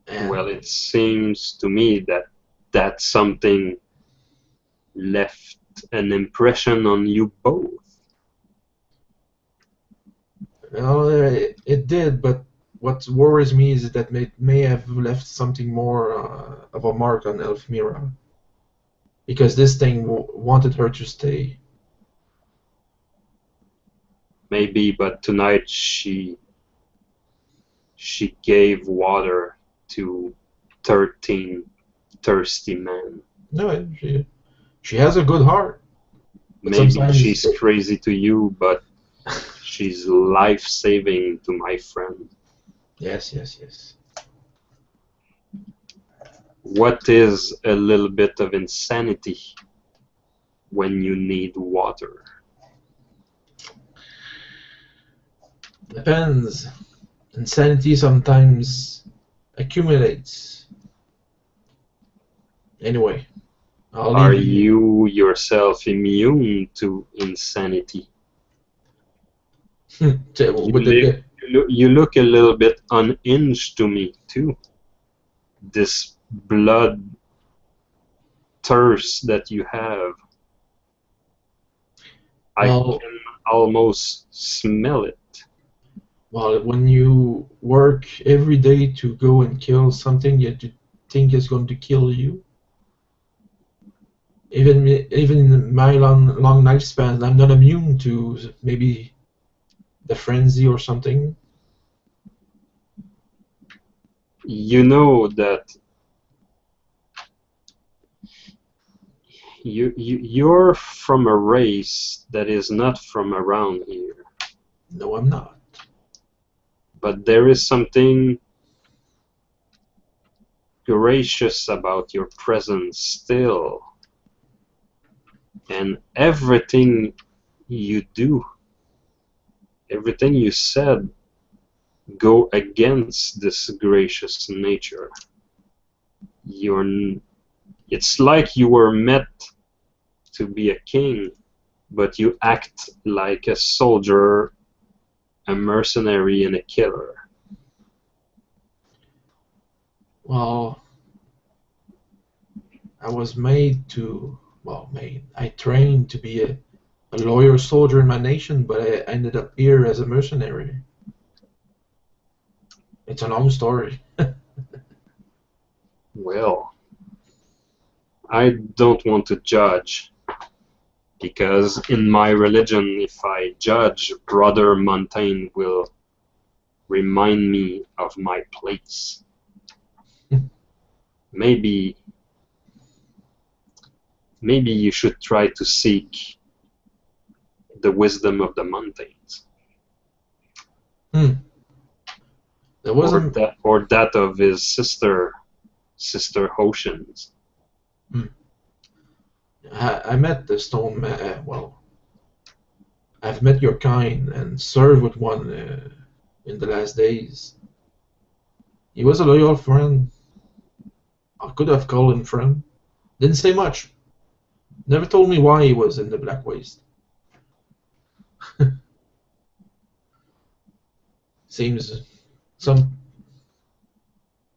And Well, it seems to me that something left an impression on you both. well, it did, but what worries me is that it may have left something more of a mark on Eff'Meera. Because this thing wanted her to stay. Maybe, but tonight she gave water to 13 thirsty men. No, she has a good heart. But Maybe sometimes- she's crazy to you, but she's life-saving to my friend. Yes, yes, yes. What is a little bit of insanity when you need water? Depends. Insanity sometimes accumulates. Anyway, I'll Are leave you yourself immune to insanity? with the, You look a little bit unhinged to me, too. This blood thirst that you have. Well- I can almost smell it. well, when you work every day to go and kill something that you think is going to kill you, even in my long lifespan, I'm not immune to maybe the frenzy or something. You know that you're from a race that is not from around here. No, I'm not. But there is something gracious about your presence still. And everything you do, everything you said, go against this gracious nature. It's like you were meant to be a king, but you act like a soldier, a mercenary, and a killer. Well, I was made to. I trained to be a loyal soldier in my nation, but I ended up here as a mercenary. It's a long story. Well, I don't want to judge, because in my religion, if I judge, Brother Montaigne will remind me of my place. Maybe you should try to seek the wisdom of the mountains, There wasn't. or that of his sister oceans. I met the stone man. I've met your kind and served with one in the last days. He was a loyal friend. I could have called him friend. Didn't say much. Never told me why he was in the Black Waste. Seems some.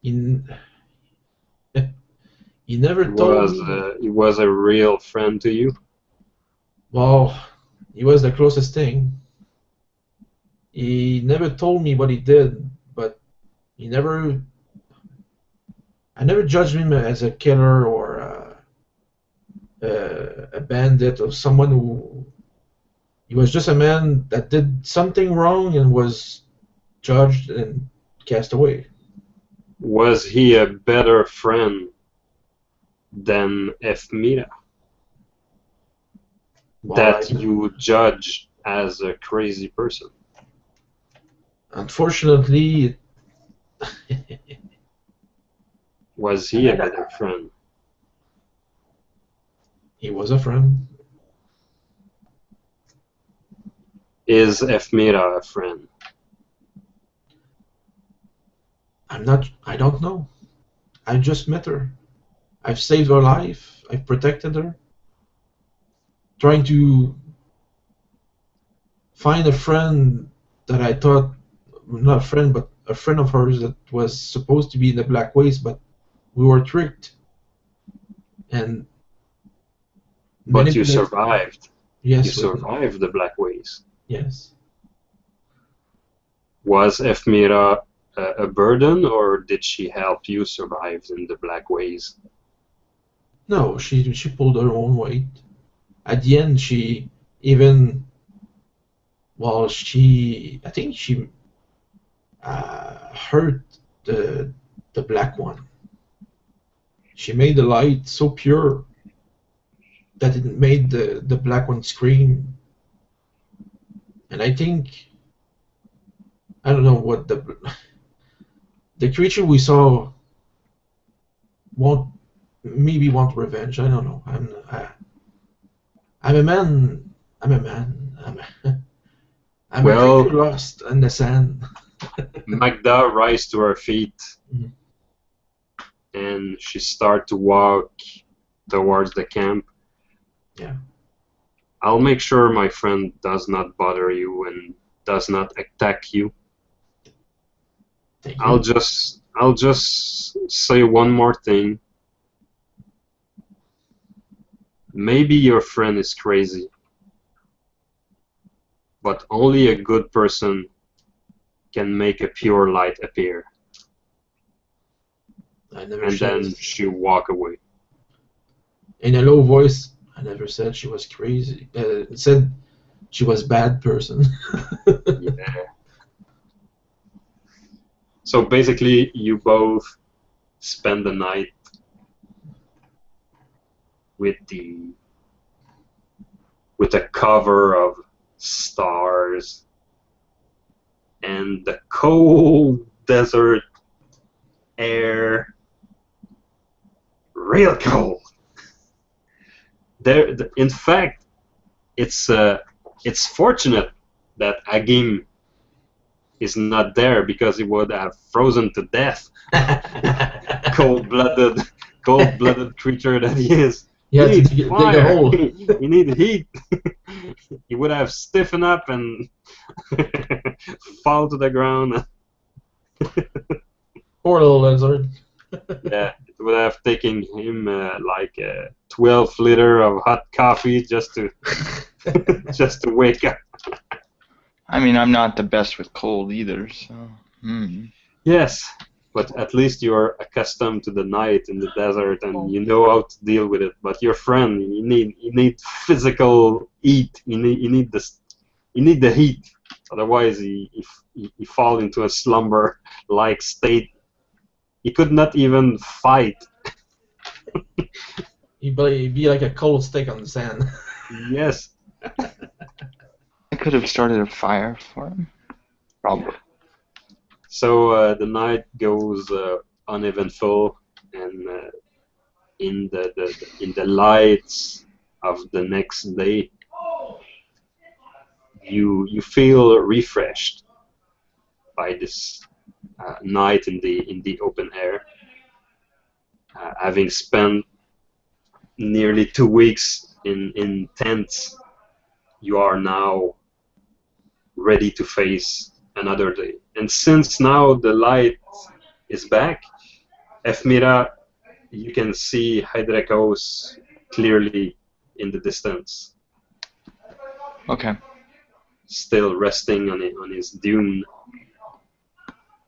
He, he never told me. He was a real friend to you. Well, he was the closest thing. He never told me what he did, but he never. I never judged him as a killer or a bandit or someone who. He was just a man that did something wrong and was judged and cast away. Was he a better friend than Eff'Meera, that you judge as a crazy person? Unfortunately, was he a better friend? He was a friend. Is Eff'Meera a friend? I don't know. I just met her. I've saved her life. I've protected her. Trying to find a friend that I thought, not a friend, but a friend of hers that was supposed to be in the Black Waste, but we were tricked. And but you survived. Yes, you survived the Black Waste. Yes. Was Eff'Meera a burden, or did she help you survive in the Black Waste? No, she pulled her own weight. At the end, she even, I think she hurt the Black One. She made the light so pure that it made the Black One scream. And I think, I don't know what the creature we saw maybe want revenge. I don't know. I'm a man. I'm a creature lost in the sand. Magda rise to her feet, and she start to walk towards the camp. Yeah. I'll make sure my friend does not bother you and does not attack you. Thank you. I'll just say one more thing. Maybe your friend is crazy, but only a good person can make a pure light appear. And then she walk away. In a low voice, I never said she was crazy. It said she was a bad person. Yeah. So basically, you both spend the night with a cover of stars and the cold desert air, real cold. In fact, it's fortunate that Agim is not there because he would have frozen to death. Cold-blooded creature that he is. Yeah, He needs dig a fire. hole. He needs heat. He would have stiffened up and fall to the ground. Poor little lizard. Yeah, it would have taken him like 12 liter of hot coffee just to just to wake up. I mean, I'm not the best with cold either, so. Yes, but at least you're accustomed to the night in the desert and you know how to deal with it. But your friend, you need physical heat. You need the heat. Otherwise, he fall into a slumber-like state. He could not even fight. He'd be like a cold stick on the sand. Yes. I could have started a fire for him. Probably. So the night goes uneventful, and in the lights of the next day, you feel refreshed by this night in the open air, having spent nearly 2 weeks in tents. You are now ready to face another day. And since now the light is back, Eff'Meera, you can see Eidrekos clearly in the distance. Okay. Still resting on his dune,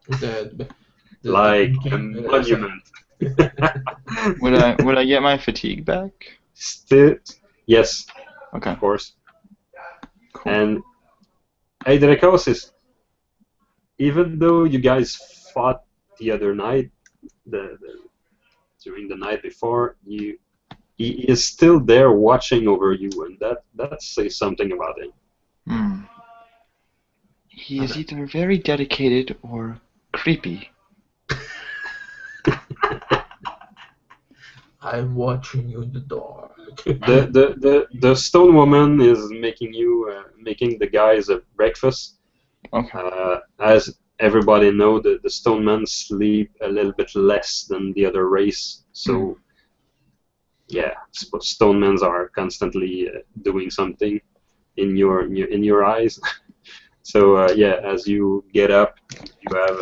The like a monument. Would I get my fatigue back? Still, yes, Okay. of course. Cool. And Eidrekos is, even though you guys fought the other night, during the night before, he is still there watching over you, and that says something about him. He is either very dedicated or creepy. I'm watching you in the dark. The stone woman is making the guys a breakfast. Okay. As everybody know, the stone men sleep a little bit less than the other race, so yeah, stone men are constantly doing something in your eyes. So yeah, as you get up, you have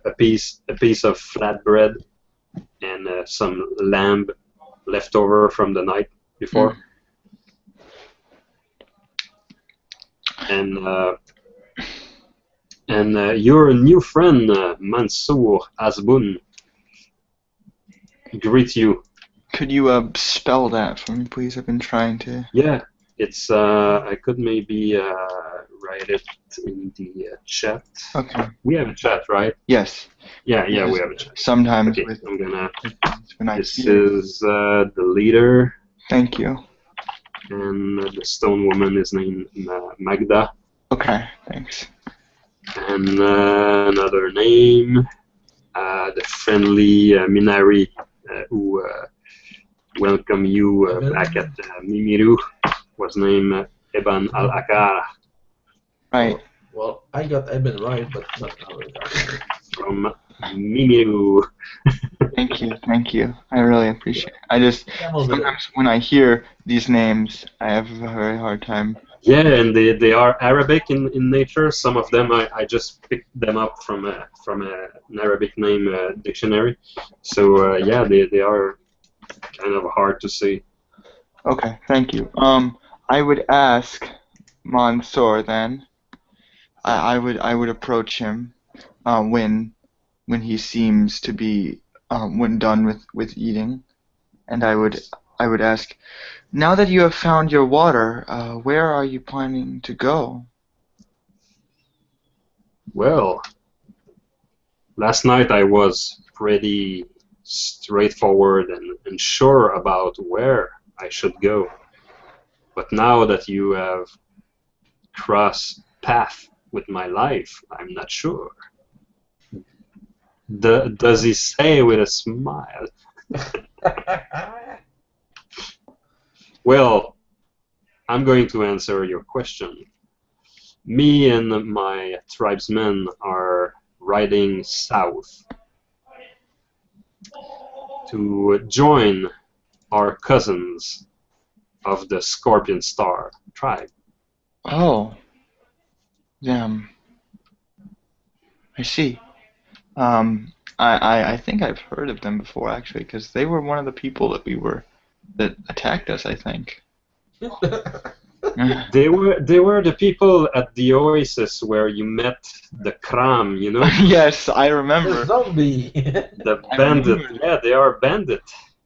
a piece of flatbread and some lamb left over from the night before, and your new friend Mansour Asbun greets you. Could you spell that for me, please? I've been trying to. Yeah, it's I could maybe write it in the chat. Okay. We have a chat, right? Yes. Yeah, we have a chat. Sometimes Okay, I'm gonna. when I This see it. is the leader, Thank you. and the stone woman is named Magda, Okay. Thanks. and another name, the friendly Minari, who welcome you back at Mimiru, was named Eban Al-Akar. Right. Well, I got Eben right, but not From Mimiru. Thank you. I really appreciate it. I just sometimes when I hear these names, I have a very hard time. Yeah, and they are Arabic in nature. Some of them I just picked them up from an Arabic name dictionary. So yeah, they are kind of hard to say. Okay, thank you. I would ask Mansour then. I would approach him when he seems to be when done with eating, and I would ask, now that you have found your water, where are you planning to go? Well, last night I was pretty straightforward and sure about where I should go. But now that you have crossed path with my life? I'm not sure. Does he say with a smile? Well, I'm going to answer your question. Me and my tribesmen are riding south to join our cousins of the Scorpion Star tribe. Oh. I see. I think I've heard of them before, actually, because they were one of the people that attacked us, I think. They were the people at the oasis where you met the Kram, you know? Yes, I The remember. zombie. The I bandit. remember. Yeah, they are bandit.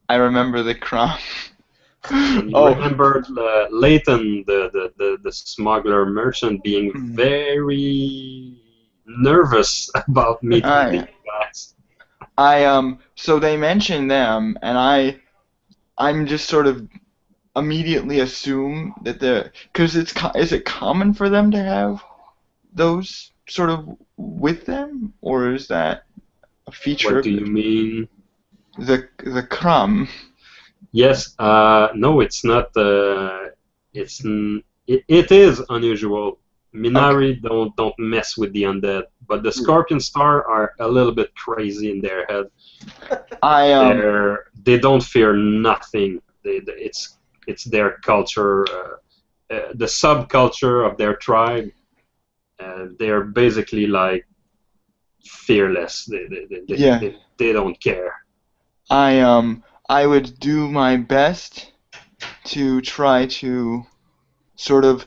I remember the crime. And you Oh. remember Leighton, the smuggler merchant, being very nervous about meeting Yeah. these guys. So they mentioned them, and I'm just sort of immediately assume that they're, because is it common for them to have those sort of with them, or is that a feature What of do you mean? the crumb? Yes, no, it's not. It is unusual. Minari don't mess with the undead, but the Scorpion Star are a little bit crazy in their head. They don't fear nothing. It's their culture, the subculture of their tribe. They're basically like fearless. They don't care. I would do my best to try to sort of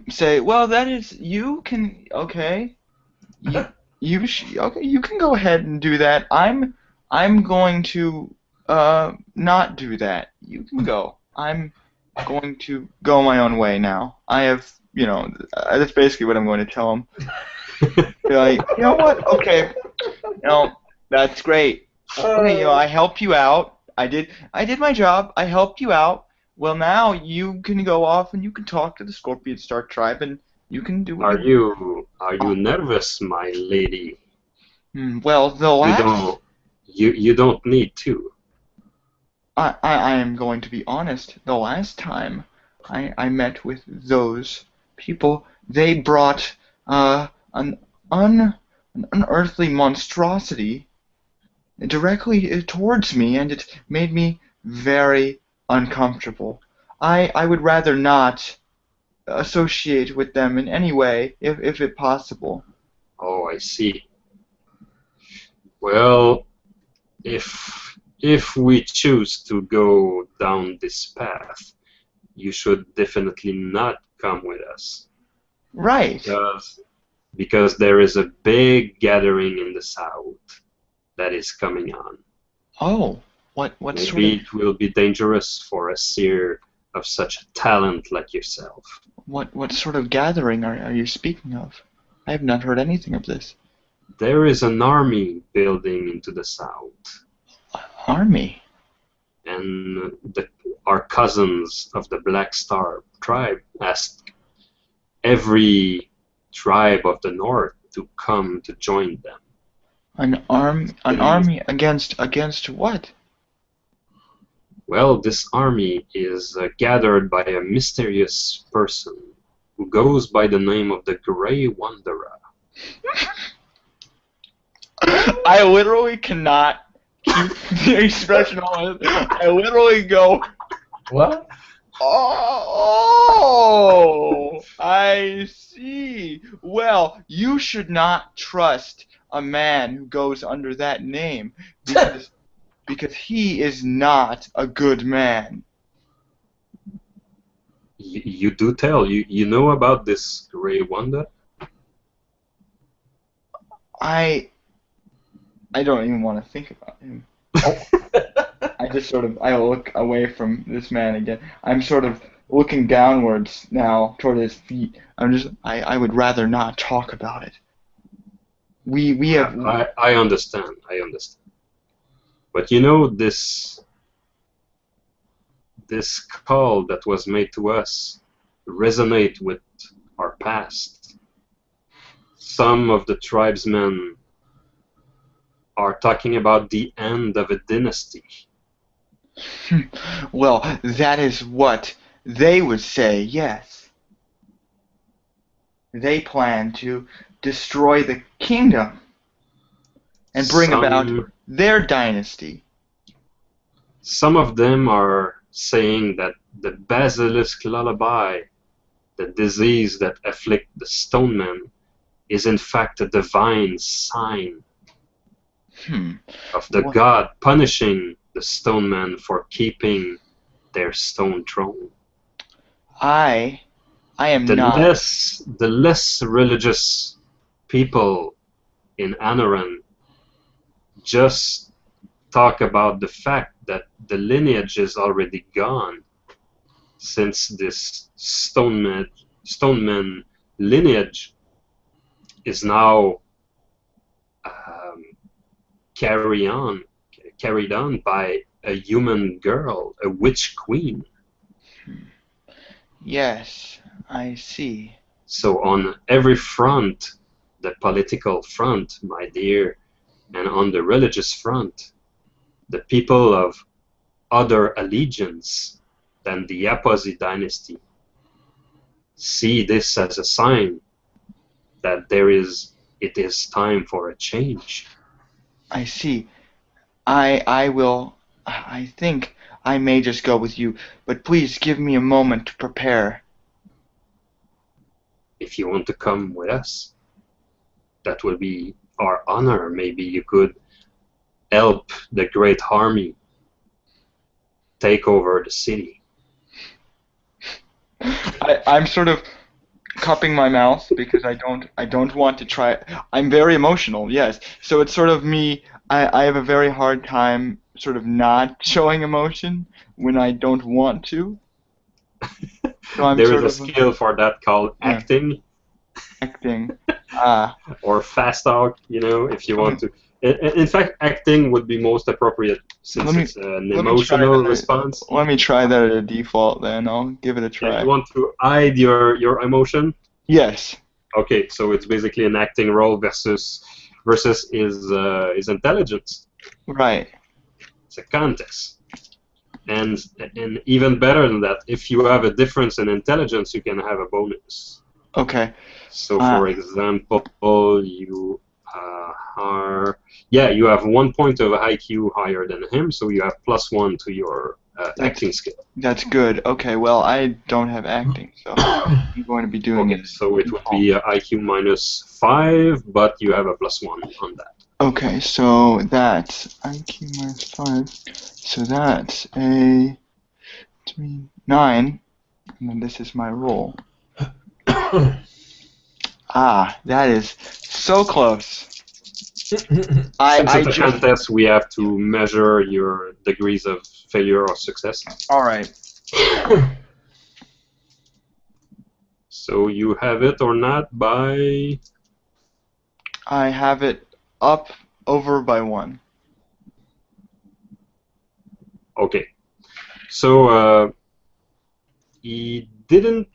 say, well, that is, you can, okay, okay, you can go ahead and do that. I'm going to not do that. You can go. I'm going to go my own way now. I have, that's basically what I'm going to tell him. Be like, you know what? Okay, that's great. Okay, I helped you out. I did my job. I helped you out. Well, now you can go off and you can talk to the Scorpion Star tribe and you can do what Are you nervous, my lady? Well, the last... You don't need to. I am going to be honest. The last time I met with those people, they brought an unearthly monstrosity directly towards me, and it made me very uncomfortable. I would rather not associate with them in any way, if it possible. Oh, I see. Well, if we choose to go down this path, you should definitely not come with us. Right. Because there is a big gathering in the south that is coming on. Oh, what Maybe sort of... it will be dangerous for a seer of such a talent like yourself. What sort of gathering are you speaking of? I have not heard anything of this. There is an army building into the south. Army? And our cousins of the Black Star tribe asked every tribe of the north to come to join them. An army against what? Well, this army is gathered by a mysterious person who goes by the name of the Grey Wanderer. I literally cannot keep the expression on. I literally go, What? oh, I see. Well, you should not trust a man who goes under that name because he is not a good man. You do tell. You know about this Grey Wanderer? I don't even want to think about him. I just I look away from this man again. I'm sort of looking downwards now toward his feet. I would rather not talk about it. We have... I understand. But you know, this call that was made to us resonate with our past. some of the tribesmen are talking about the end of a dynasty. Well, that is what they would say, yes. They plan to destroy the kingdom and bring about their dynasty. Some of them are saying that the basilisk lullaby, the disease that afflicts the stone men, is in fact a divine sign of the god punishing the stone men for keeping their stone throne. I am The not. less religious people in Anoren just talk about the fact that the lineage is already gone, since this stoneman lineage is now carried on by a human girl, a witch queen. Yes, I see. So on every front, the political front, my dear, and on the religious front, the people of other allegiance than the Aposi dynasty see this as a sign that it is time for a change. I see. I think I may just go with you, but please give me a moment to prepare. If you want to come with us, that will be our honor. Maybe you could help the great army take over the city. I'm sort of cupping my mouth because I don't want to try. I'm very emotional, yes. So it's sort of me. I have a very hard time sort of not showing emotion when I don't want to. So I'm There sort is a of skill for that called acting. acting. Or fast talk, if you want to. In fact, acting would be most appropriate since it's an emotional response. Let me try that at a default then. I'll give it a try. Yeah, you want to hide your emotion? Yes. Okay, so it's basically an acting role versus his intelligence. Right. It's a contest. And even better than that, if you have a difference in intelligence, you can have a bonus. Okay. So, for example, you you have 1 point of IQ higher than him, so you have +1 to your acting skill. That's good. Okay, well, I don't have acting, so I'm going to be doing it. So it would be IQ -5, but you have a +1 on that. Okay, so that's IQ -5. So that's a 9, and then this is my roll. That is so close. Since it's a contest, we have to measure your degrees of failure or success. All right. So you have it or not by... I have it up over by 1. Okay. So he didn't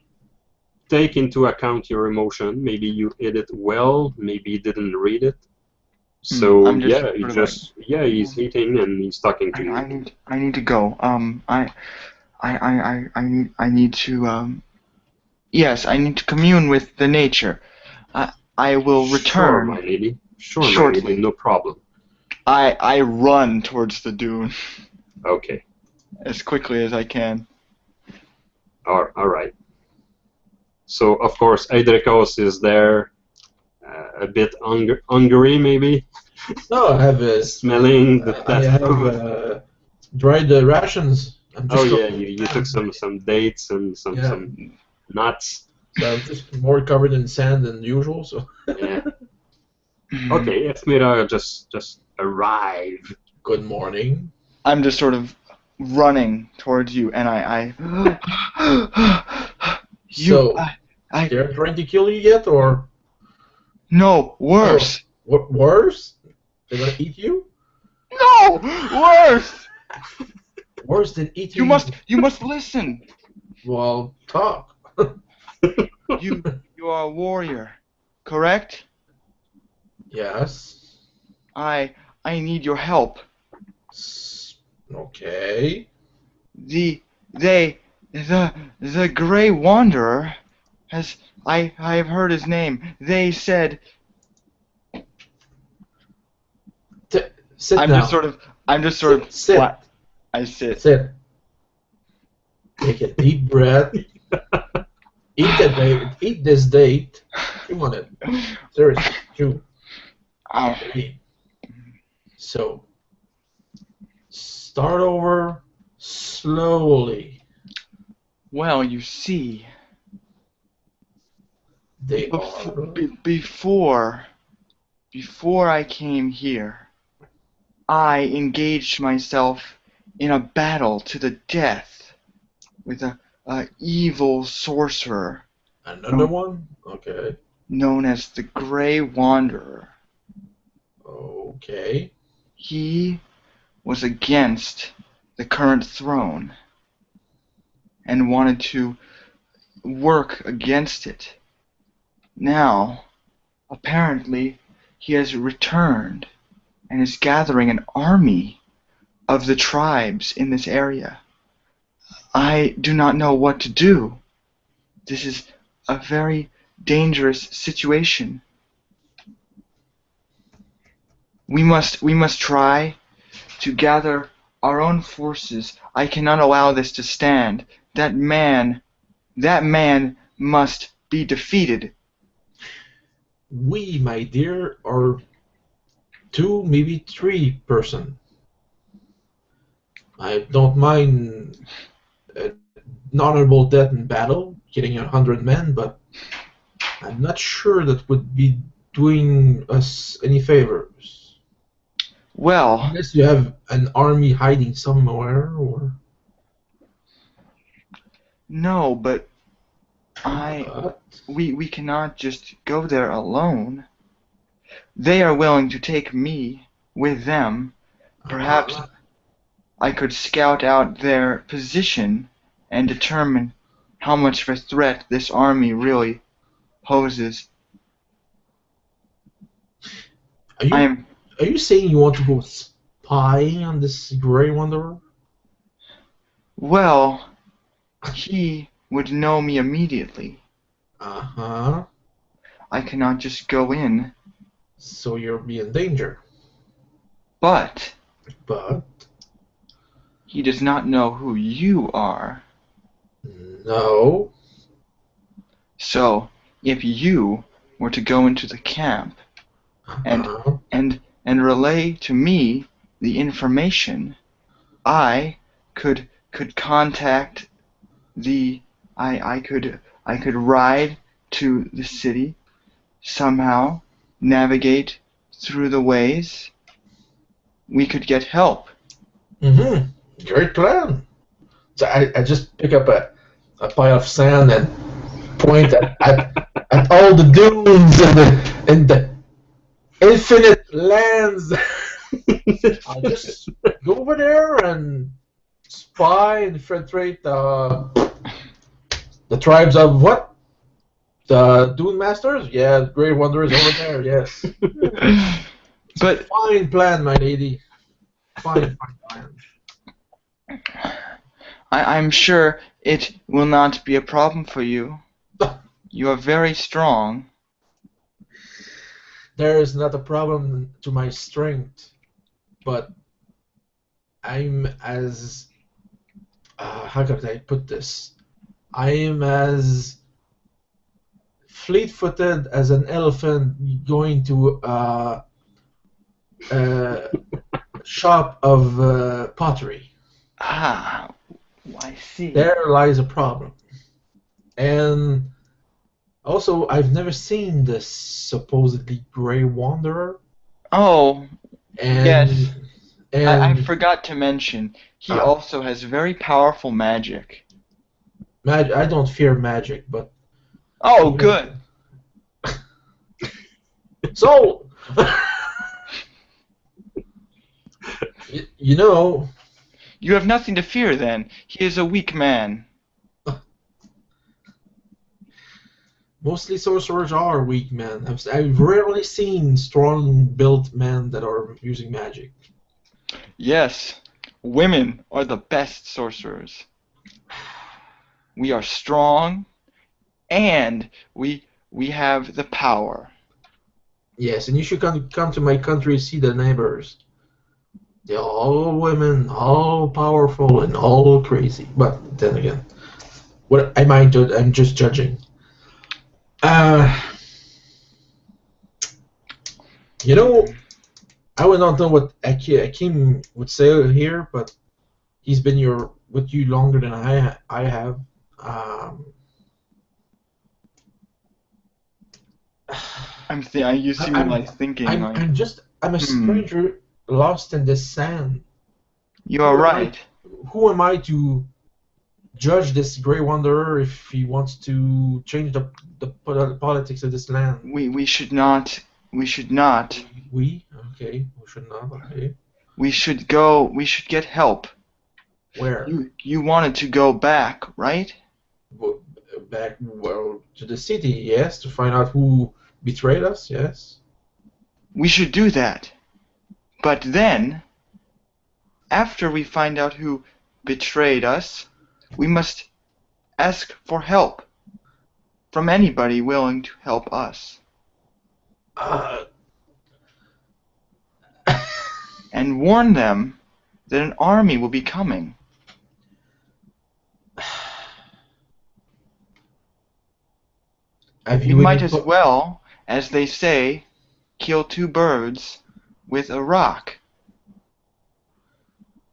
take into account your emotion. Maybe you hid it well. Maybe you didn't read it. So he's eating and he's talking to you. I need to go. I need to. Yes, I need to commune with the nature. I will return. Sure, my lady. Sure, shortly. My lady. No problem. I run towards the dune. Okay. As quickly as I can. All right. So of course Eidrekos is there. A bit hungry, maybe. No, I have smelling the I have dried rations. You took some dates and some nuts. So I'm just more covered in sand than usual. So. Yeah. Okay, Eff'Meera just arrived. Good morning. I'm just sort of running towards you, and I they're trying to kill you yet, or? No, worse. Oh, worse? They're gonna eat you? No, worse. Worse than eat you. You must listen. Well, talk. You are a warrior, correct? Yes. I need your help. Okay. The Grey Wanderer has I have heard his name. They said Sit I'm now. just sort of Sit. flat. I sit. Sit. Take a deep breath. Eat this date. Chew on it. Seriously, chew. Okay. So, start over slowly. Well, you see, They are. before I came here, I engaged myself in a battle to the death with a evil sorcerer Another one? Okay. known as the Grey Wanderer. Okay. He was against the current throne and wanted to work against it. Now, apparently, he has returned and is gathering an army of the tribes in this area. I do not know what to do. This is a very dangerous situation. We must try to gather our own forces. I cannot allow this to stand. That man must be defeated. We, my dear, are 2, maybe 3 person. I don't mind an honorable death in battle, killing 100 men, but I'm not sure that would be doing us any favors. Well, Unless you have an army hiding somewhere, or... no, but But we cannot just go there alone. They are willing to take me with them. Perhaps I could scout out their position and determine how much of a threat this army really poses. Are you saying you want to go spying on this Grey Wanderer? Well, he would know me immediately. Uh-huh. I cannot just go in. So you'll be in danger. But But he does not know who you are. no. So, if you were to go into the camp and Uh-huh. and relay to me the information, I could contact the I could ride to the city somehow, navigate through the ways. We could get help. Mm-hmm. Great plan. So I just pick up a pile of sand and point at all the dunes and the infinite lands. I'll just go over there and spy and infiltrate the tribes of what? The Dune Masters? Yeah, the Grey Wanderer is over there, yes. But Fine plan, my lady. Fine plan. I'm sure it will not be a problem for you. You are very strong. There is not a problem to my strength, but I'm as how can I put this? I am as fleet-footed as an elephant going to a shop of pottery. Ah, I see. There lies a problem. And also, I've never seen this supposedly Grey Wanderer. Oh, And, yes. And I forgot to mention, he also has very powerful magic. I don't fear magic, but... Oh, good. So... you know... You have nothing to fear then. He is a weak man. Mostly sorcerers are weak men. I've rarely seen strong-built men that are using magic. Yes, women are the best sorcerers. We are strong, and we have the power. Yes, and you should come to my country and see the neighbors. They're all women, all powerful, and all crazy. But then again, what am I doing? I'm just judging. Uh, you know, I would not know what Akim would say here, but he's been with you longer than I have. Um, You see me like thinking like, I'm a stranger lost in the sand. you are right. Who am I to judge this Grey Wanderer if he wants to change the politics of this land? We should not. We should not. We? Okay, we should not. Okay. We should go. We should get help. Where? You wanted to go back, right? Back to the city, yes, to find out who betrayed us, yes. We should do that. But then, after we find out who betrayed us, we must ask for help from anybody willing to help us. And warn them that an army will be coming. We might as well, as they say, kill two birds with a rock.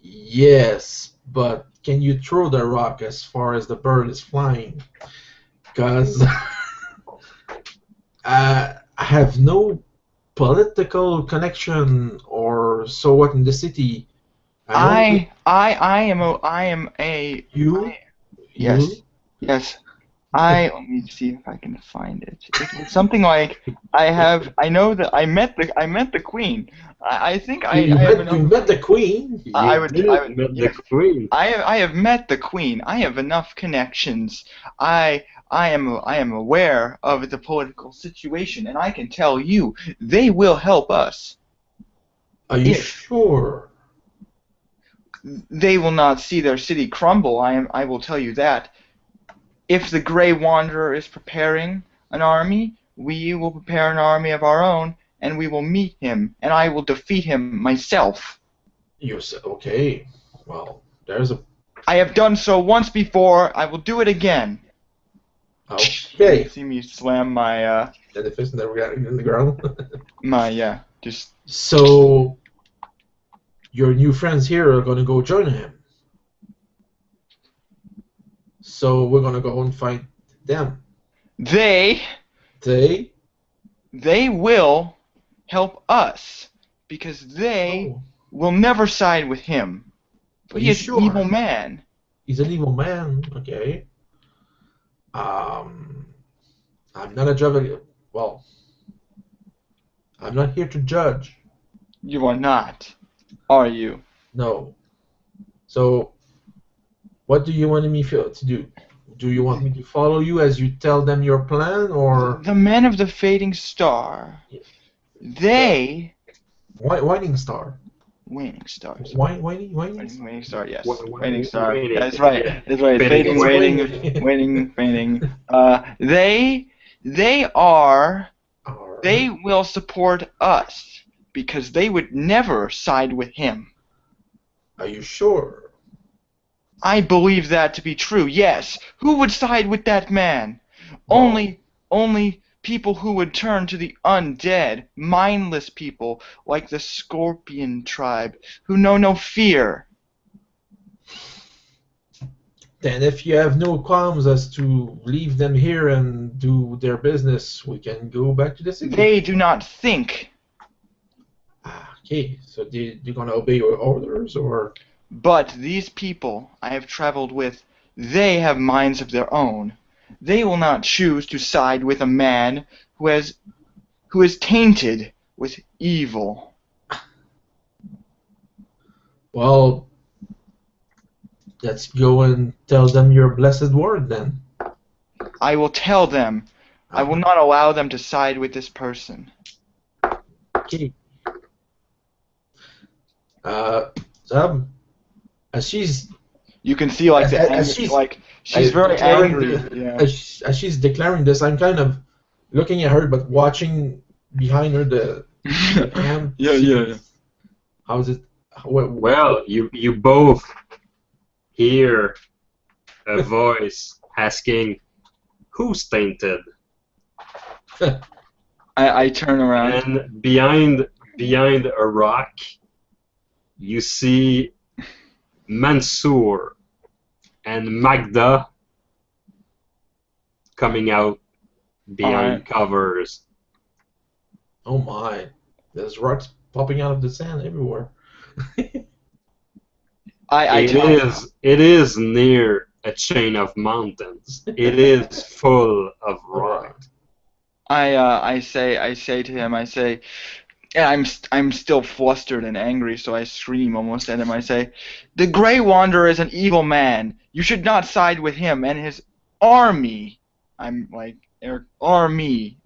Yes, but can you throw the rock as far as the bird is flying? Because I have no political connection or so what in the city. I am a. You? Yes. You? Yes. Let me see if I can find it. It's something like I know that I met the queen. I think You met the queen. I would met the queen. I have met the queen. I have enough connections. I am aware of the political situation, and I can tell you they will help us. Are you sure? They will not see their city crumble. I will tell you that. If the Grey Wanderer is preparing an army, we will prepare an army of our own, and we will meet him, and I will defeat him myself. You said, okay. Well, there's a... I have done so once before. I will do it again. Okay. You see me slam my... the fist in the ground? just... So, your new friends here are going to go join him. So we're gonna go and fight them. They will help us because they will never side with him. He is an evil man. He's an evil man. Okay. I'm not a judge. Well, I'm not here to judge. You are not, are you? No. So. What do you want me to do? Do you want me to follow you as you tell them your plan, or... The men of the fading star. They... Waning star. Waning star. Waning star, yes. Waning star. waning. That's right. Yeah. That's right. Fading, Waning. They will support us because they would never side with him. Are you sure? I believe that to be true, yes. Who would side with that man? Well, Only people who would turn to the undead, mindless people like the Scorpion tribe, who know no fear. Then if you have no qualms as to leave them here and do their business, we can go back to the city. They do not think. Okay, so they're going to obey your orders, or... But these people I have traveled with, they have minds of their own. They will not choose to side with a man who is tainted with evil. Well, let's go and tell them your blessed word then. I will tell them I will not allow them to side with this person. Okay. As she's You can see like the as anger, she's like she's very declaring angry. the- Yeah. as she's declaring this, I'm kind of looking at her, but watching behind her the hand. Yeah. How's it? What, Well, you both hear a voice asking, "Who's tainted?" I turn around. And behind a rock, you see Mansoor and Magda coming out behind Alright. covers. Oh my! There's rocks popping out of the sand everywhere. It is near a chain of mountains. It is full of rock. I say to him, and I'm still flustered and angry, so I scream almost at him. I say, "The Grey Wanderer is an evil man. You should not side with him and his army." I'm like, army,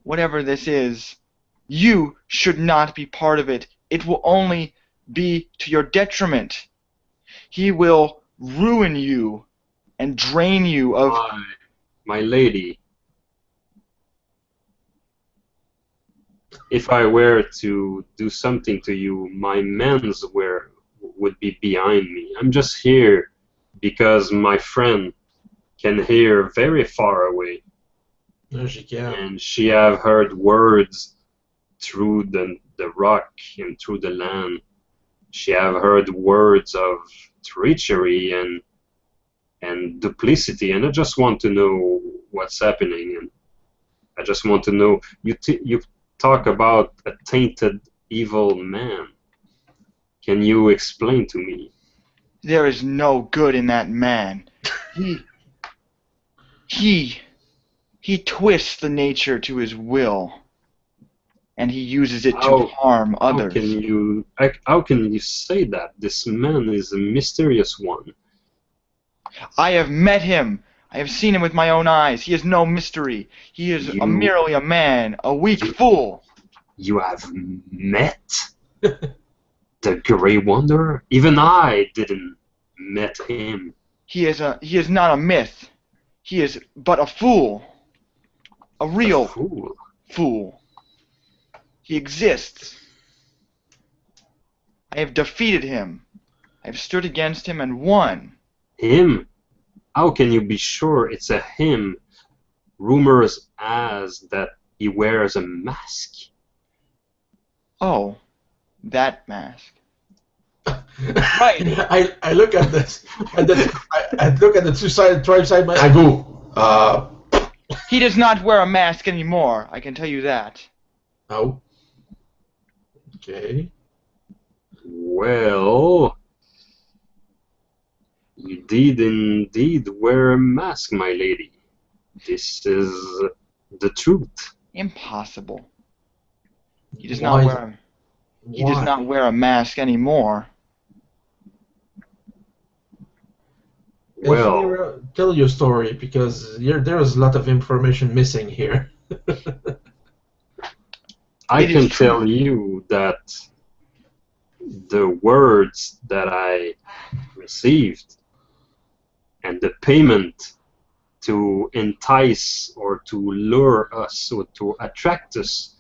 whatever this is. You should not be part of it. It will only be to your detriment. He will ruin you and drain you of. My lady, if I were to do something to you, my men's would be behind me. I'm just here because my friend can hear very far away, No, she can't. and she have heard words through the rock and through the land. She have heard words of treachery and duplicity, and I just want to know what's happening, and I just want to know. You talk about a tainted evil man. Can you explain to me? There is no good in that man. He twists the nature to his will, and he uses it to harm others. How can you say that? This man is a mysterious one. I have met him. I have seen him with my own eyes. He is no mystery. He is merely a man, a weak fool. You have met the Grey Wanderer? Even I didn't met him. He is not a myth. He is but a fool. A real fool. He exists. I have defeated him. I have stood against him and won. Him? How can you be sure it's a him? Rumors has that he wears a mask. Oh, that mask. Right. I look at this, and then I look at the tribe side. I go, He does not wear a mask anymore. I can tell you that. Oh. Okay. Well, you did indeed wear a mask, my lady. This is the truth. Impossible. He does Why? not wear. He does not wear a mask anymore. Well, Eff'Meera, tell your story, because there is a lot of information missing here. I can tell you that the words that I received and the payment to entice or to lure us or to attract us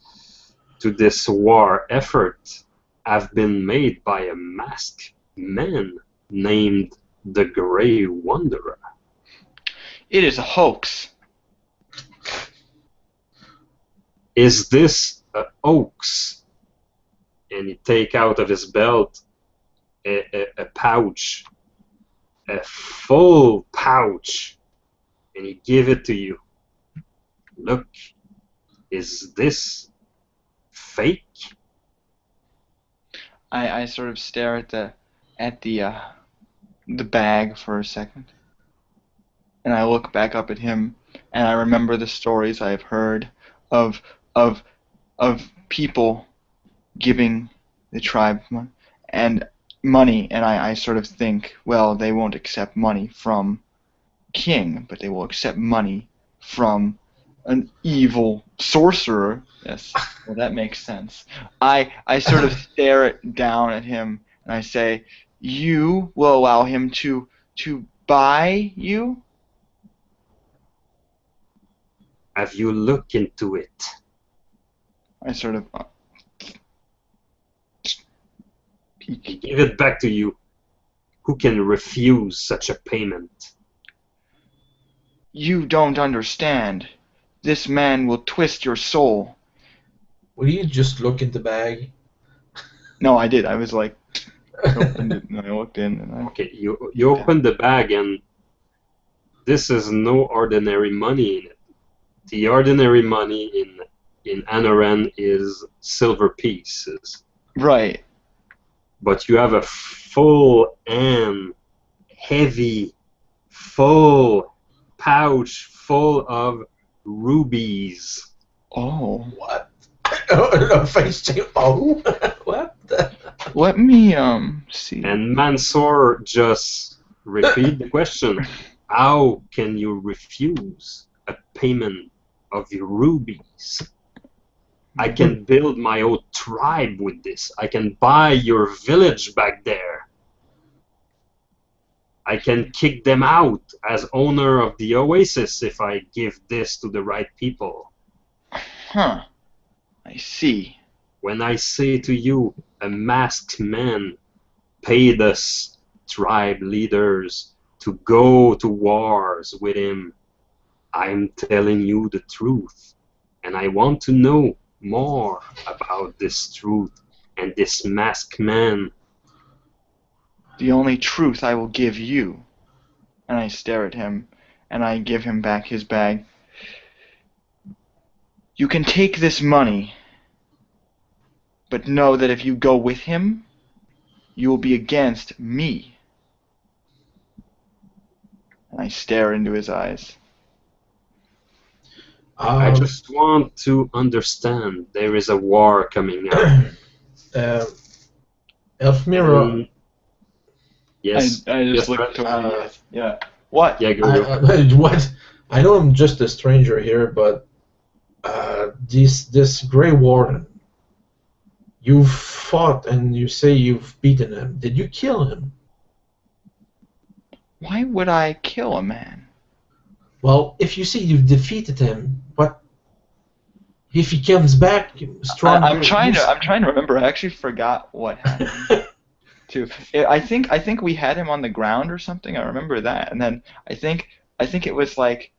to this war effort have been made by a masked man named the Grey Wanderer. It is a hoax. Is this a hoax? And he take out of his belt a pouch, a full pouch, and he give it to you. Look, is this fake? I sort of stare at the bag for a second, and I look back up at him, and I remember the stories I have heard of people giving the tribe money, and I sort of think, well, they won't accept money from King, but they will accept money from an evil sorcerer. Yes, well that makes sense. I sort of stare down at him and I say, "You will allow him to buy you?" Have you looked into it? I sort of I peek. give it back to you. Who can refuse such a payment? You don't understand. This man will twist your soul. Will you just look in the bag? No, I did. I was like, opened it and I looked in and I. Okay, you open the bag and this is no ordinary money in it. The ordinary money in Anoren is silver pieces. Right. But you have a full and heavy, full pouch full of rubies. Oh. What? Oh, face change. Oh, what? Let me see. And Mansour just repeat the question. How can you refuse a payment of your rubies? I can build my own tribe with this. I can buy your village back there. I can kick them out as owner of the oasis if I give this to the right people. Huh. I see. When I say to you, a masked man paid us tribe leaders to go to wars with him, I'm telling you the truth. And I want to know more about this truth and this masked man. The only truth I will give you. And I stare at him and I give him back his bag. You can take this money, but know that if you go with him, you will be against me. And I stare into his eyes. I just want to understand there is a war coming up. Eff'Meera. Yes. I just yes, looked Brett? toward you. Yeah. What? Yeah, go. What? I know I'm just a stranger here, but this Grey Warden, you've fought and you say you've beaten him. Did you kill him? Why would I kill a man? Well, if you say you've defeated him, what if he comes back stronger? I'm trying to remember. I actually forgot what happened. Too. I think we had him on the ground or something. I remember that, and then I think it was like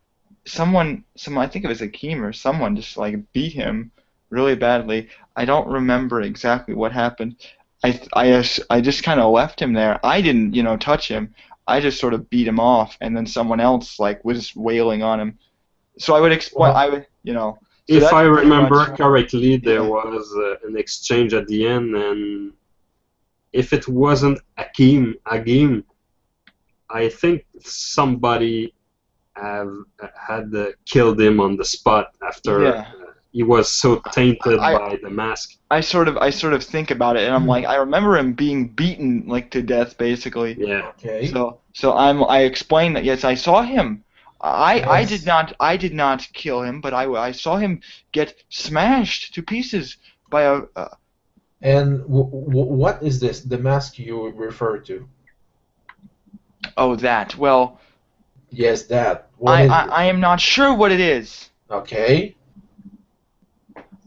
I think it was Akeem or someone just like beat him really badly. I don't remember exactly what happened. I just kind of left him there. I didn't touch him. I just sort of beat him off, and then someone else like was wailing on him. So I would explain. Well, I would So If I pretty remember much- correctly, there Yeah. was an exchange at the end, and if it wasn't Agim, I think somebody had killed him on the spot after Yeah. he was so tainted I- by the mask. I sort of think about it, and I'm like, I remember him being beaten like to death, basically. Yeah. Okay. So I explained that yes, I saw him. I Yes. did not kill him, but I saw him get smashed to pieces by a. And what is this? The mask you refer to? Oh, that. Well, Yes, that. What is it? I am not sure what it is. Okay.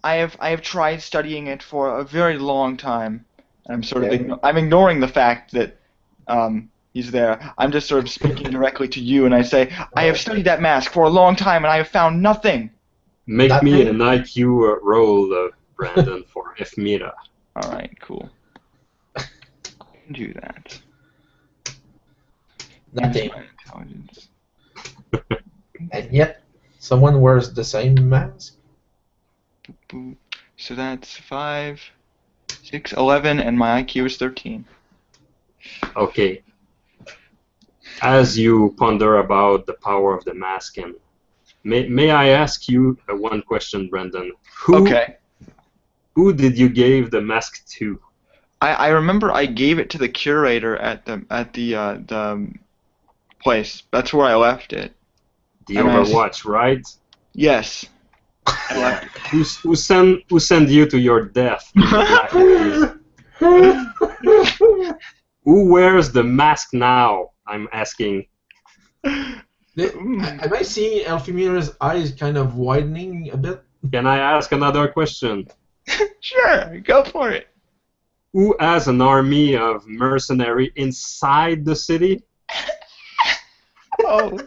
I have tried studying it for a very long time. I'm sort of Okay. I'm ignoring the fact that he's there. I'm just sort of speaking directly to you, and I say I have studied that mask for a long time, and I have found nothing. Make me Nothing? an IQ roll, Brandon, for Eff'Meera. All right, cool. I can do that. Nothing. Use my intelligence. And yet, someone wears the same mask? Boop. So that's 5, 6, 11, and my IQ is 13. Okay. As you ponder about the power of the mask, and may I ask you one question, Brandon? Okay. Who did you give the mask to? I remember I gave it to the curator at the place. That's where I left it. The And I was- Overwatch, right? Yes. I left it. Who send you to your death? In the Black Ages? Who wears the mask now? I'm asking. Am I seeing Eff'Meera's eyes kind of widening a bit? Can I ask another question? Sure, go for it. Who has an army of mercenaries inside the city? Oh.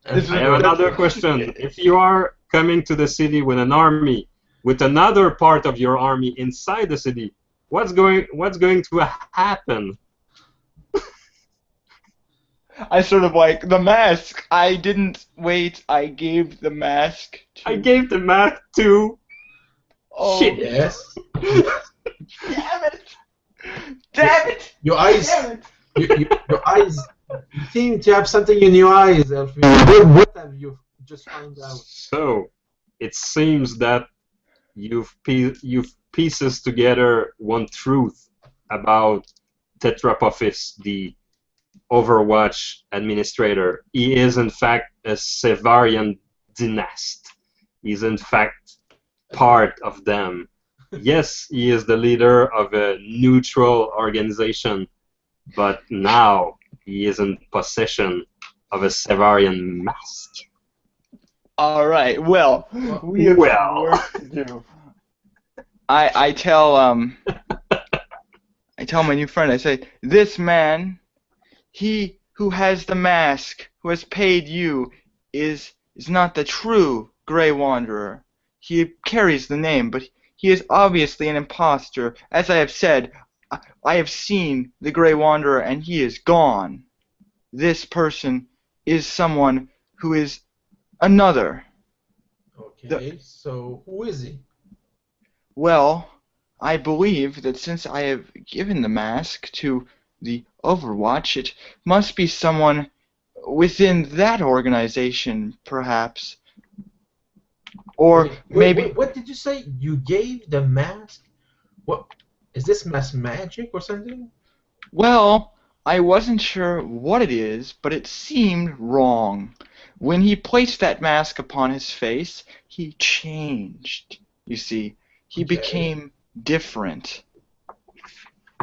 I have another question. If you are coming to the city with an army, with another part of your army inside the city, what's going to happen? I sort of like the mask. I didn't wait. I gave the mask to. I gave the mask to. Oh, Shit. Yes. Damn it! Damn it! Your eyes. Damn it! Your eyes. You seem to have something in your eyes, Eff'Meera. What have you just found out? So, it seems that you've pieces together one truth about Tetrapophis, the Overwatch administrator. He is in fact a Severian dynast. He's in fact part of them. Yes, he is the leader of a neutral organization, but now he is in possession of a Severian mask. All right. Well, we have work to do. I tell my new friend. I say, this man, he who has the mask, who has paid you, is not the true Grey Wanderer. He carries the name, but he is obviously an impostor. As I have said, I have seen the Grey Wanderer, and he is gone. This person is someone who is another. Okay, so who is he? Well, I believe that since I have given the mask to the Overwatch, it must be someone within that organization, perhaps. Or maybe... What did you say? You gave the mask? What? Is this mask magic or something? Well, I wasn't sure what it is, but it seemed wrong. When he placed that mask upon his face, he changed. You see, he became different.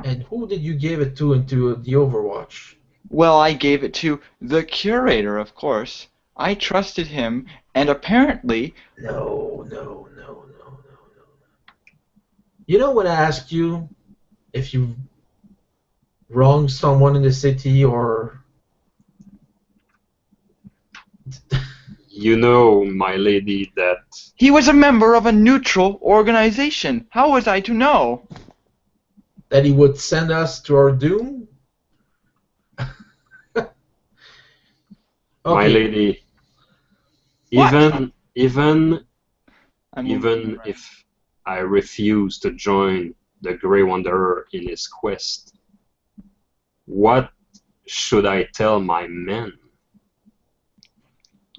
And who did you give it to into the Overwatch? Well, I gave it to the curator, of course. I trusted him, and apparently... No. You know when I asked you if you wronged someone in the city or... You know, my lady, that... He was a member of a neutral organization. How was I to know? That he would send us to our doom? Okay. My lady, even Right. if I refuse to join the Grey Wanderer in his quest, what should I tell my men?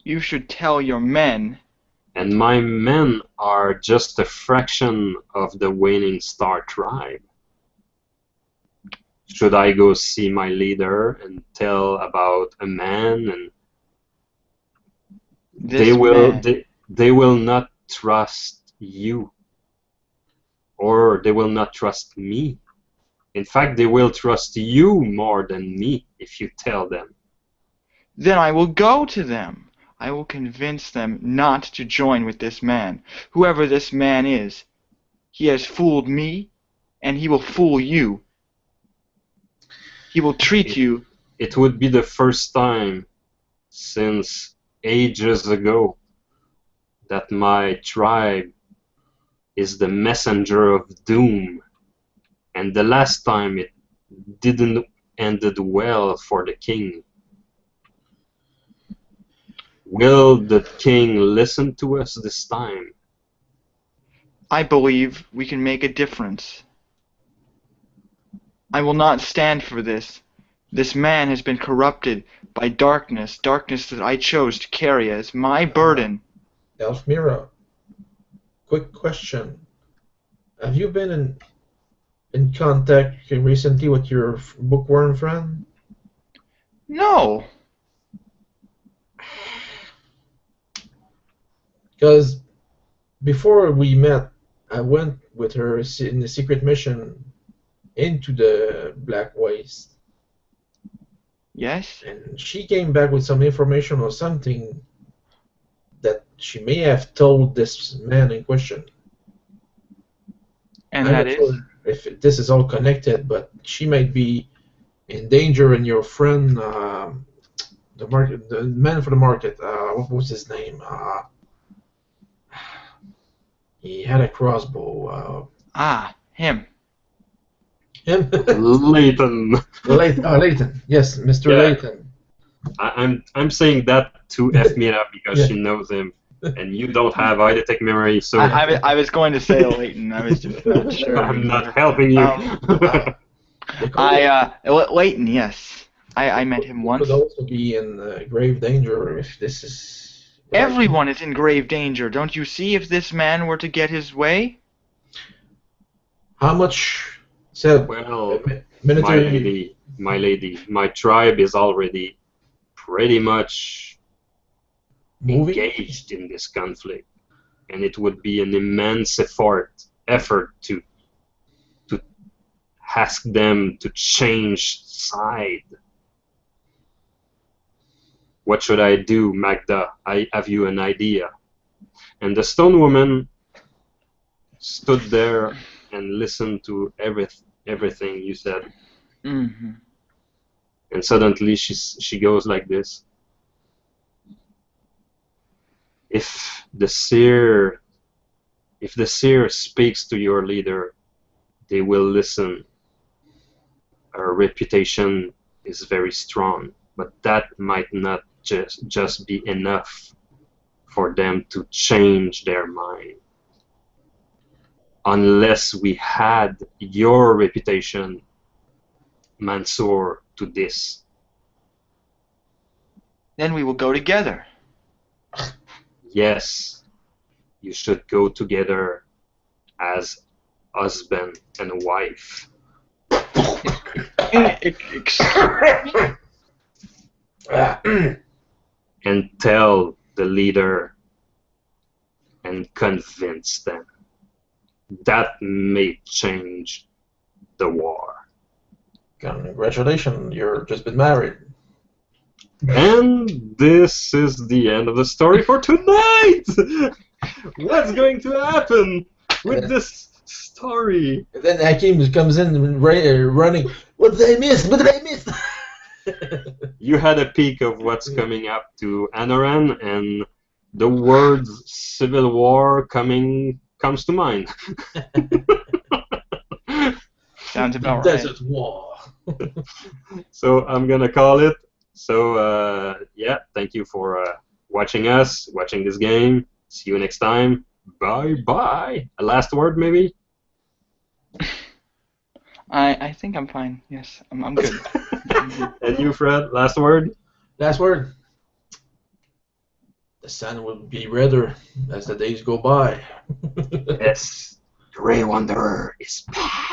You should tell your men. And my men are just a fraction of the Waning Star tribe. Should I go see my leader and tell about a man, and they will not trust you, or they will not trust me. In fact, they will trust you more than me if you tell them. Then I will go to them. I will convince them not to join with this man. Whoever this man is, he has fooled me, and he will fool you. He will treat you. It would be the first time since ages ago that my tribe is the messenger of doom, and the last time it didn't ended well for the king. Will the king listen to us this time? I believe we can make a difference. I will not stand for this. This man has been corrupted by darkness that I chose to carry as my burden. Eff'Meera, quick question. Have you been in contact recently with your bookworm friend? No. Because before we met, I went with her in the secret mission into the Black Waste. Yes. And she came back with some information or something that she may have told this man in question. And I'm that not is? sure if this is all connected, but she might be in danger, and your friend, the man for the market, what was his name? He had a crossbow. Him. Him? Leighton. Leighton. Yes, Mr. Yeah. Leighton. I'm saying that to Eff'Meera because Yeah. she knows him, and you don't have eidetic memory, so I was going to say Leighton. I was just not sure. I'm not helping you. Leighton, yes. I met him He once. could also be in grave danger if this is... Everyone is in grave danger. Don't you see if this man were to get his way? How much... Said, Well, military... my lady, my tribe is already pretty much Moving? engaged in this conflict, and it would be an immense effort to ask them to change side. What should I do, Magda? Have you an idea? And the stone woman stood there and listened to everything you said. Mm-hmm. And suddenly she goes like this. If the seer speaks to your leader, they will listen. Her reputation is very strong, but that might not just be enough for them to change their mind. Unless we had your reputation, Mansour, to this. Then we will go together. Yes, you should go together as husband and wife. And tell the leader and convince them. That may change the war. Congratulations, you've just been married. And this is the end of the story for tonight! What's going to happen with this story? And then Hakim comes in running. What did I miss? What did I miss? You had a peek of what's coming up to Anoren, and the words civil war comes to mind. Sounds about Desert war. So I'm gonna call it. So yeah, thank you for watching this game. See you next time. Bye bye. A last word, maybe? I think I'm fine. Yes, I'm good. And you, Fred, last word? Last word. The sun will be redder as the days go by. Yes. Grey Wanderer is back.